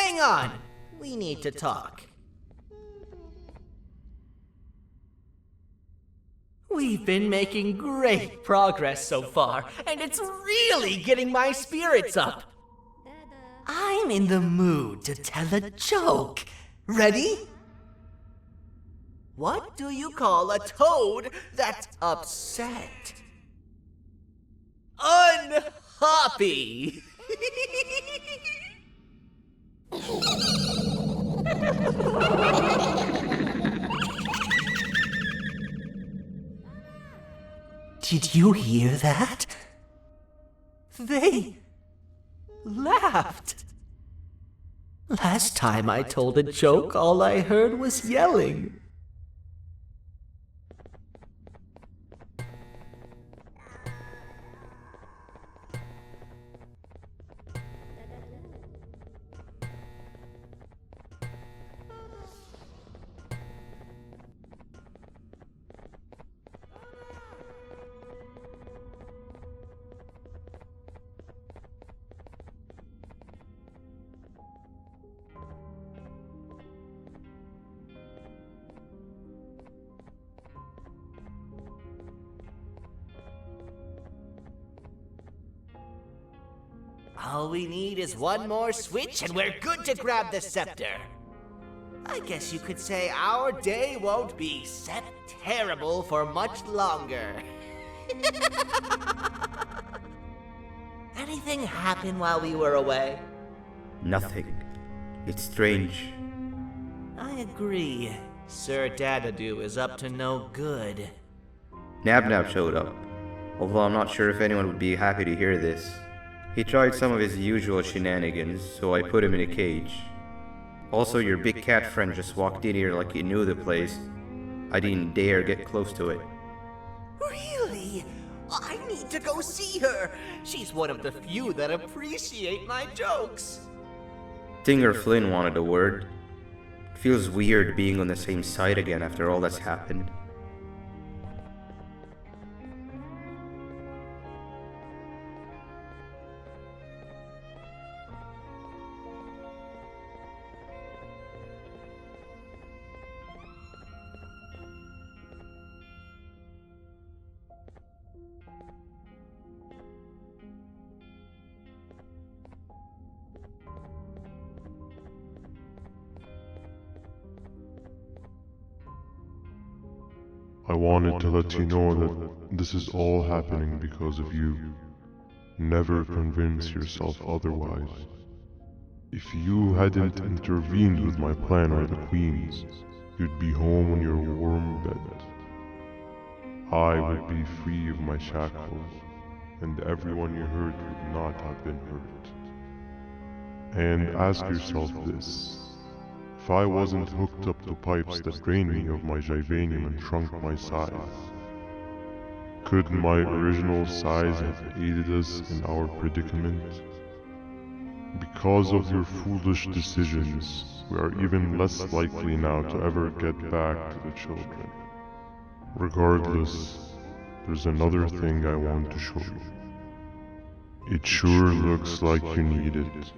hang on. We need to talk. We've been making great progress so far, and it's really getting my spirits up. I'm in the mood to tell a joke. Ready? What do you call a toad that's upset? Unhappy! Did you hear that? They laughed. Last time I told a joke, all I heard was yelling. All we need is one more switch and we're good to grab the scepter. I guess you could say our day won't be terrible for much longer. Anything happen while we were away? Nothing. It's strange. I agree. Sir Dadadoo is up to no good. Nab showed up, although I'm not sure if anyone would be happy to hear this. He tried some of his usual shenanigans, so I put him in a cage. Also, your big cat friend just walked in here like he knew the place. I didn't dare get close to it. Really? I need to go see her. She's one of the few that appreciate my jokes. Stinger Flynn wanted a word. Feels weird being on the same side again after all that's happened. I wanted to let you know that this is all happening because of you. Never convince yourself otherwise. If you hadn't intervened with my plan or the Queen's, you'd be home on your warm bed. I would be free of my shackles, and everyone you hurt would not have been hurt. And ask yourself this. If I wasn't hooked up to pipes that drained me of my Givanium and shrunk my size, could my original size have aided us in our predicament? Because of your foolish decisions, we are even less likely now to ever get back to the children. Regardless, there's another thing I want to show you. It sure looks like you need it.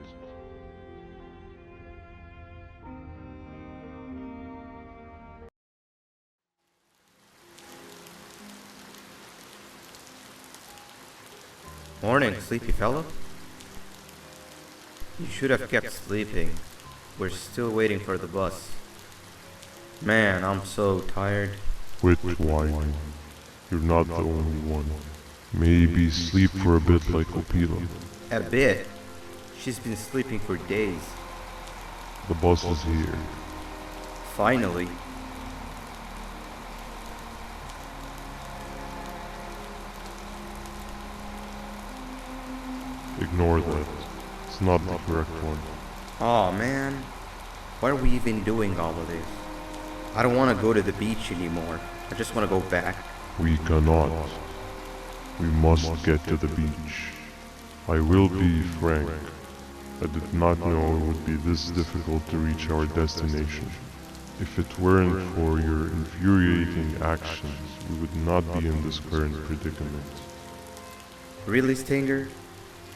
Morning, sleepy fellow. You should have kept sleeping. We're still waiting for the bus. Man, I'm so tired. Quit whining. You're not the only one. Maybe sleep for a bit like Opila. A bit? She's been sleeping for days. The bus is here. Finally. Ignore that. It's not the correct one. Aw, man. Why are we even doing all of this? I don't want to go to the beach anymore. I just want to go back. We cannot. We must get to the beach. I will be frank. I did not know it would be this difficult to reach our destination. If it weren't for your infuriating actions, we would not be in this current predicament. Really, Stinger?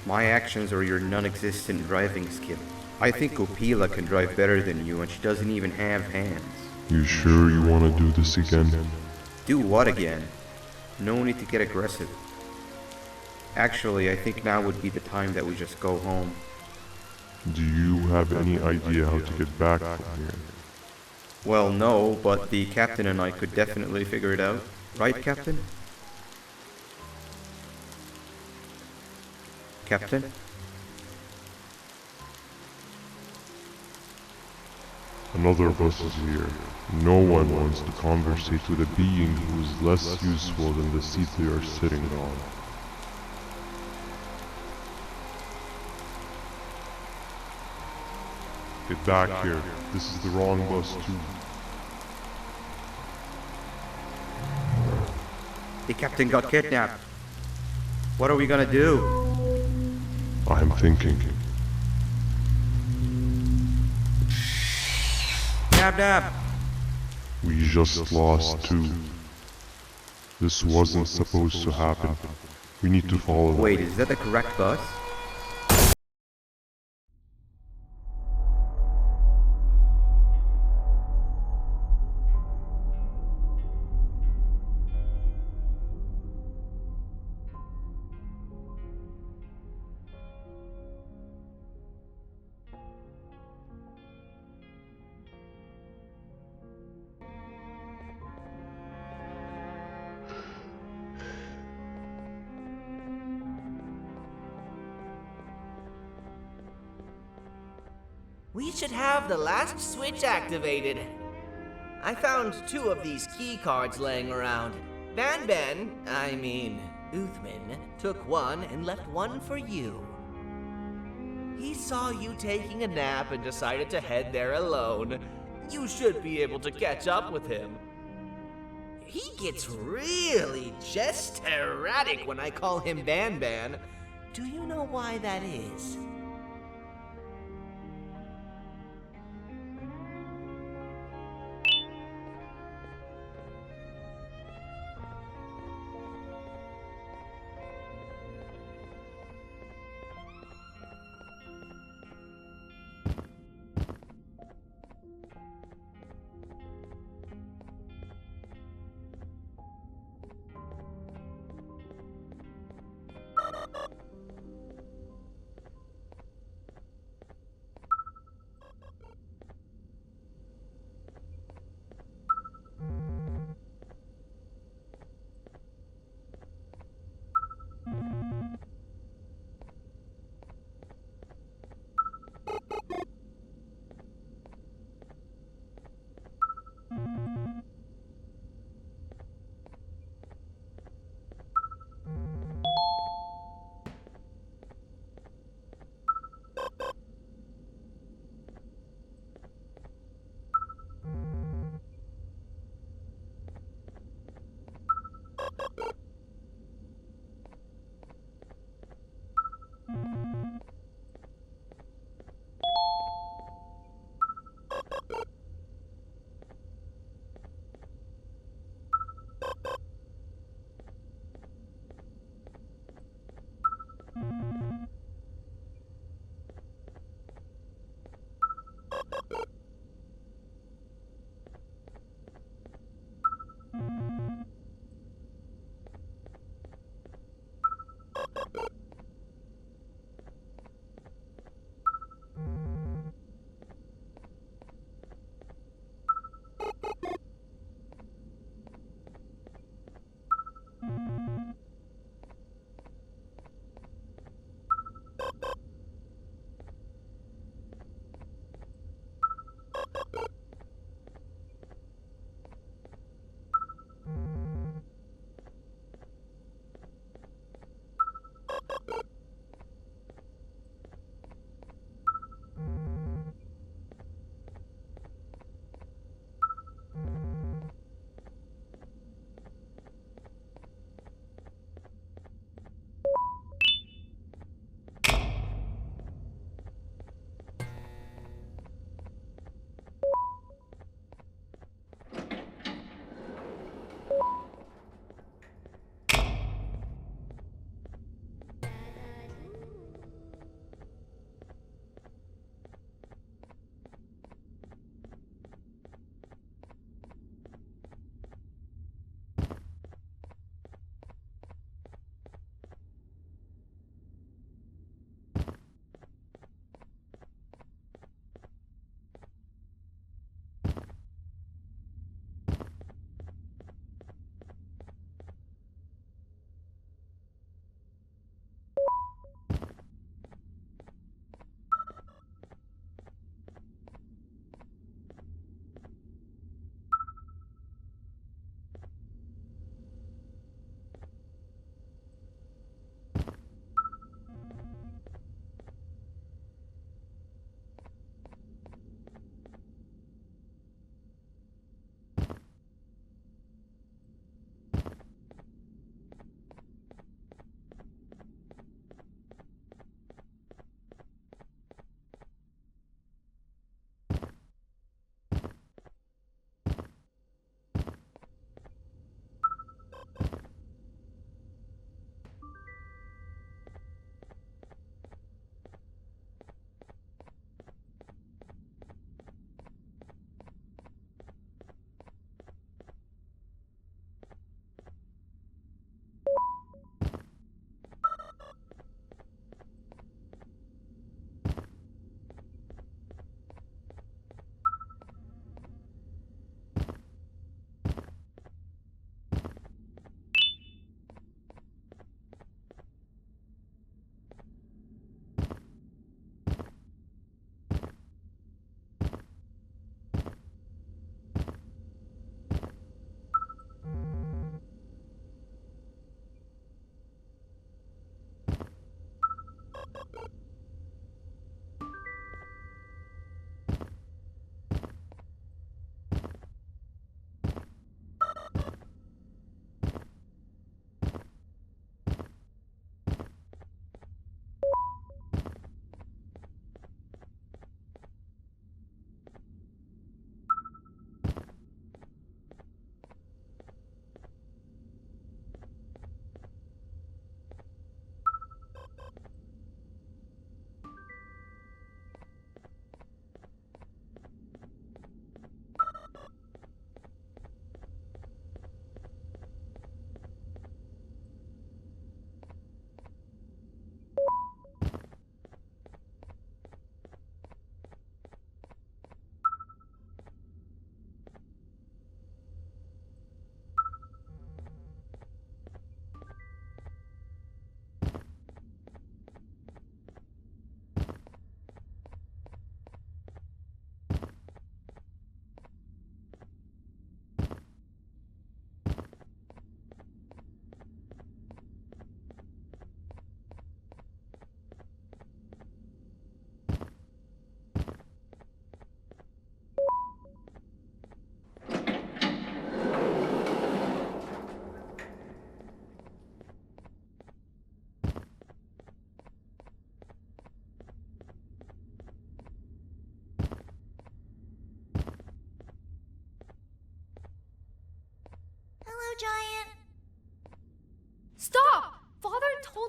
My actions or your non-existent driving skill? I think Opila can drive better than you and she doesn't even have hands. You sure you want to do this again? Do what again? No need to get aggressive. Actually, I think now would be the time that we just go home. Do you have any idea how to get back from here? Well, no, but the captain and I could definitely figure it out. Right, Captain? Captain? Another of us is here. No one wants to conversate with a being who is less useful than the seat they are sitting on. Get back here. This is the wrong bus too. The captain got kidnapped. What are we gonna do? I'm thinking. Dab dab! We just lost two. This wasn't supposed to happen. We need to follow them. Wait, is that the correct bus? We should have the last switch activated. I found 2 of these key cards laying around. Uthman, took one and left one for you. He saw you taking a nap and decided to head there alone. You should be able to catch up with him. He gets really just erratic when I call him Banban. Do you know why that is?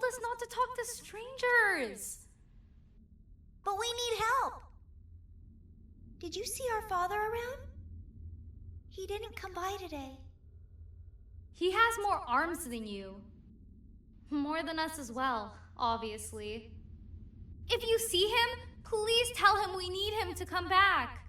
us not to talk to strangers. But we need help. Did you see our father around? He didn't come by today. He has more arms than you. More than us as well, obviously. If you see him, please tell him we need him to come back.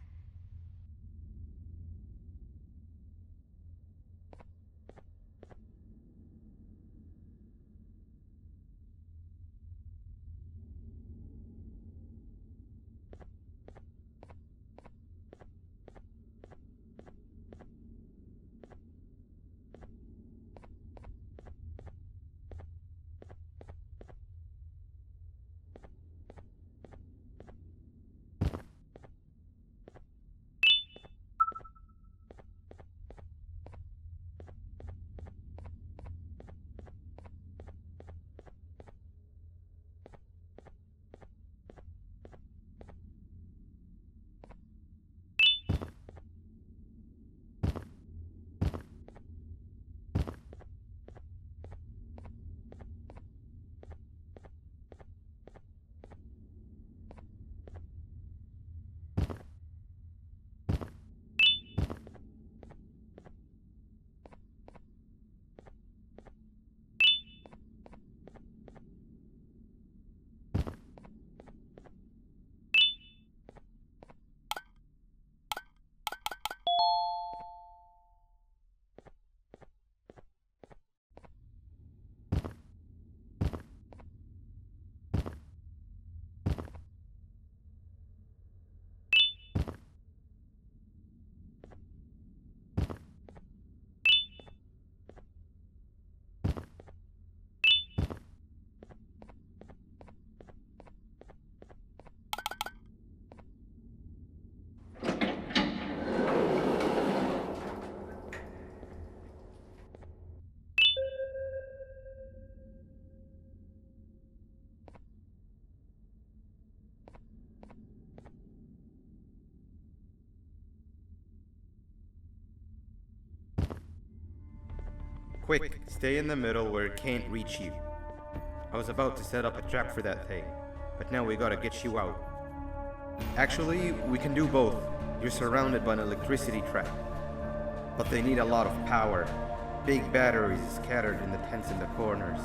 Quick, stay in the middle where it can't reach you. I was about to set up a trap for that thing, but now we gotta get you out. Actually, we can do both. You're surrounded by an electricity trap. But they need a lot of power. Big batteries scattered in the tents in the corners.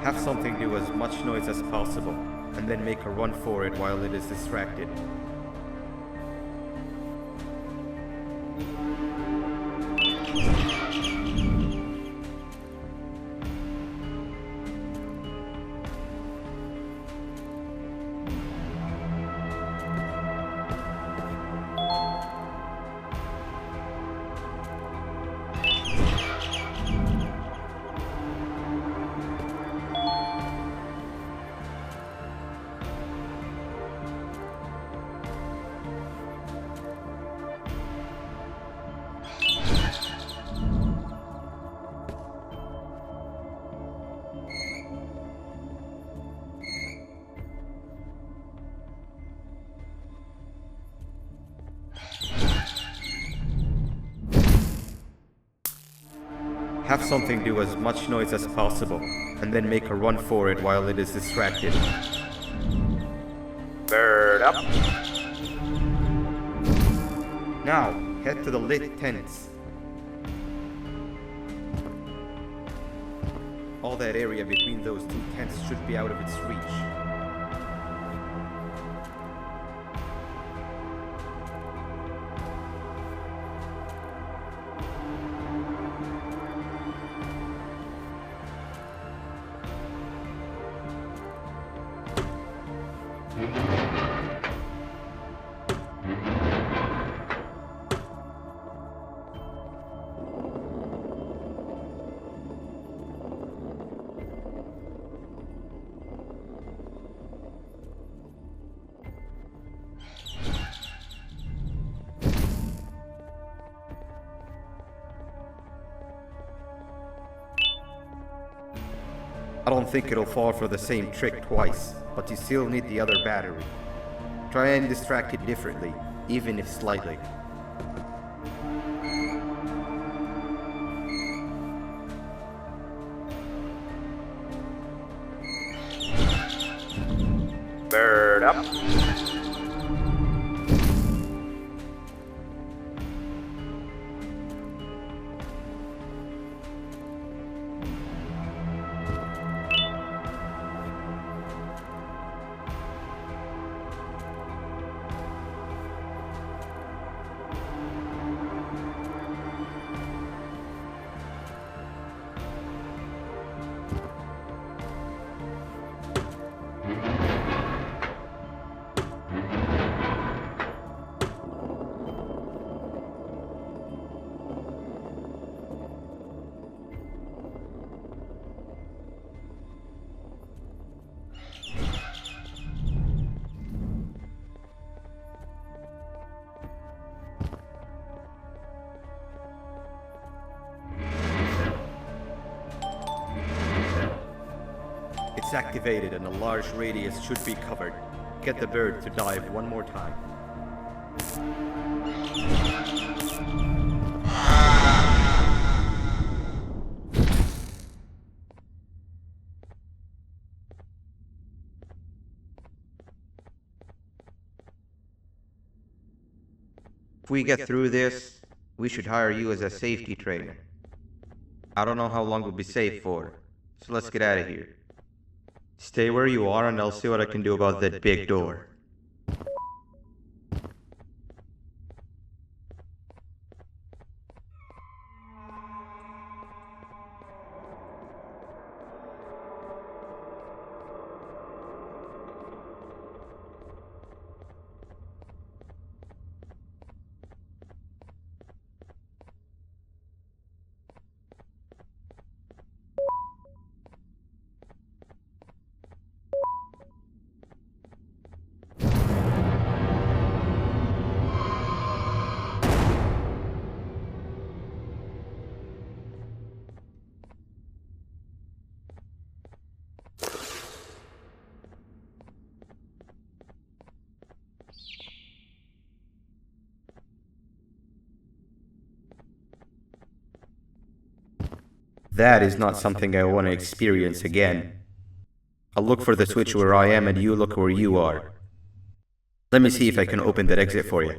Have something do as much noise as possible, and then make a run for it while it is distracted. Have something do as much noise as possible, and then make a run for it while it is distracted. Bird up! Now, head to the lit tents. All that area between those two tents should be out of its reach. I don't think it'll fall for the same trick twice, but you still need the other battery. Try and distract it differently, even if slightly. up! It's activated and a large radius should be covered. Get the bird to dive one more time. If we get through this, we should hire you as a safety trainer. I don't know how long we'll be safe for, so let's get out of here. Stay where you are and I'll see what I can do about that big door. That is not something I want to experience again. I'll look for the switch where I am and you look where you are. Let me see if I can open that exit for you.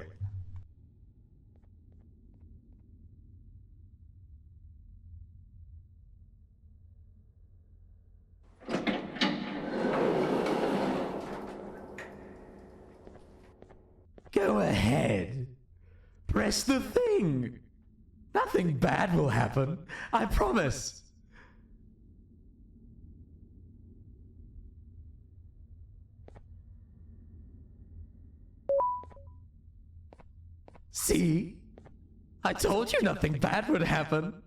Go ahead. Press the thing. Nothing bad will happen. I promise. See? I told you nothing bad would happen.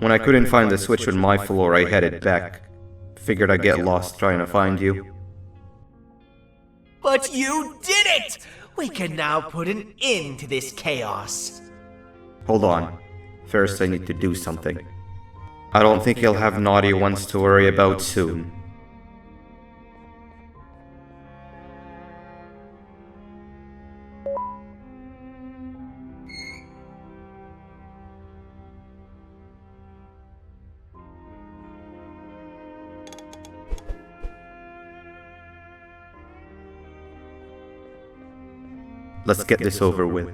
When I couldn't find the switch on my floor, I headed back. Figured I'd get lost trying to find you. But you did it! We can now put an end to this chaos. Hold on. First I need to do something. I don't think you'll have naughty ones to worry about soon. Let's get this over with.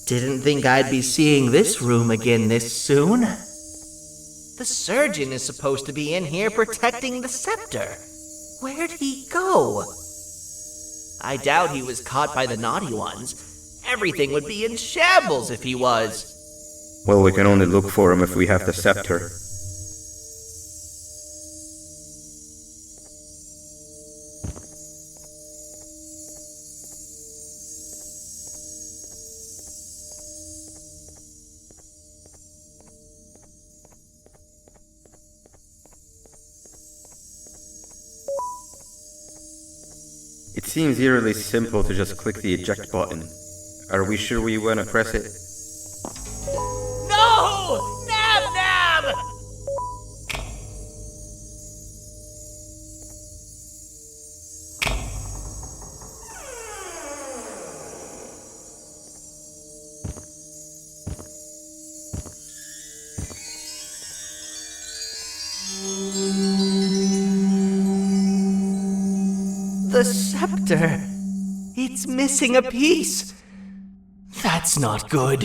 Didn't think I'd be seeing this room again this soon. The surgeon is supposed to be in here protecting the scepter. Where'd he go? I doubt he was caught by the naughty ones. Everything would be in shambles if he was. Well, we can only look for him if we have the scepter. It seems eerily simple to just click the eject button. Are we sure we want to press it? No! Nab Nab! The scepter. It's missing a piece. That's not good.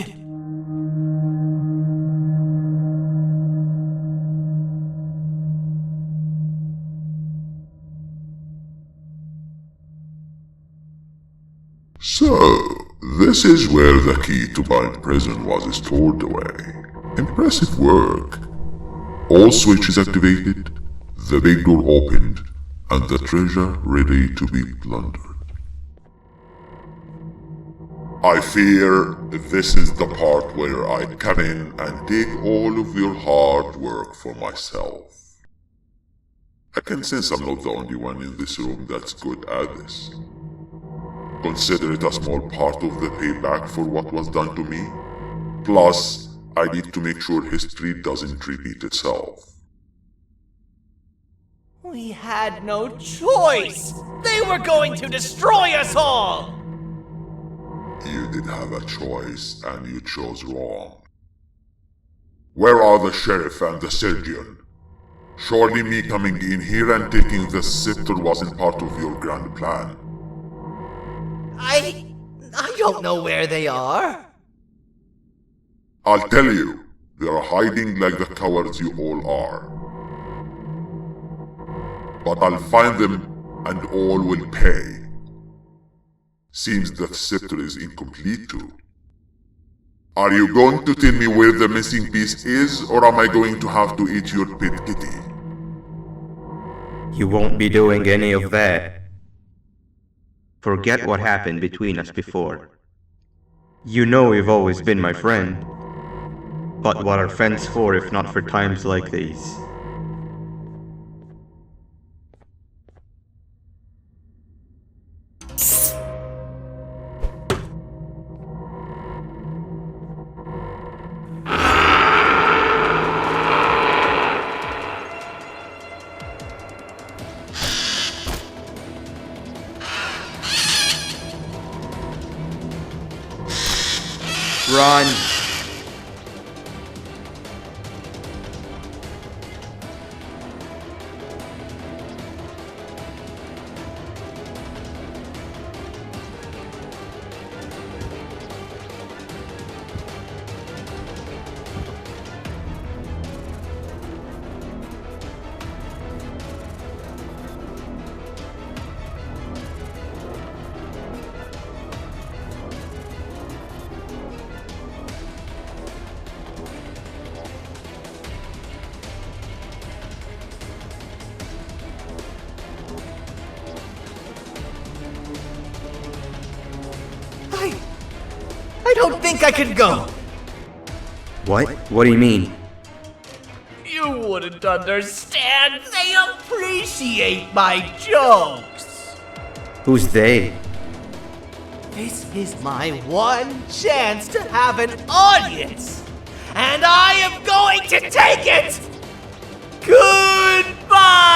So, this is where the key to Bind Prison was stored away. Impressive work. All switches activated, the big door opened, and the treasure ready to be plundered. I fear this is the part where I come in and take all of your hard work for myself. I can sense I'm not the only one in this room that's good at this. Consider it a small part of the payback for what was done to me. Plus, I need to make sure history doesn't repeat itself. We had no choice! They were going to destroy us all! You did have a choice, and you chose wrong. Where are the sheriff and the surgeon? Surely me coming in here and taking the scepter wasn't part of your grand plan. I don't know where they are. I'll tell you, they're hiding like the cowards you all are. But I'll find them, and all will pay. Seems that scepter is incomplete too. Are you going to tell me where the missing piece is, or am I going to have to eat your pet kitty? You won't be doing any of that. Forget what happened between us before. You know you've always been my friend. But what are friends for if not for times like these? Run! I don't think I can go. What? What do you mean? You wouldn't understand. They appreciate my jokes. Who's they? This is my one chance to have an audience. And I am going to take it! Goodbye!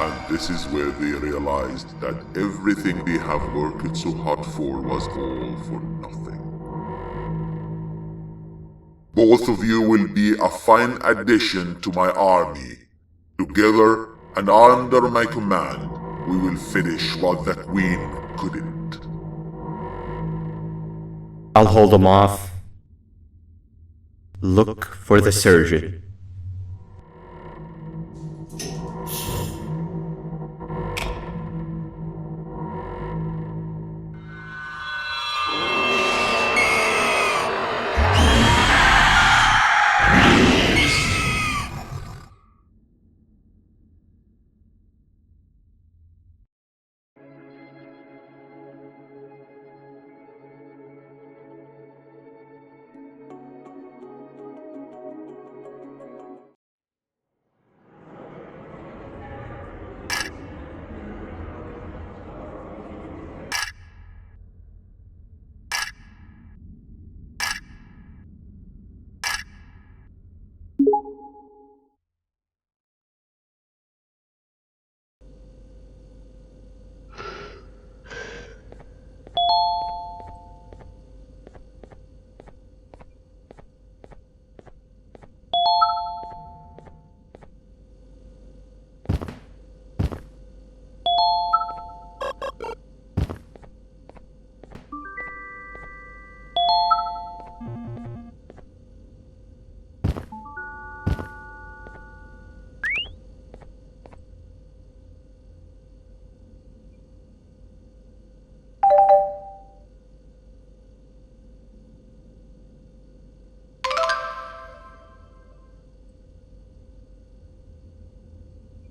And this is where they realized that everything they have worked so hard for was all for nothing. Both of you will be a fine addition to my army. Together and under my command, we will finish what the Queen couldn't. I'll hold them off. Look for the surgeon.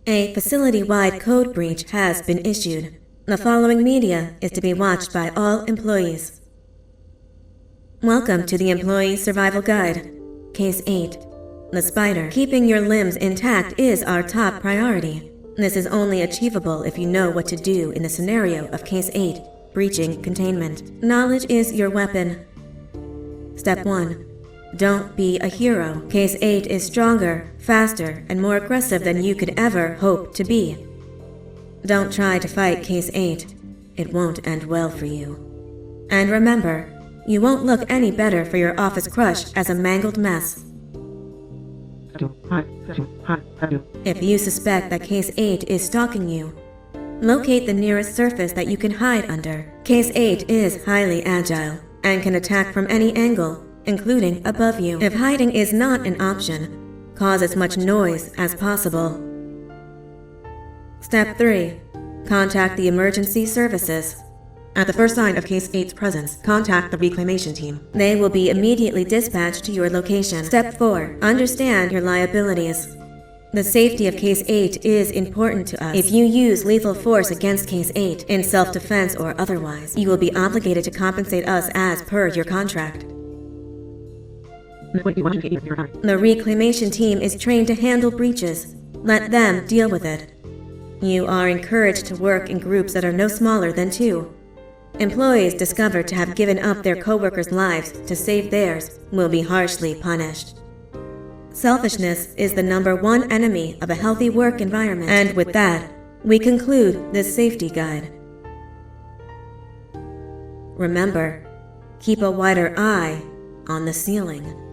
A facility-wide code breach has been issued. The following media is to be watched by all employees. Welcome to the Employee Survival Guide. Case 8. The Spider. Keeping your limbs intact is our top priority. This is only achievable if you know what to do in the scenario of Case 8, breaching containment. Knowledge is your weapon. Step 1. Don't be a hero. Case 8 is stronger, faster, and more aggressive than you could ever hope to be. Don't try to fight Case 8. It won't end well for you. And remember, you won't look any better for your office crush as a mangled mess. If you suspect that Case 8 is stalking you, locate the nearest surface that you can hide under. Case 8 is highly agile and can attack from any angle, including above you. If hiding is not an option, cause as much noise as possible. Step 3. Contact the emergency services. At the first sign of Case 8's presence, contact the reclamation team. They will be immediately dispatched to your location. Step 4. Understand your liabilities. The safety of Case 8 is important to us. If you use lethal force against Case 8, in self-defense or otherwise, you will be obligated to compensate us as per your contract. The reclamation team is trained to handle breaches. Let them deal with it. You are encouraged to work in groups that are no smaller than 2. Employees discovered to have given up their co-workers' lives to save theirs will be harshly punished. Selfishness is the #1 enemy of a healthy work environment. And with that, we conclude this safety guide. Remember, keep a wider eye on the ceiling.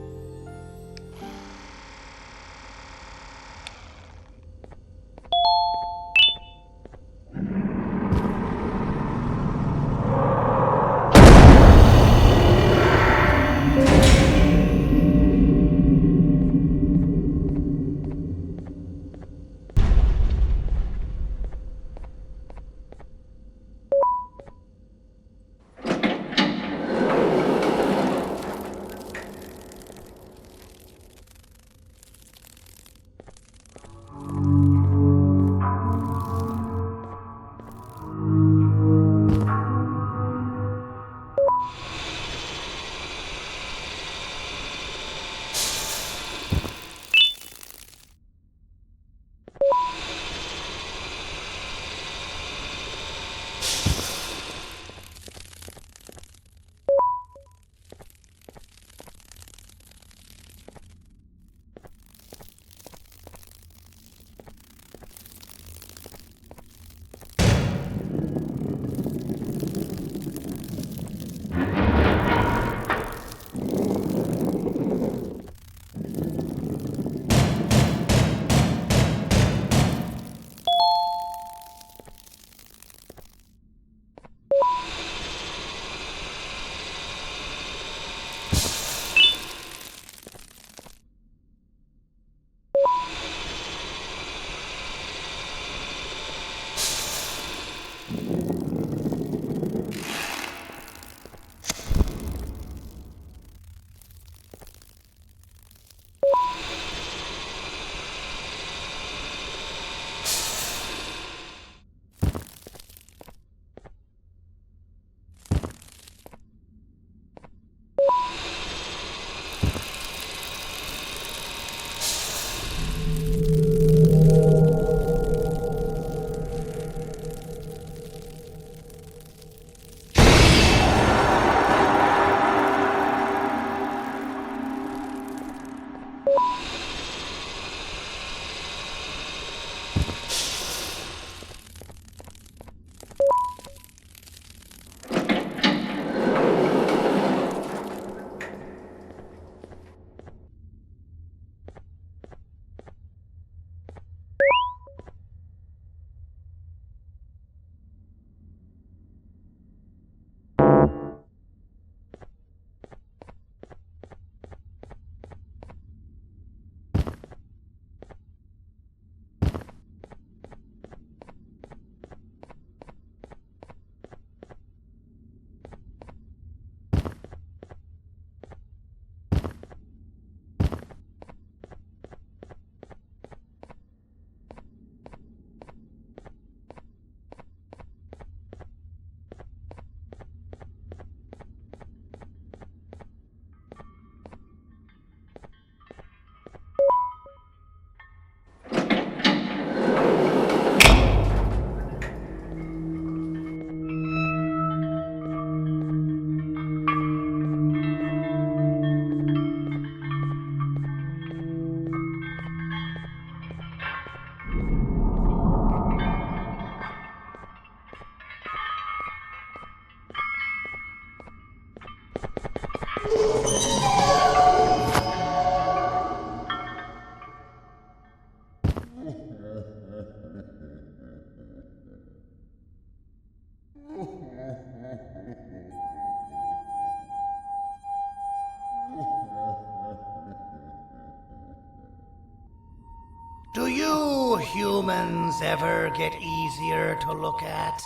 Do you humans ever get easier to look at?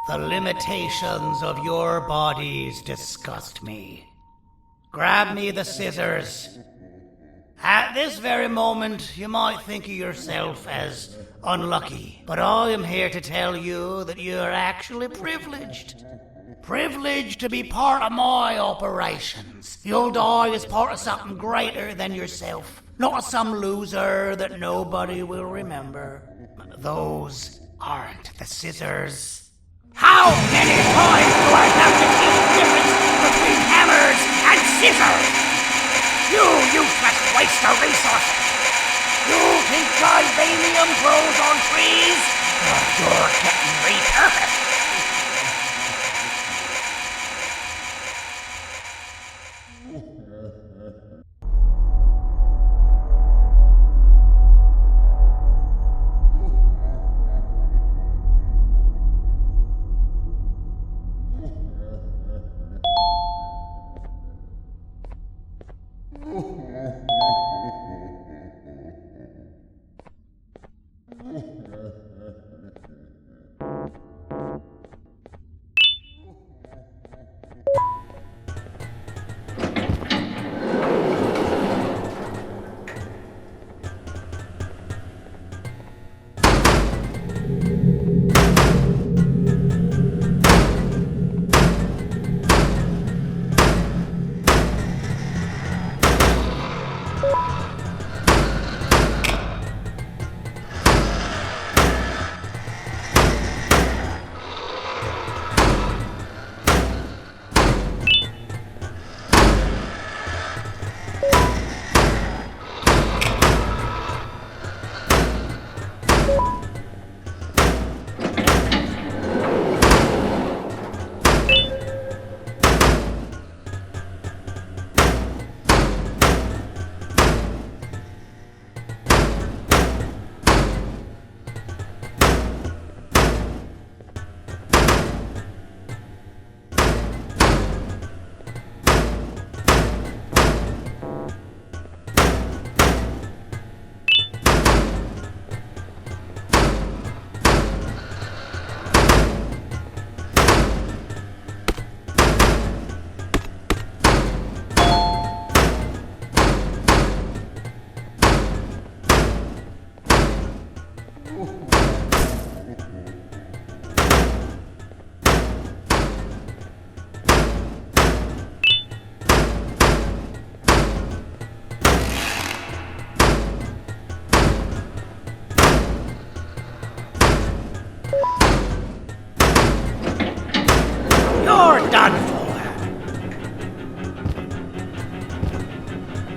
The limitations of your bodies disgust me. Grab me the scissors. At this very moment, you might think of yourself as unlucky, but I am here to tell you that you are actually privileged. Privileged to be part of my operations. You'll die as part of something greater than yourself, not as some loser that nobody will remember. Those aren't the scissors. How many times do I have to teach the difference between hammers and scissors? You useless waste of resources! You think Gibanium grows on trees? You're getting repurposed! You're done for.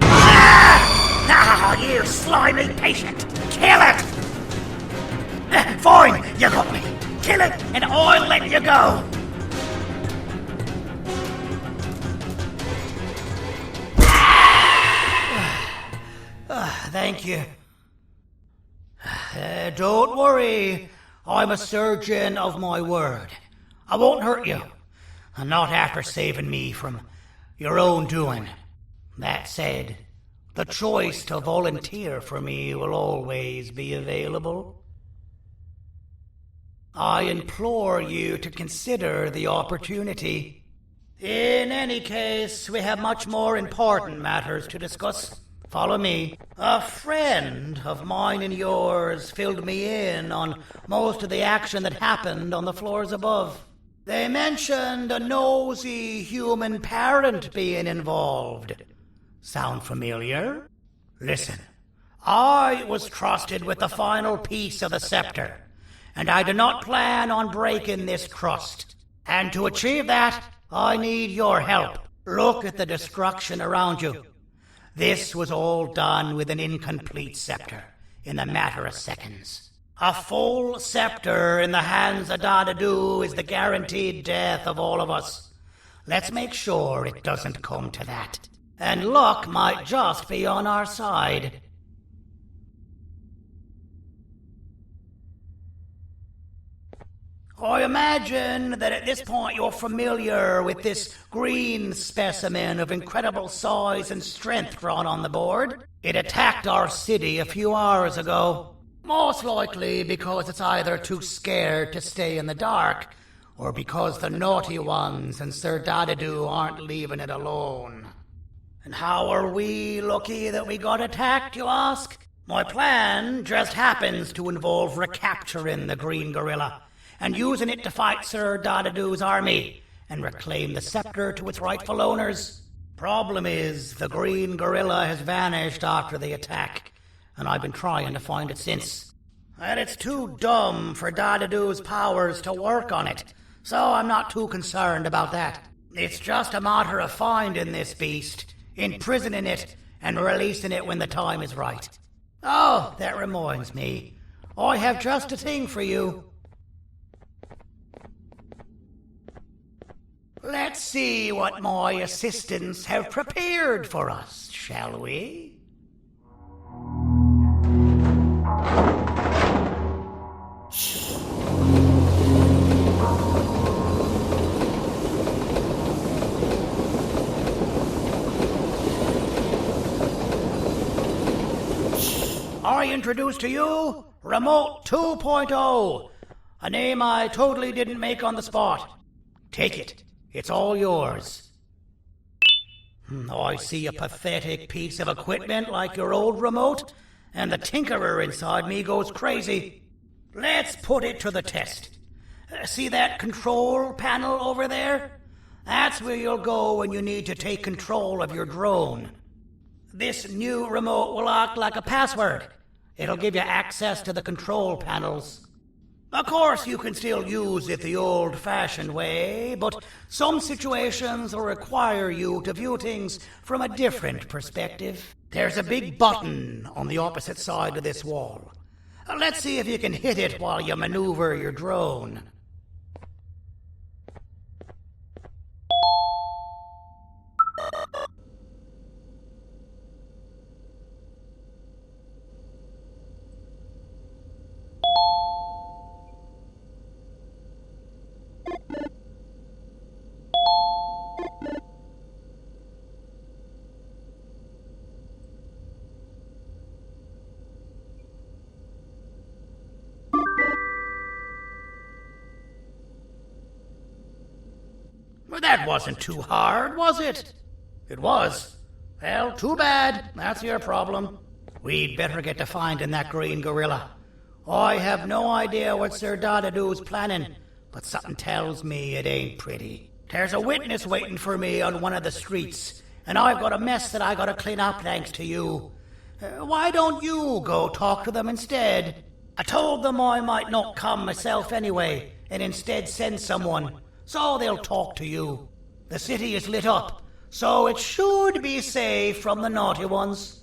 Ah, you slimy patient. Kill it! Fine, you got me. Kill it, and I'll let you go. Thank you. Don't worry. I'm a surgeon of my word. I won't hurt you. Not after saving me from your own doing. That said, the choice to volunteer for me will always be available. I implore you to consider the opportunity. In any case, we have much more important matters to discuss. Follow me. A friend of mine and yours filled me in on most of the action that happened on the floors above. They mentioned a nosy human parent being involved. Sound familiar? Listen, I was trusted with the final piece of the scepter, and I do not plan on breaking this trust. And to achieve that, I need your help. Look at the destruction around you. This was all done with an incomplete scepter, in a matter of seconds. A full scepter in the hands of Dadadu is the guaranteed death of all of us. Let's make sure it doesn't come to that. And luck might just be on our side. I imagine that at this point you're familiar with this green specimen of incredible size and strength drawn on the board. It attacked our city a few hours ago. Most likely because it's either too scared to stay in the dark, or because the naughty ones and Sir Dadadu aren't leaving it alone. And how are we lucky that we got attacked, you ask? My plan just happens to involve recapturing the green gorilla and using it to fight Sir Dadadu's army and reclaim the scepter to its rightful owners. Problem is, the green gorilla has vanished after the attack, and I've been trying to find it since. And it's too dumb for Dadadu's powers to work on it, so I'm not too concerned about that. It's just a matter of finding this beast, imprisoning it, and releasing it when the time is right. Oh, that reminds me. I have just a thing for you. Let's see what my assistants have prepared for us, shall we? I introduce to you Remote 2.0, a name I totally didn't make on the spot. Take it. It's all yours. I see a pathetic piece of equipment like your old remote, and the tinkerer inside me goes crazy. Let's put it to the test. See that control panel over there? That's where you'll go when you need to take control of your drone. This new remote will act like a password. It'll give you access to the control panels. Of course, you can still use it the old-fashioned way, but some situations will require you to view things from a different perspective. There's a big button on the opposite side of this wall. Let's see if you can hit it while you maneuver your drone. Well, that wasn't too hard, was it? It was. Well, too bad. That's your problem. We'd better get to finding that green gorilla. I have no idea what Sir Dadadu's planning, but something tells me it ain't pretty. There's a witness waiting for me on one of the streets, and I've got a mess that I gotta clean up thanks to you. Why don't you go talk to them instead? I told them I might not come myself anyway, and instead send someone, so they'll talk to you. The city is lit up, so it should be safe from the naughty ones.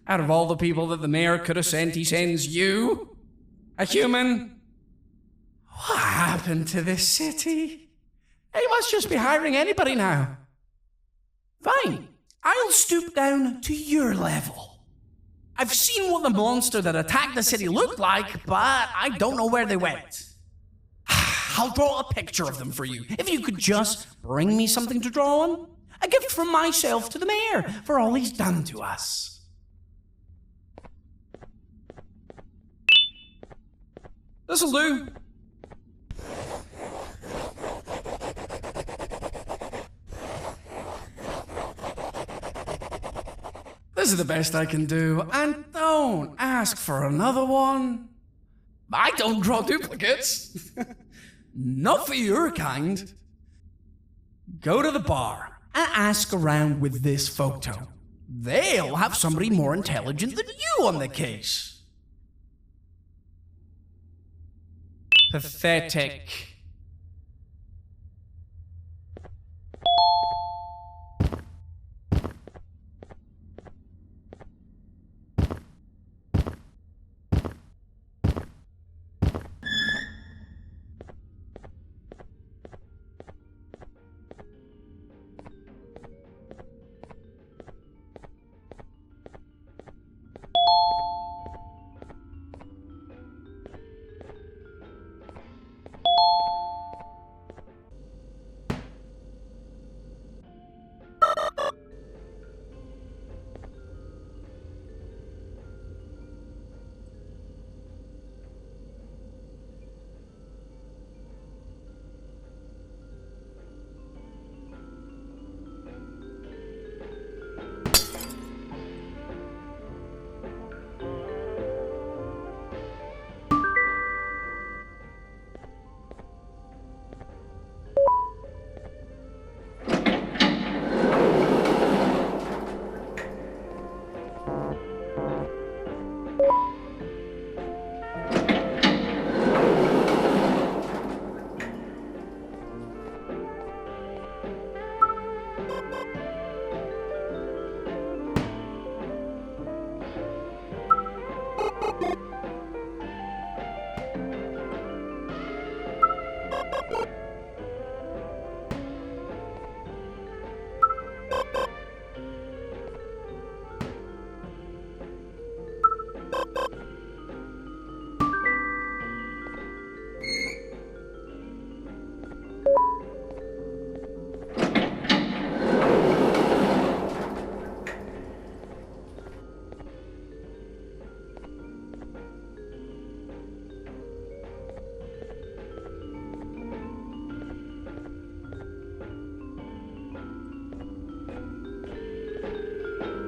Out of all the people that the mayor could have sent, he sends you? A human? What happened to this city? He must just be hiring anybody now. Fine, I'll stoop down to your level. I've seen what the monster that attacked the city looked like, but I don't know where they went. I'll draw a picture of them for you, if you could just bring me something to draw on. A gift from myself to the mayor for all he's done to us. This'll do. This is the best I can do, and don't ask for another one. I don't draw duplicates. Not for your kind. Go to the bar and ask around with this photo. They'll have somebody more intelligent than you on the case. Pathetic.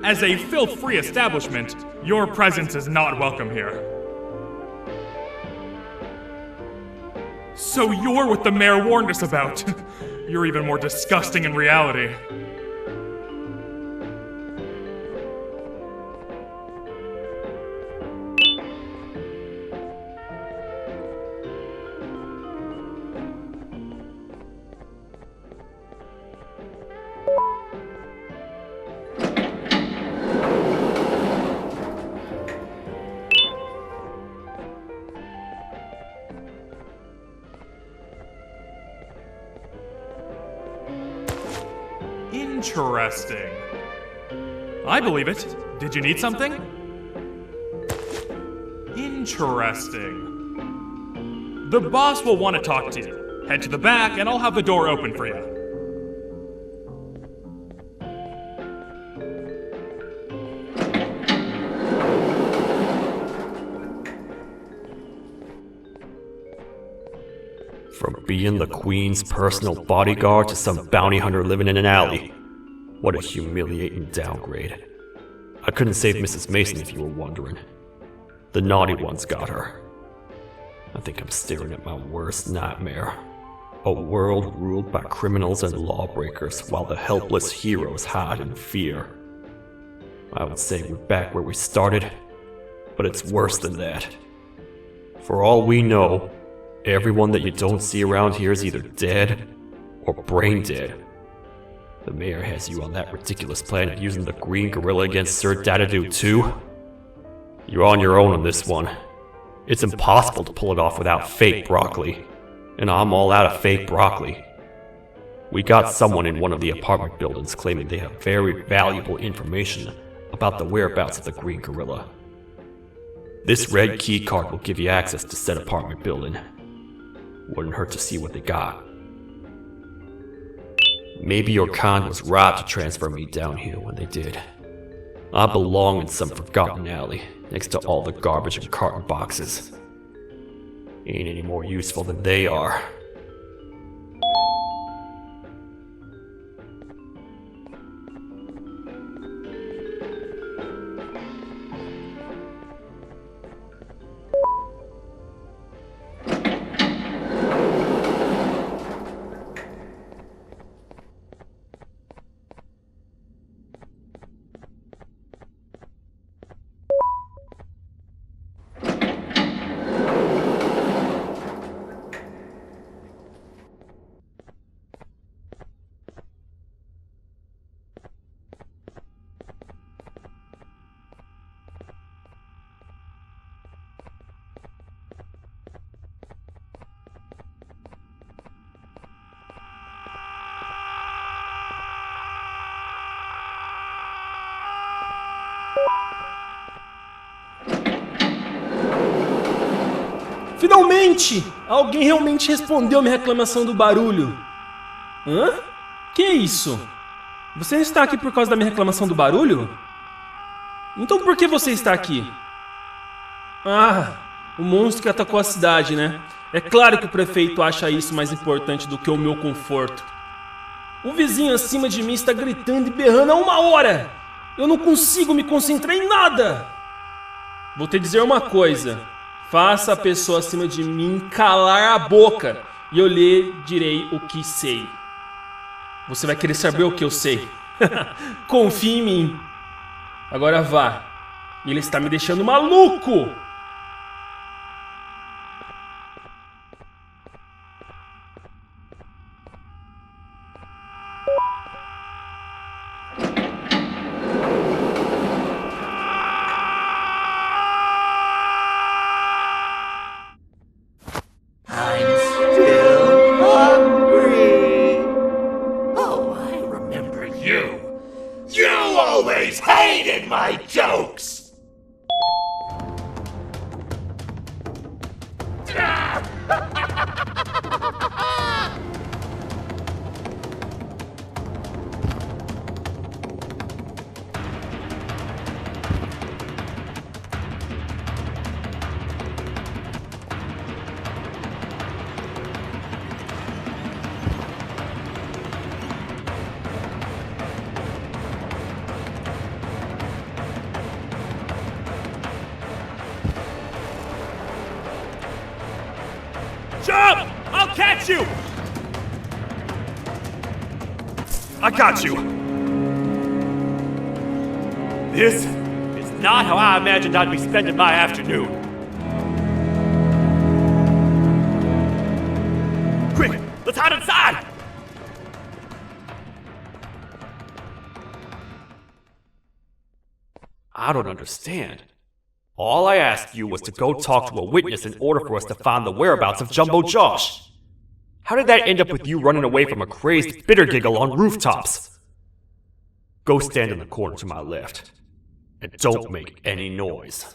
As a filth-free establishment, your presence is not welcome here. So you're what the mayor warned us about. You're even more disgusting in reality. Interesting. I believe it. Did you need something? Interesting. The boss will want to talk to you. Head to the back and I'll have the door open for you. From being the Queen's personal bodyguard to some bounty hunter living in an alley. What a humiliating downgrade. I couldn't save Mrs. Mason if you were wondering. The naughty ones got her. I think I'm staring at my worst nightmare. A world ruled by criminals and lawbreakers while the helpless heroes hide in fear. I would say we're back where we started, but it's worse than that. For all we know, everyone that you don't see around here is either dead or brain dead. The mayor has you on that ridiculous planet using the green gorilla against Sir Dadadoo too? You're on your own on this one. It's impossible to pull it off without fake broccoli. And I'm all out of fake broccoli. We got someone in one of the apartment buildings claiming they have very valuable information about the whereabouts of the Green Gorilla. This red key card will give you access to said apartment building. Wouldn't hurt to see what they got. Maybe your kind was robbed to transfer me down here when they did. I belong in some forgotten alley next to all the garbage and carton boxes. Ain't any more useful than they are. Finalmente! Alguém realmente respondeu a minha reclamação do barulho. Hã? Que é isso? Você está aqui por causa da minha reclamação do barulho? Então por que você está aqui? Ah, o monstro que atacou a cidade, né? É claro que o prefeito acha isso mais importante do que o meu conforto. O vizinho acima de mim está gritando e berrando há 1 hora! Eu não consigo me concentrar em nada! Vou te dizer uma coisa. Faça a pessoa acima de mim calar a boca e eu lhe direi o que sei. Você vai querer saber o que eu sei. Confie em mim. Agora vá. Ele está me deixando maluco! Hated my jokes! Jump! I'll catch you! I got you! This is not how I imagined I'd be spending my afternoon. Quick, let's hide inside! I don't understand. All I asked you was to go talk to a witness in order for us to find the whereabouts of Jumbo Josh. How did that end up with you running away from a crazed bitter giggle on rooftops? Go stand in the corner to my left. And don't make any noise.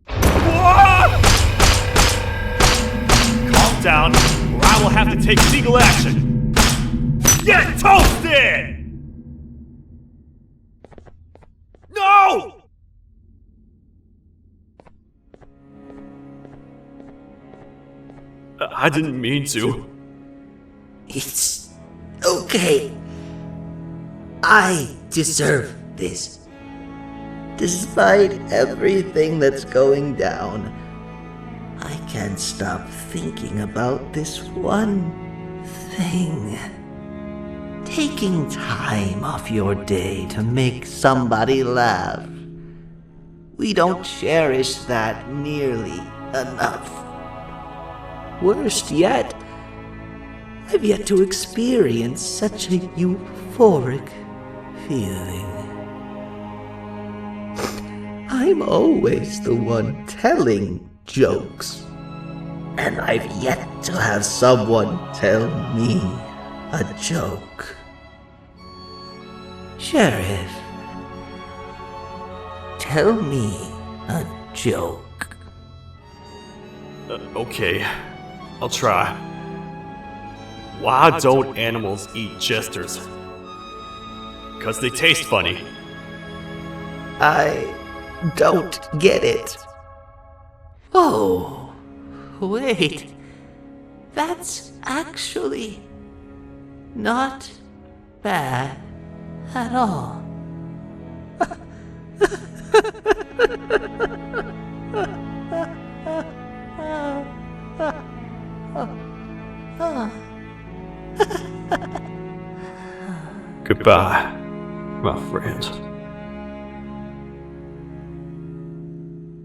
Whoa! Calm down, or I will have to take legal action. Get toasted! No! I didn't mean to. It's okay. I deserve this. Despite everything that's going down, I can't stop thinking about this one thing. Taking time off your day to make somebody laugh. We don't cherish that nearly enough. Worst yet, I've yet to experience such a euphoric feeling. I'm always the one telling jokes, and I've yet to have someone tell me a joke. Sheriff, tell me a joke. Okay, I'll try. Why don't animals eat jesters? 'Cause they taste funny. I don't get it. Oh, wait. That's actually not bad at all. Goodbye, my friend.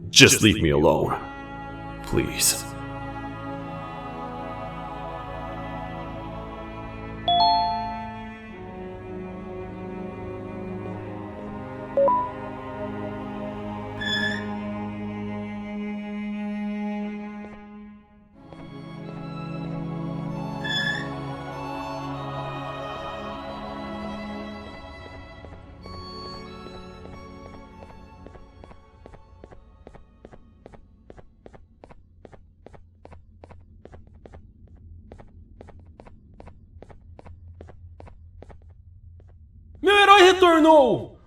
Just leave me alone, please. Meu herói retornou!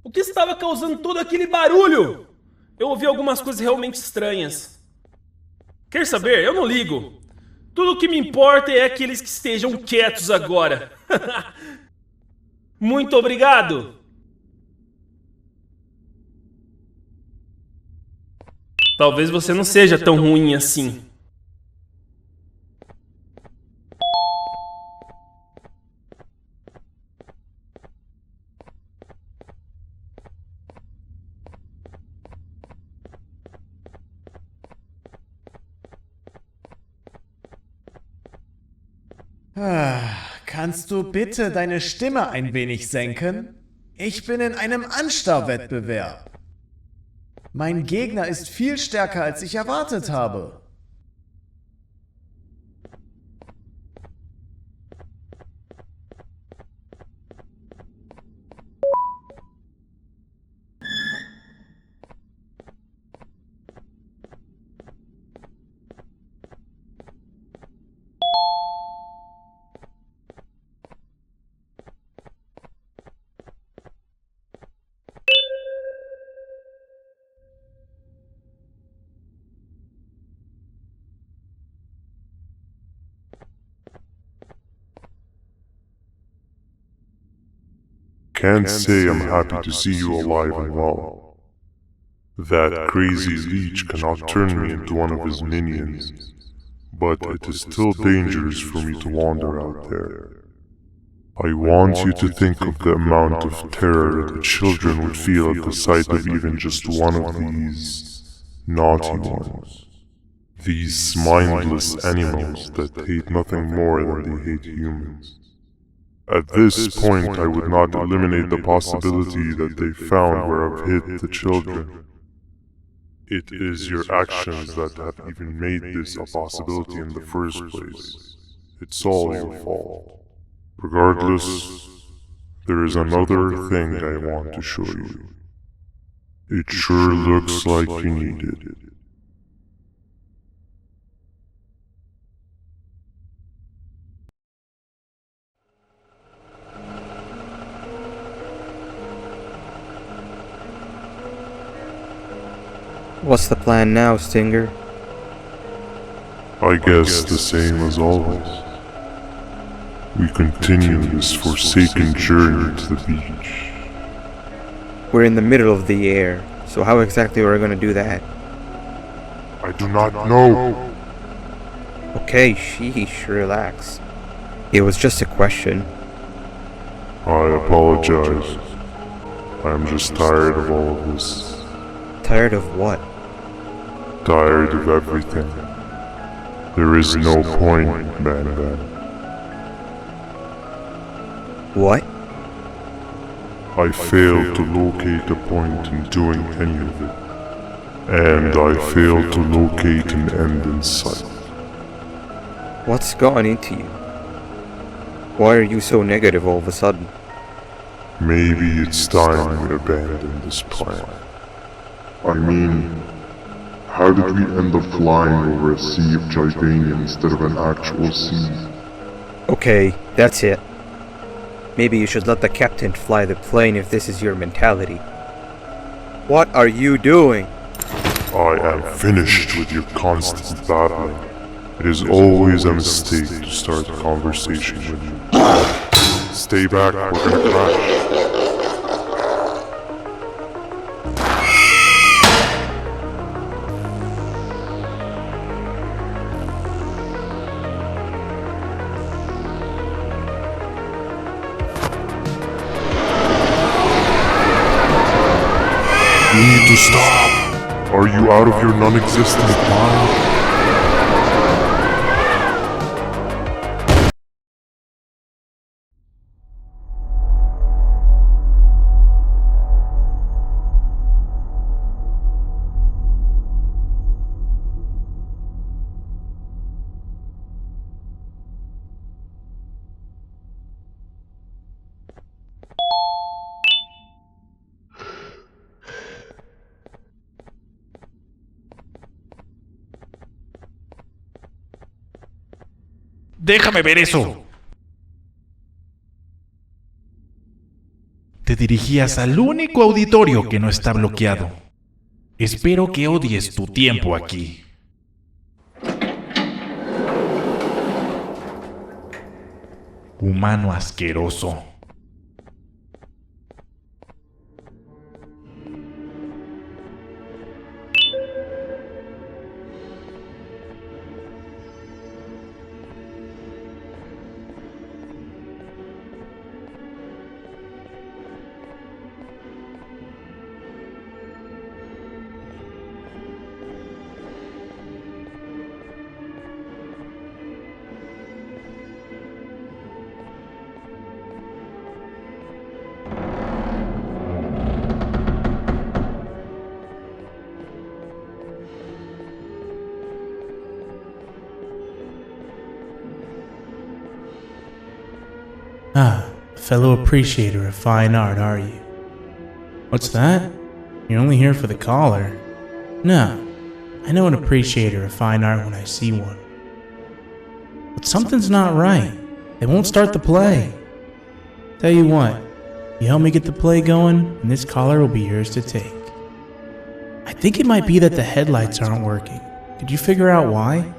O que estava causando todo aquele barulho? Eu ouvi algumas coisas realmente estranhas. Quer saber? Eu não ligo. Tudo o que me importa é que eles que estejam quietos agora. Muito obrigado! Talvez você não seja tão ruim assim. Kannst du bitte deine Stimme ein wenig senken? Ich bin in einem Anstarrwettbewerb. Mein Gegner ist viel stärker, als ich erwartet habe. Can't say I'm happy to see you alive and well. That crazy leech cannot turn me into one of his minions, but it is still dangerous for me to wander out there. I want you to think of the amount of terror the children would feel at the sight of even just one of these naughty ones. These mindless animals that hate nothing more than they hate humans. At this point, I would not eliminate the possibility that they found where I've hid the children. It is your actions that have even made this a possibility in the first place. It's all your fault. Regardless, there is another thing I want to show you. It sure looks like you need it. What's the plan now, Stinger? I guess the same as always. We continue this forsaken journey to the beach. We're in the middle of the air, so how exactly are we going to do that? I do not know. Okay, sheesh, relax. It was just a question. I apologize. I'm just tired of all of this. Tired of what? Tired of everything. There is no point, Banban. What? I failed to locate the point in doing any of it. And I failed to locate an end in sight. What's gone into you? Why are you so negative all of a sudden? Maybe it's time we abandon this plan. I mean, how did we end up flying over a sea of Jivania instead of an actual sea? Okay, that's it. Maybe you should let the captain fly the plane if this is your mentality. What are you doing? I am finished with your constant babbling. It is always a mistake to start a conversation with you. Stay back, we're gonna crash. You need to stop! Are you out of your non-existent mind? ¡Déjame ver eso! Te dirigías al único auditorio que no está bloqueado. Espero que odies tu tiempo aquí. Humano asqueroso. Ah, fellow appreciator of fine art, are you? What's that? You're only here for the collar? No, I know an appreciator of fine art when I see one. But something's not right. They won't start the play. Tell you what, you help me get the play going, and this collar will be yours to take. I think it might be that the headlights aren't working. Could you figure out why?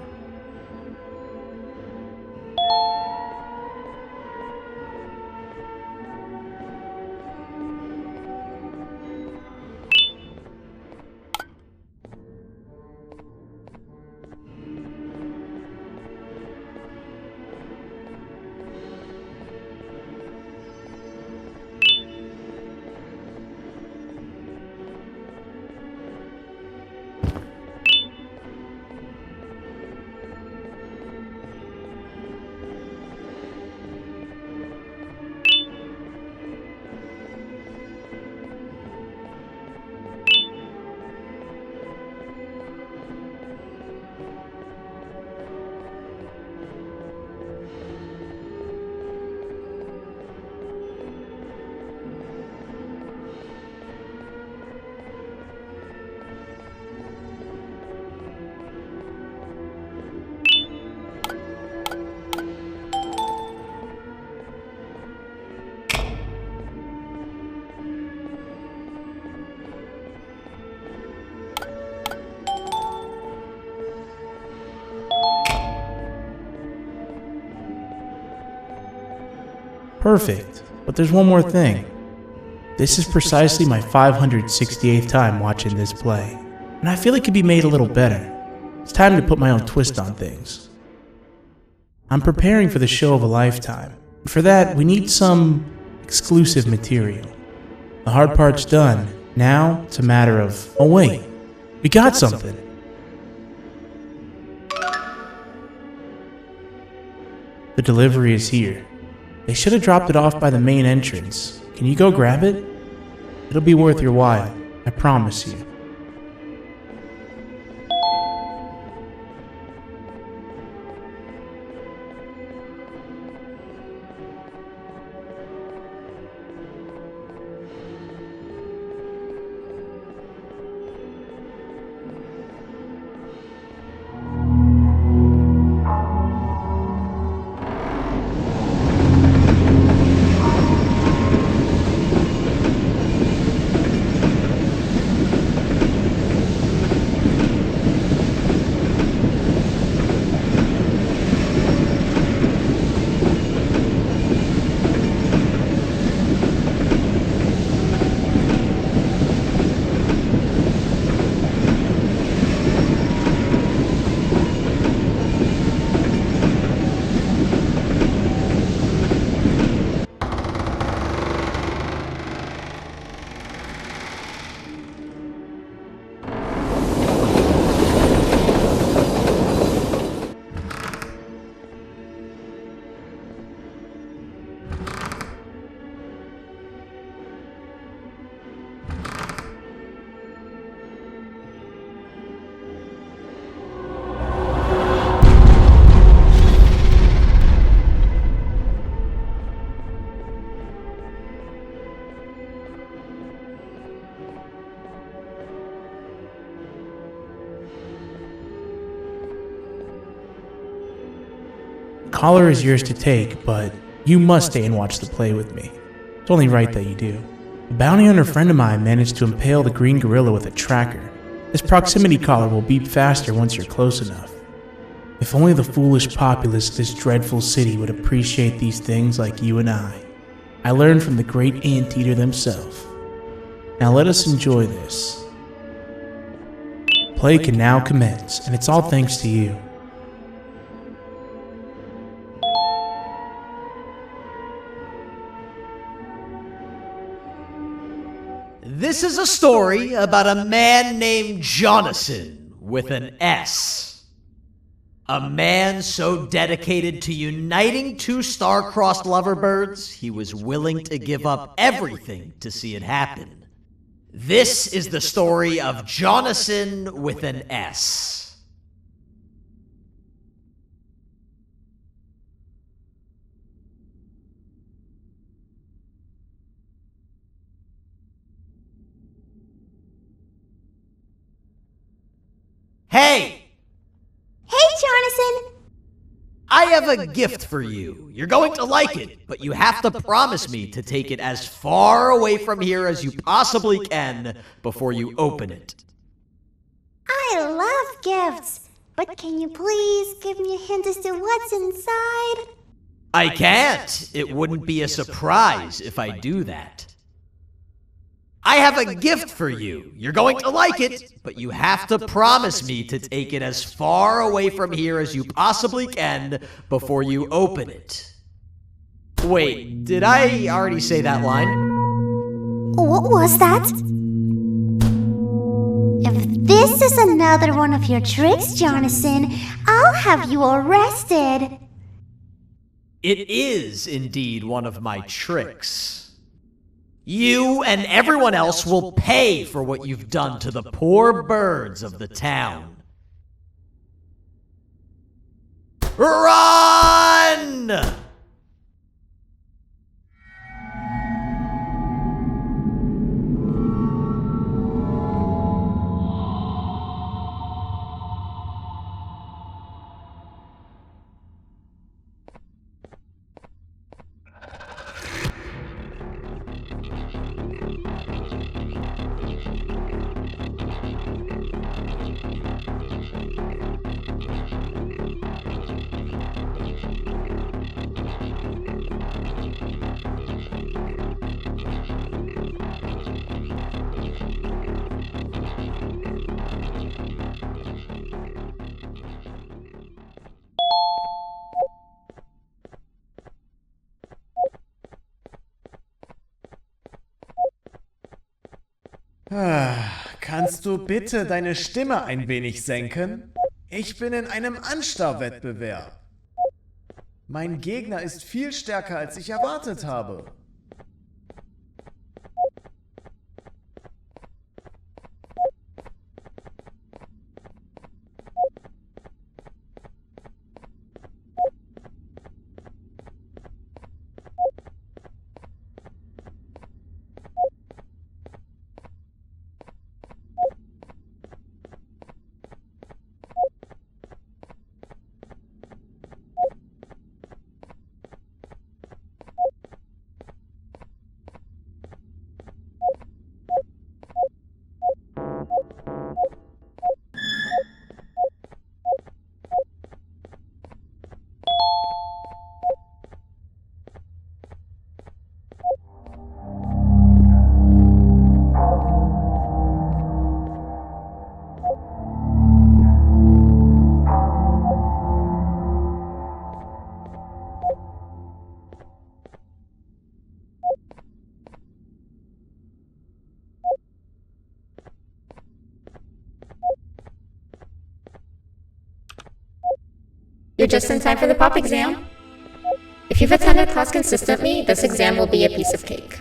Perfect, but there's one more thing. This is precisely my 568th time watching this play, and I feel it could be made a little better. It's time to put my own twist on things. I'm preparing for the show of a lifetime, and for that we need some exclusive material. The hard part's done. Now it's a matter of, oh wait, we got something. The delivery is here. They should have dropped it off by the main entrance. Can you go grab it? It'll be worth your while, I promise you. Collar is yours to take, but you must stay and watch the play with me. It's only right that you do. A bounty hunter friend of mine managed to impale the green gorilla with a tracker. This proximity collar will beep faster once you're close enough. If only the foolish populace of this dreadful city would appreciate these things like you and I. I learned from the great anteater themselves. Now let us enjoy this. Play can now commence, and it's all thanks to you. This is a story about a man named Jonathan with an S. A man so dedicated to uniting two star-crossed loverbirds, he was willing to give up everything to see it happen. This is the story of Jonathan with an S. Hey! Hey, Jonathan! I have a gift for you. You're going to like it, but you have to promise me to take it as far away from here as you possibly can before you open it. I love gifts, but can you please give me a hint as to what's inside? I can't. It wouldn't be a surprise if I do that. I have a gift for you. You're going to like it, but you have to promise me to take it as far away from here as you possibly can before you open it. Wait, did I already say that line? What was that? If this is another one of your tricks, Jonathan, I'll have you arrested. It is indeed one of my tricks. You and everyone else will pay for what you've done to the poor birds of the town. Run! Kannst du bitte deine Stimme ein wenig senken? Ich bin in einem Anstarrwettbewerb. Mein Gegner ist viel stärker, als ich erwartet habe. You're just in time for the pop exam. If you've attended class consistently, this exam will be a piece of cake.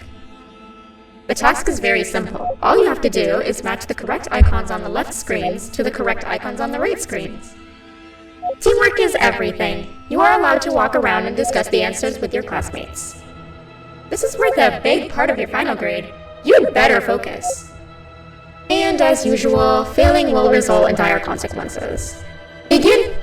The task is very simple. All you have to do is match the correct icons on the left screens to the correct icons on the right screens. Teamwork is everything. You are allowed to walk around and discuss the answers with your classmates. This is worth a big part of your final grade. You'd better focus. And as usual, failing will result in dire consequences. Begin!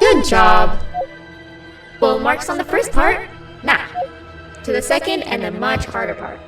Good job! Full marks on the first part, now to the second and the much harder part.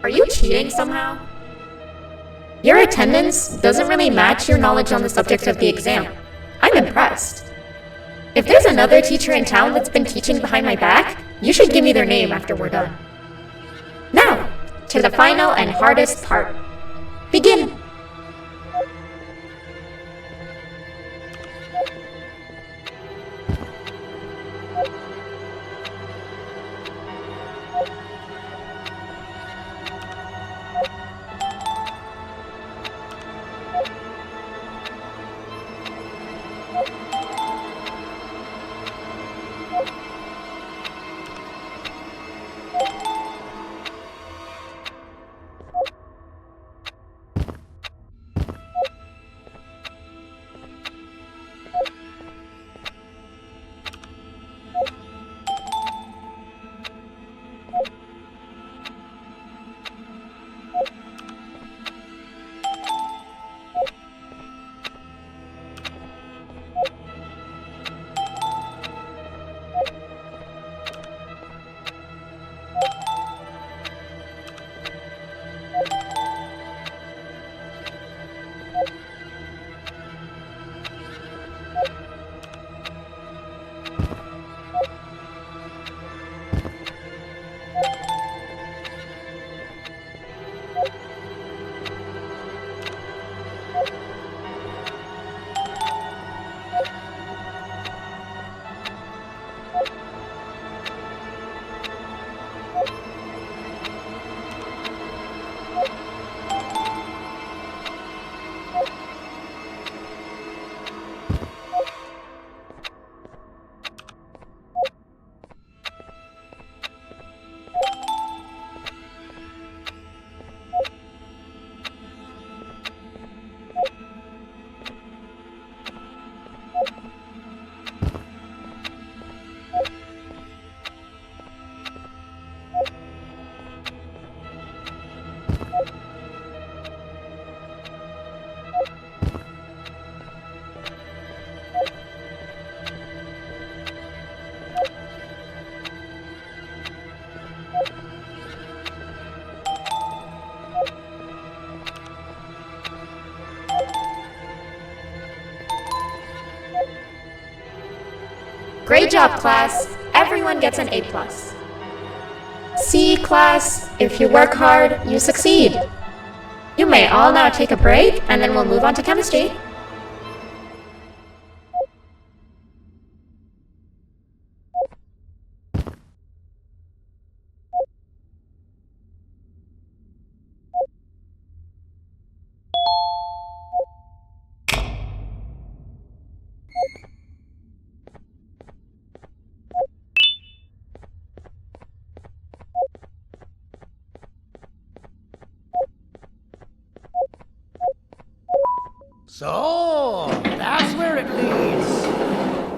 Are you cheating somehow? Your attendance doesn't really match your knowledge on the subject of the exam. I'm impressed. If there's another teacher in town that's been teaching behind my back, you should give me their name after we're done. Now, to the final and hardest part. Begin! Great job, class. Everyone gets an A+. C, class. If you work hard, you succeed. You may all now take a break, and then we'll move on to chemistry. So, that's where it leads.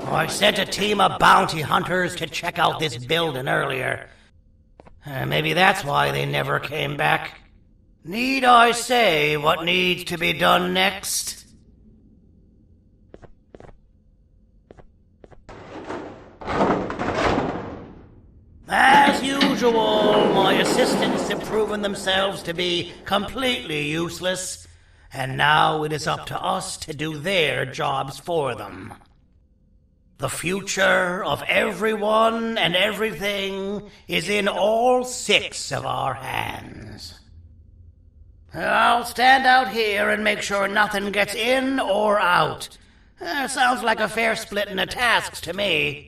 I sent a team of bounty hunters to check out this building earlier. Maybe that's why they never came back. Need I say what needs to be done next? As usual, my assistants have proven themselves to be completely useless. And now it is up to us to do their jobs for them. The future of everyone and everything is in all 6 of our hands. I'll stand out here and make sure nothing gets in or out. Sounds like a fair splitting of tasks to me.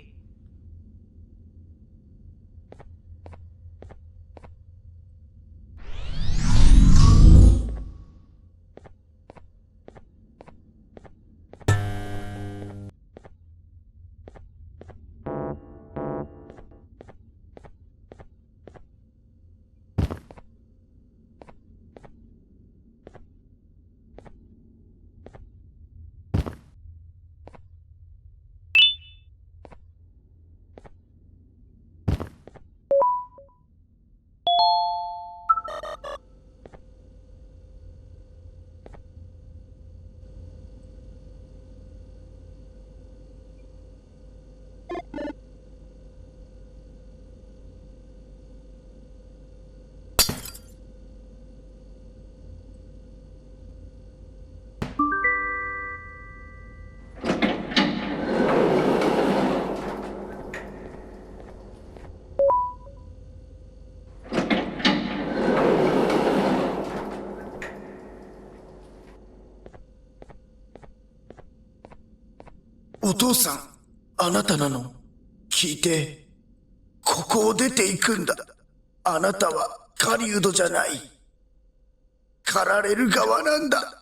お父さん、あなたなの？聞いて。ここを出ていくんだ。あなたは狩人じゃない。狩られる側なんだ。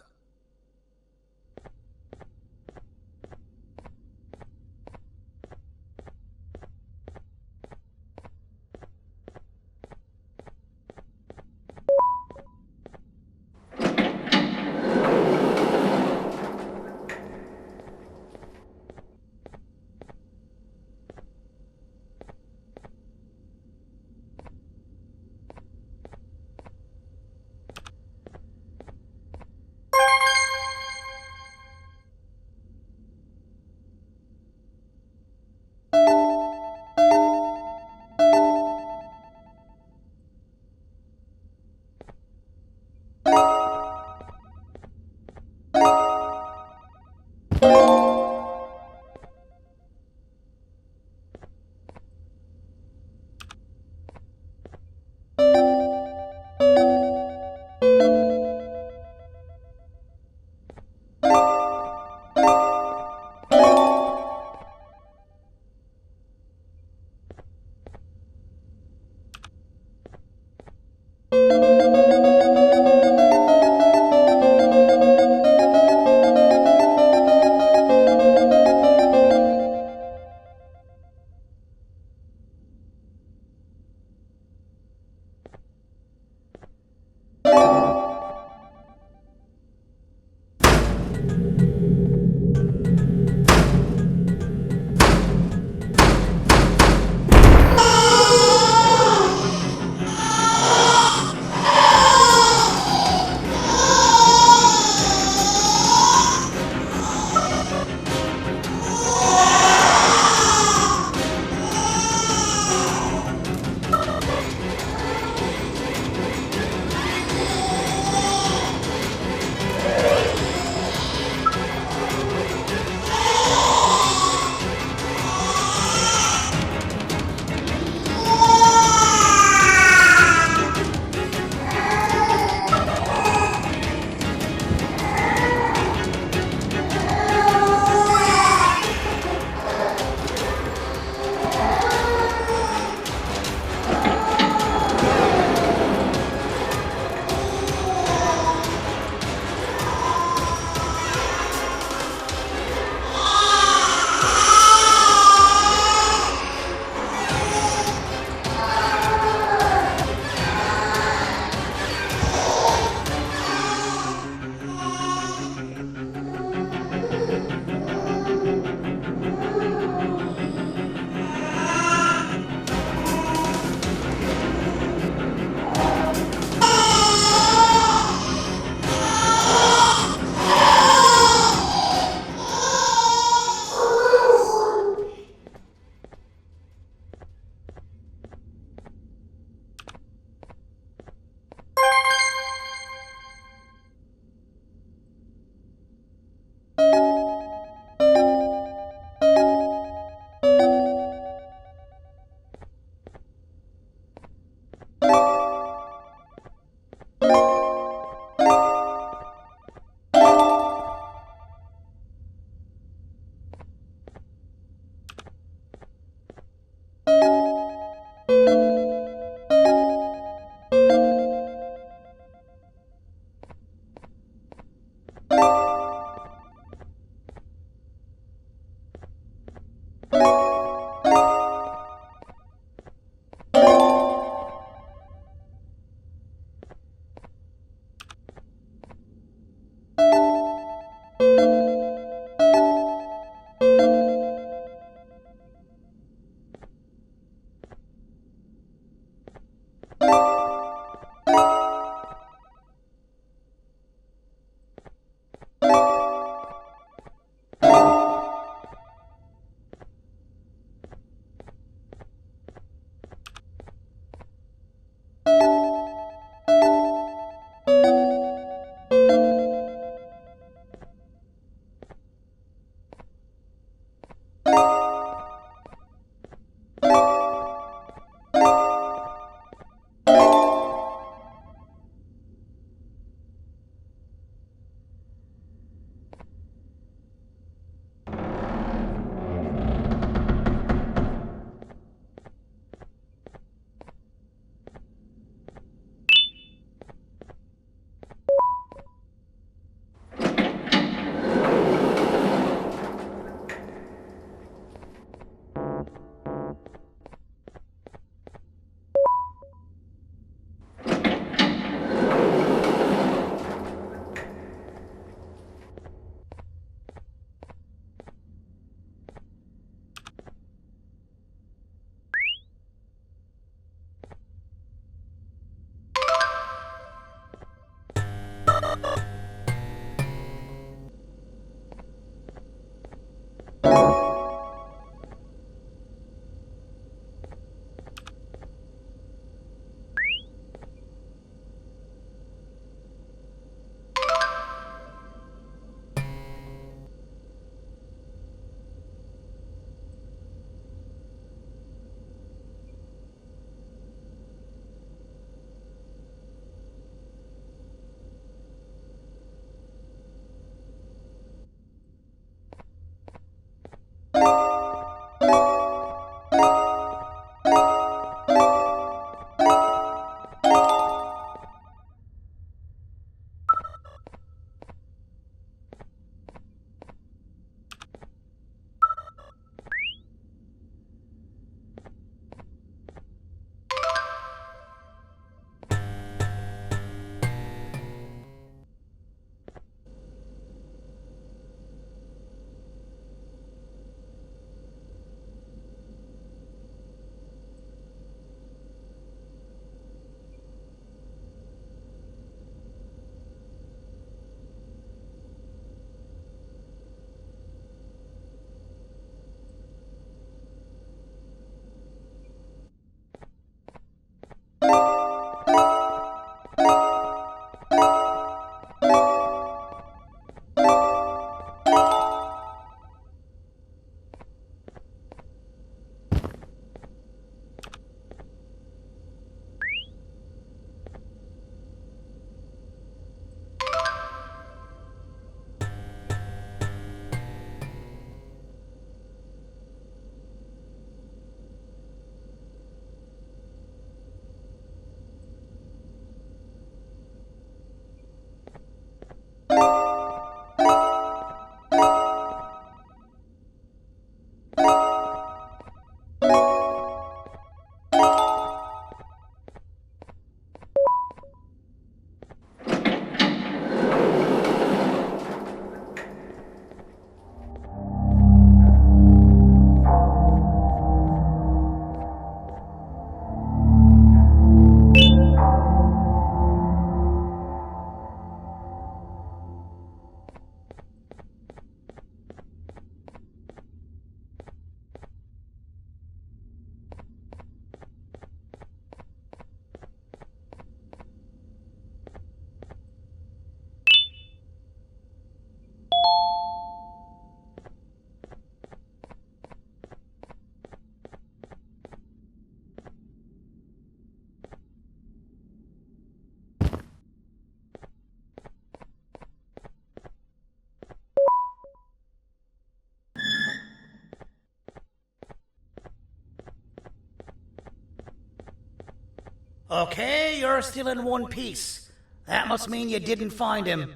Okay, you're still in one piece. That must mean you didn't find him.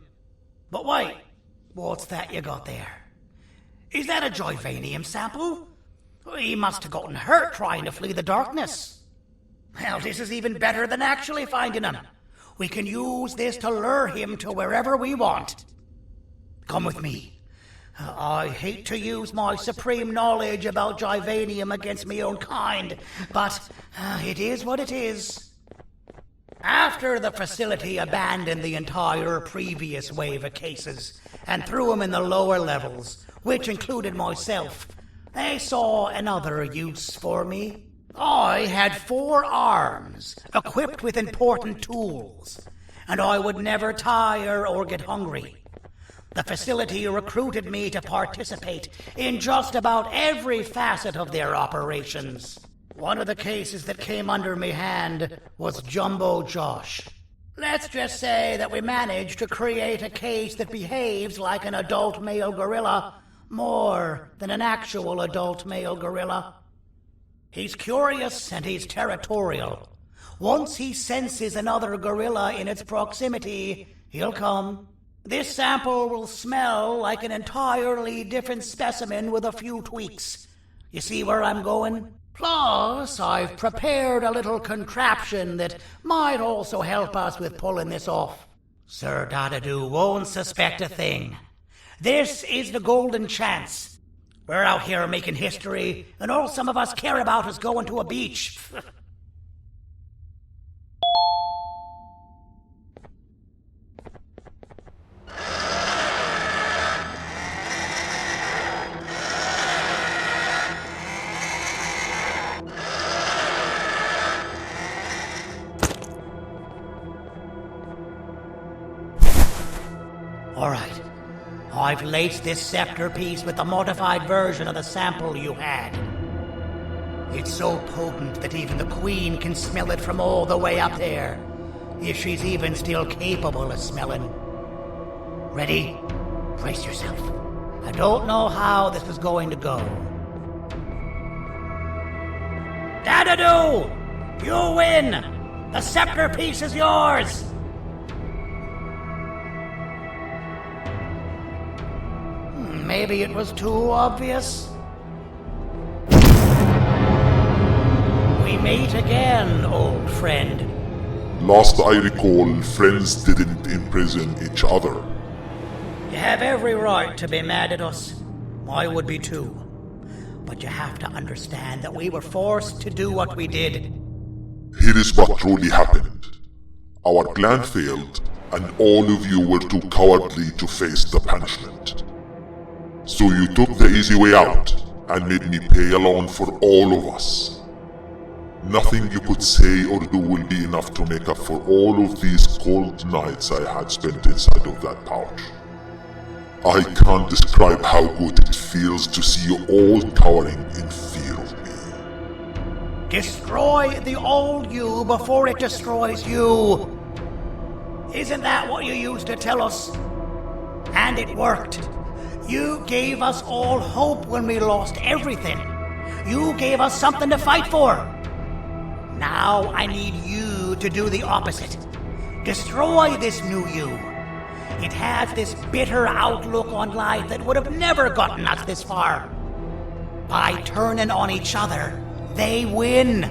But wait, what's that you got there? Is that a Joyvanium sample? He must have gotten hurt trying to flee the darkness. Well, this is even better than actually finding him. We can use this to lure him to wherever we want. Come with me. I hate to use my supreme knowledge about Joyvanium against my own kind, but it is what it is. After the facility abandoned the entire previous wave of cases and threw them in the lower levels, which included myself, they saw another use for me. I had 4 arms, equipped with important tools, and I would never tire or get hungry. The facility recruited me to participate in just about every facet of their operations. One of the cases that came under me hand was Jumbo Josh. Let's just say that we managed to create a case that behaves like an adult male gorilla more than an actual adult male gorilla. He's curious and he's territorial. Once he senses another gorilla in its proximity, he'll come. This sample will smell like an entirely different specimen with a few tweaks. You see where I'm going? Plus, I've prepared a little contraption that might also help us with pulling this off. Sir Dadadoo won't suspect a thing. This is the golden chance. We're out here making history, and all some of us care about is going to a beach. All right. I've laced this scepter piece with the modified version of the sample you had. It's so potent that even the Queen can smell it from all the way up there, if she's even still capable of smelling. Ready? Brace yourself. I don't know how this is going to go. Dadadoo! You win! The scepter piece is yours! Maybe it was too obvious. We meet again, old friend. Last I recall, friends didn't imprison each other. You have every right to be mad at us. I would be too. But you have to understand that we were forced to do what we did. Here is what truly happened. Our plan failed, and all of you were too cowardly to face the punishment. So you took the easy way out, and made me pay alone for all of us. Nothing you could say or do will be enough to make up for all of these cold nights I had spent inside of that pouch. I can't describe how good it feels to see you all cowering in fear of me. Destroy the old you before it destroys you. Isn't that what you used to tell us? And it worked. You gave us all hope when we lost everything. You gave us something to fight for. Now I need you to do the opposite. Destroy this new you. It has this bitter outlook on life that would have never gotten us this far. By turning on each other, they win.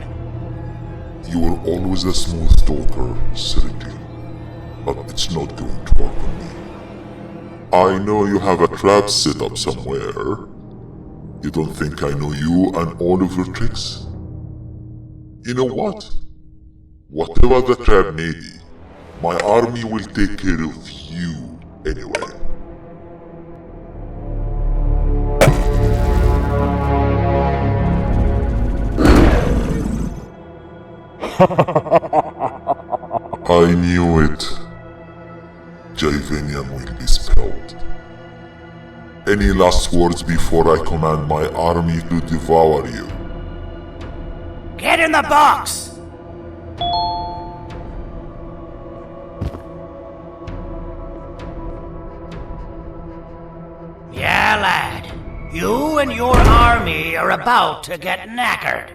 You were always a smooth talker, Cyril, but it's not going to work on me. I know you have a trap set up somewhere. You don't think I know you and all of your tricks? You know what? Whatever the trap may be, my army will take care of you anyway. I knew it. Joyvanium will be spelled. Any last words before I command my army to devour you? Get in the box! Yeah, lad. You and your army are about to get knackered.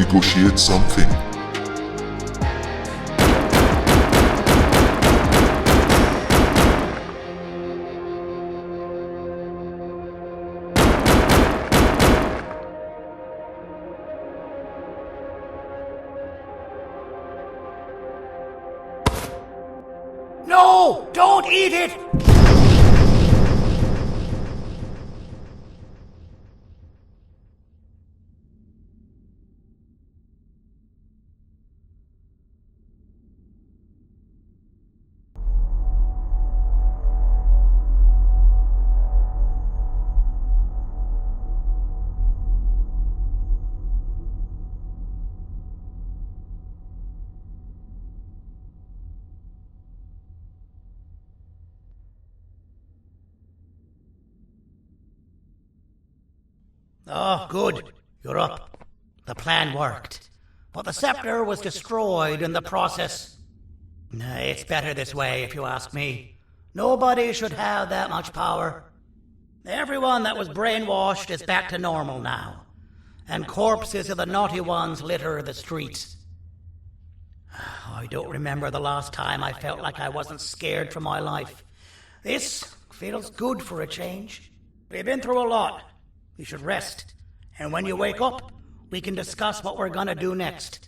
negotiate something. No! Don't eat it! Oh, good. You're up. The plan worked. But the scepter was destroyed in the process. It's better this way, if you ask me. Nobody should have that much power. Everyone that was brainwashed is back to normal now. And corpses of the naughty ones litter the streets. I don't remember the last time I felt like I wasn't scared for my life. This feels good for a change. We've been through a lot. You should rest. And when you wake up, we can discuss what we're gonna do next.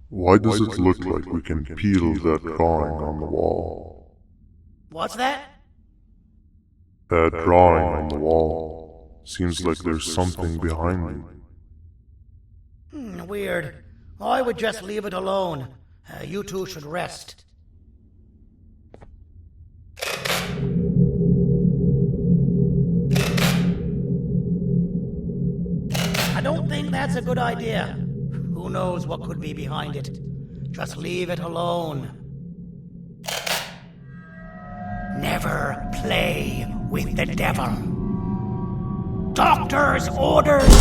Why does it look like we can peel that drawing on the wall? What's that? That drawing on the wall. Seems like there's something behind it. Weird. I would just leave it alone. You two should rest. I don't think that's a good idea. Who knows what could be behind it? Just leave it alone. Never play with the devil. Doctor's orders!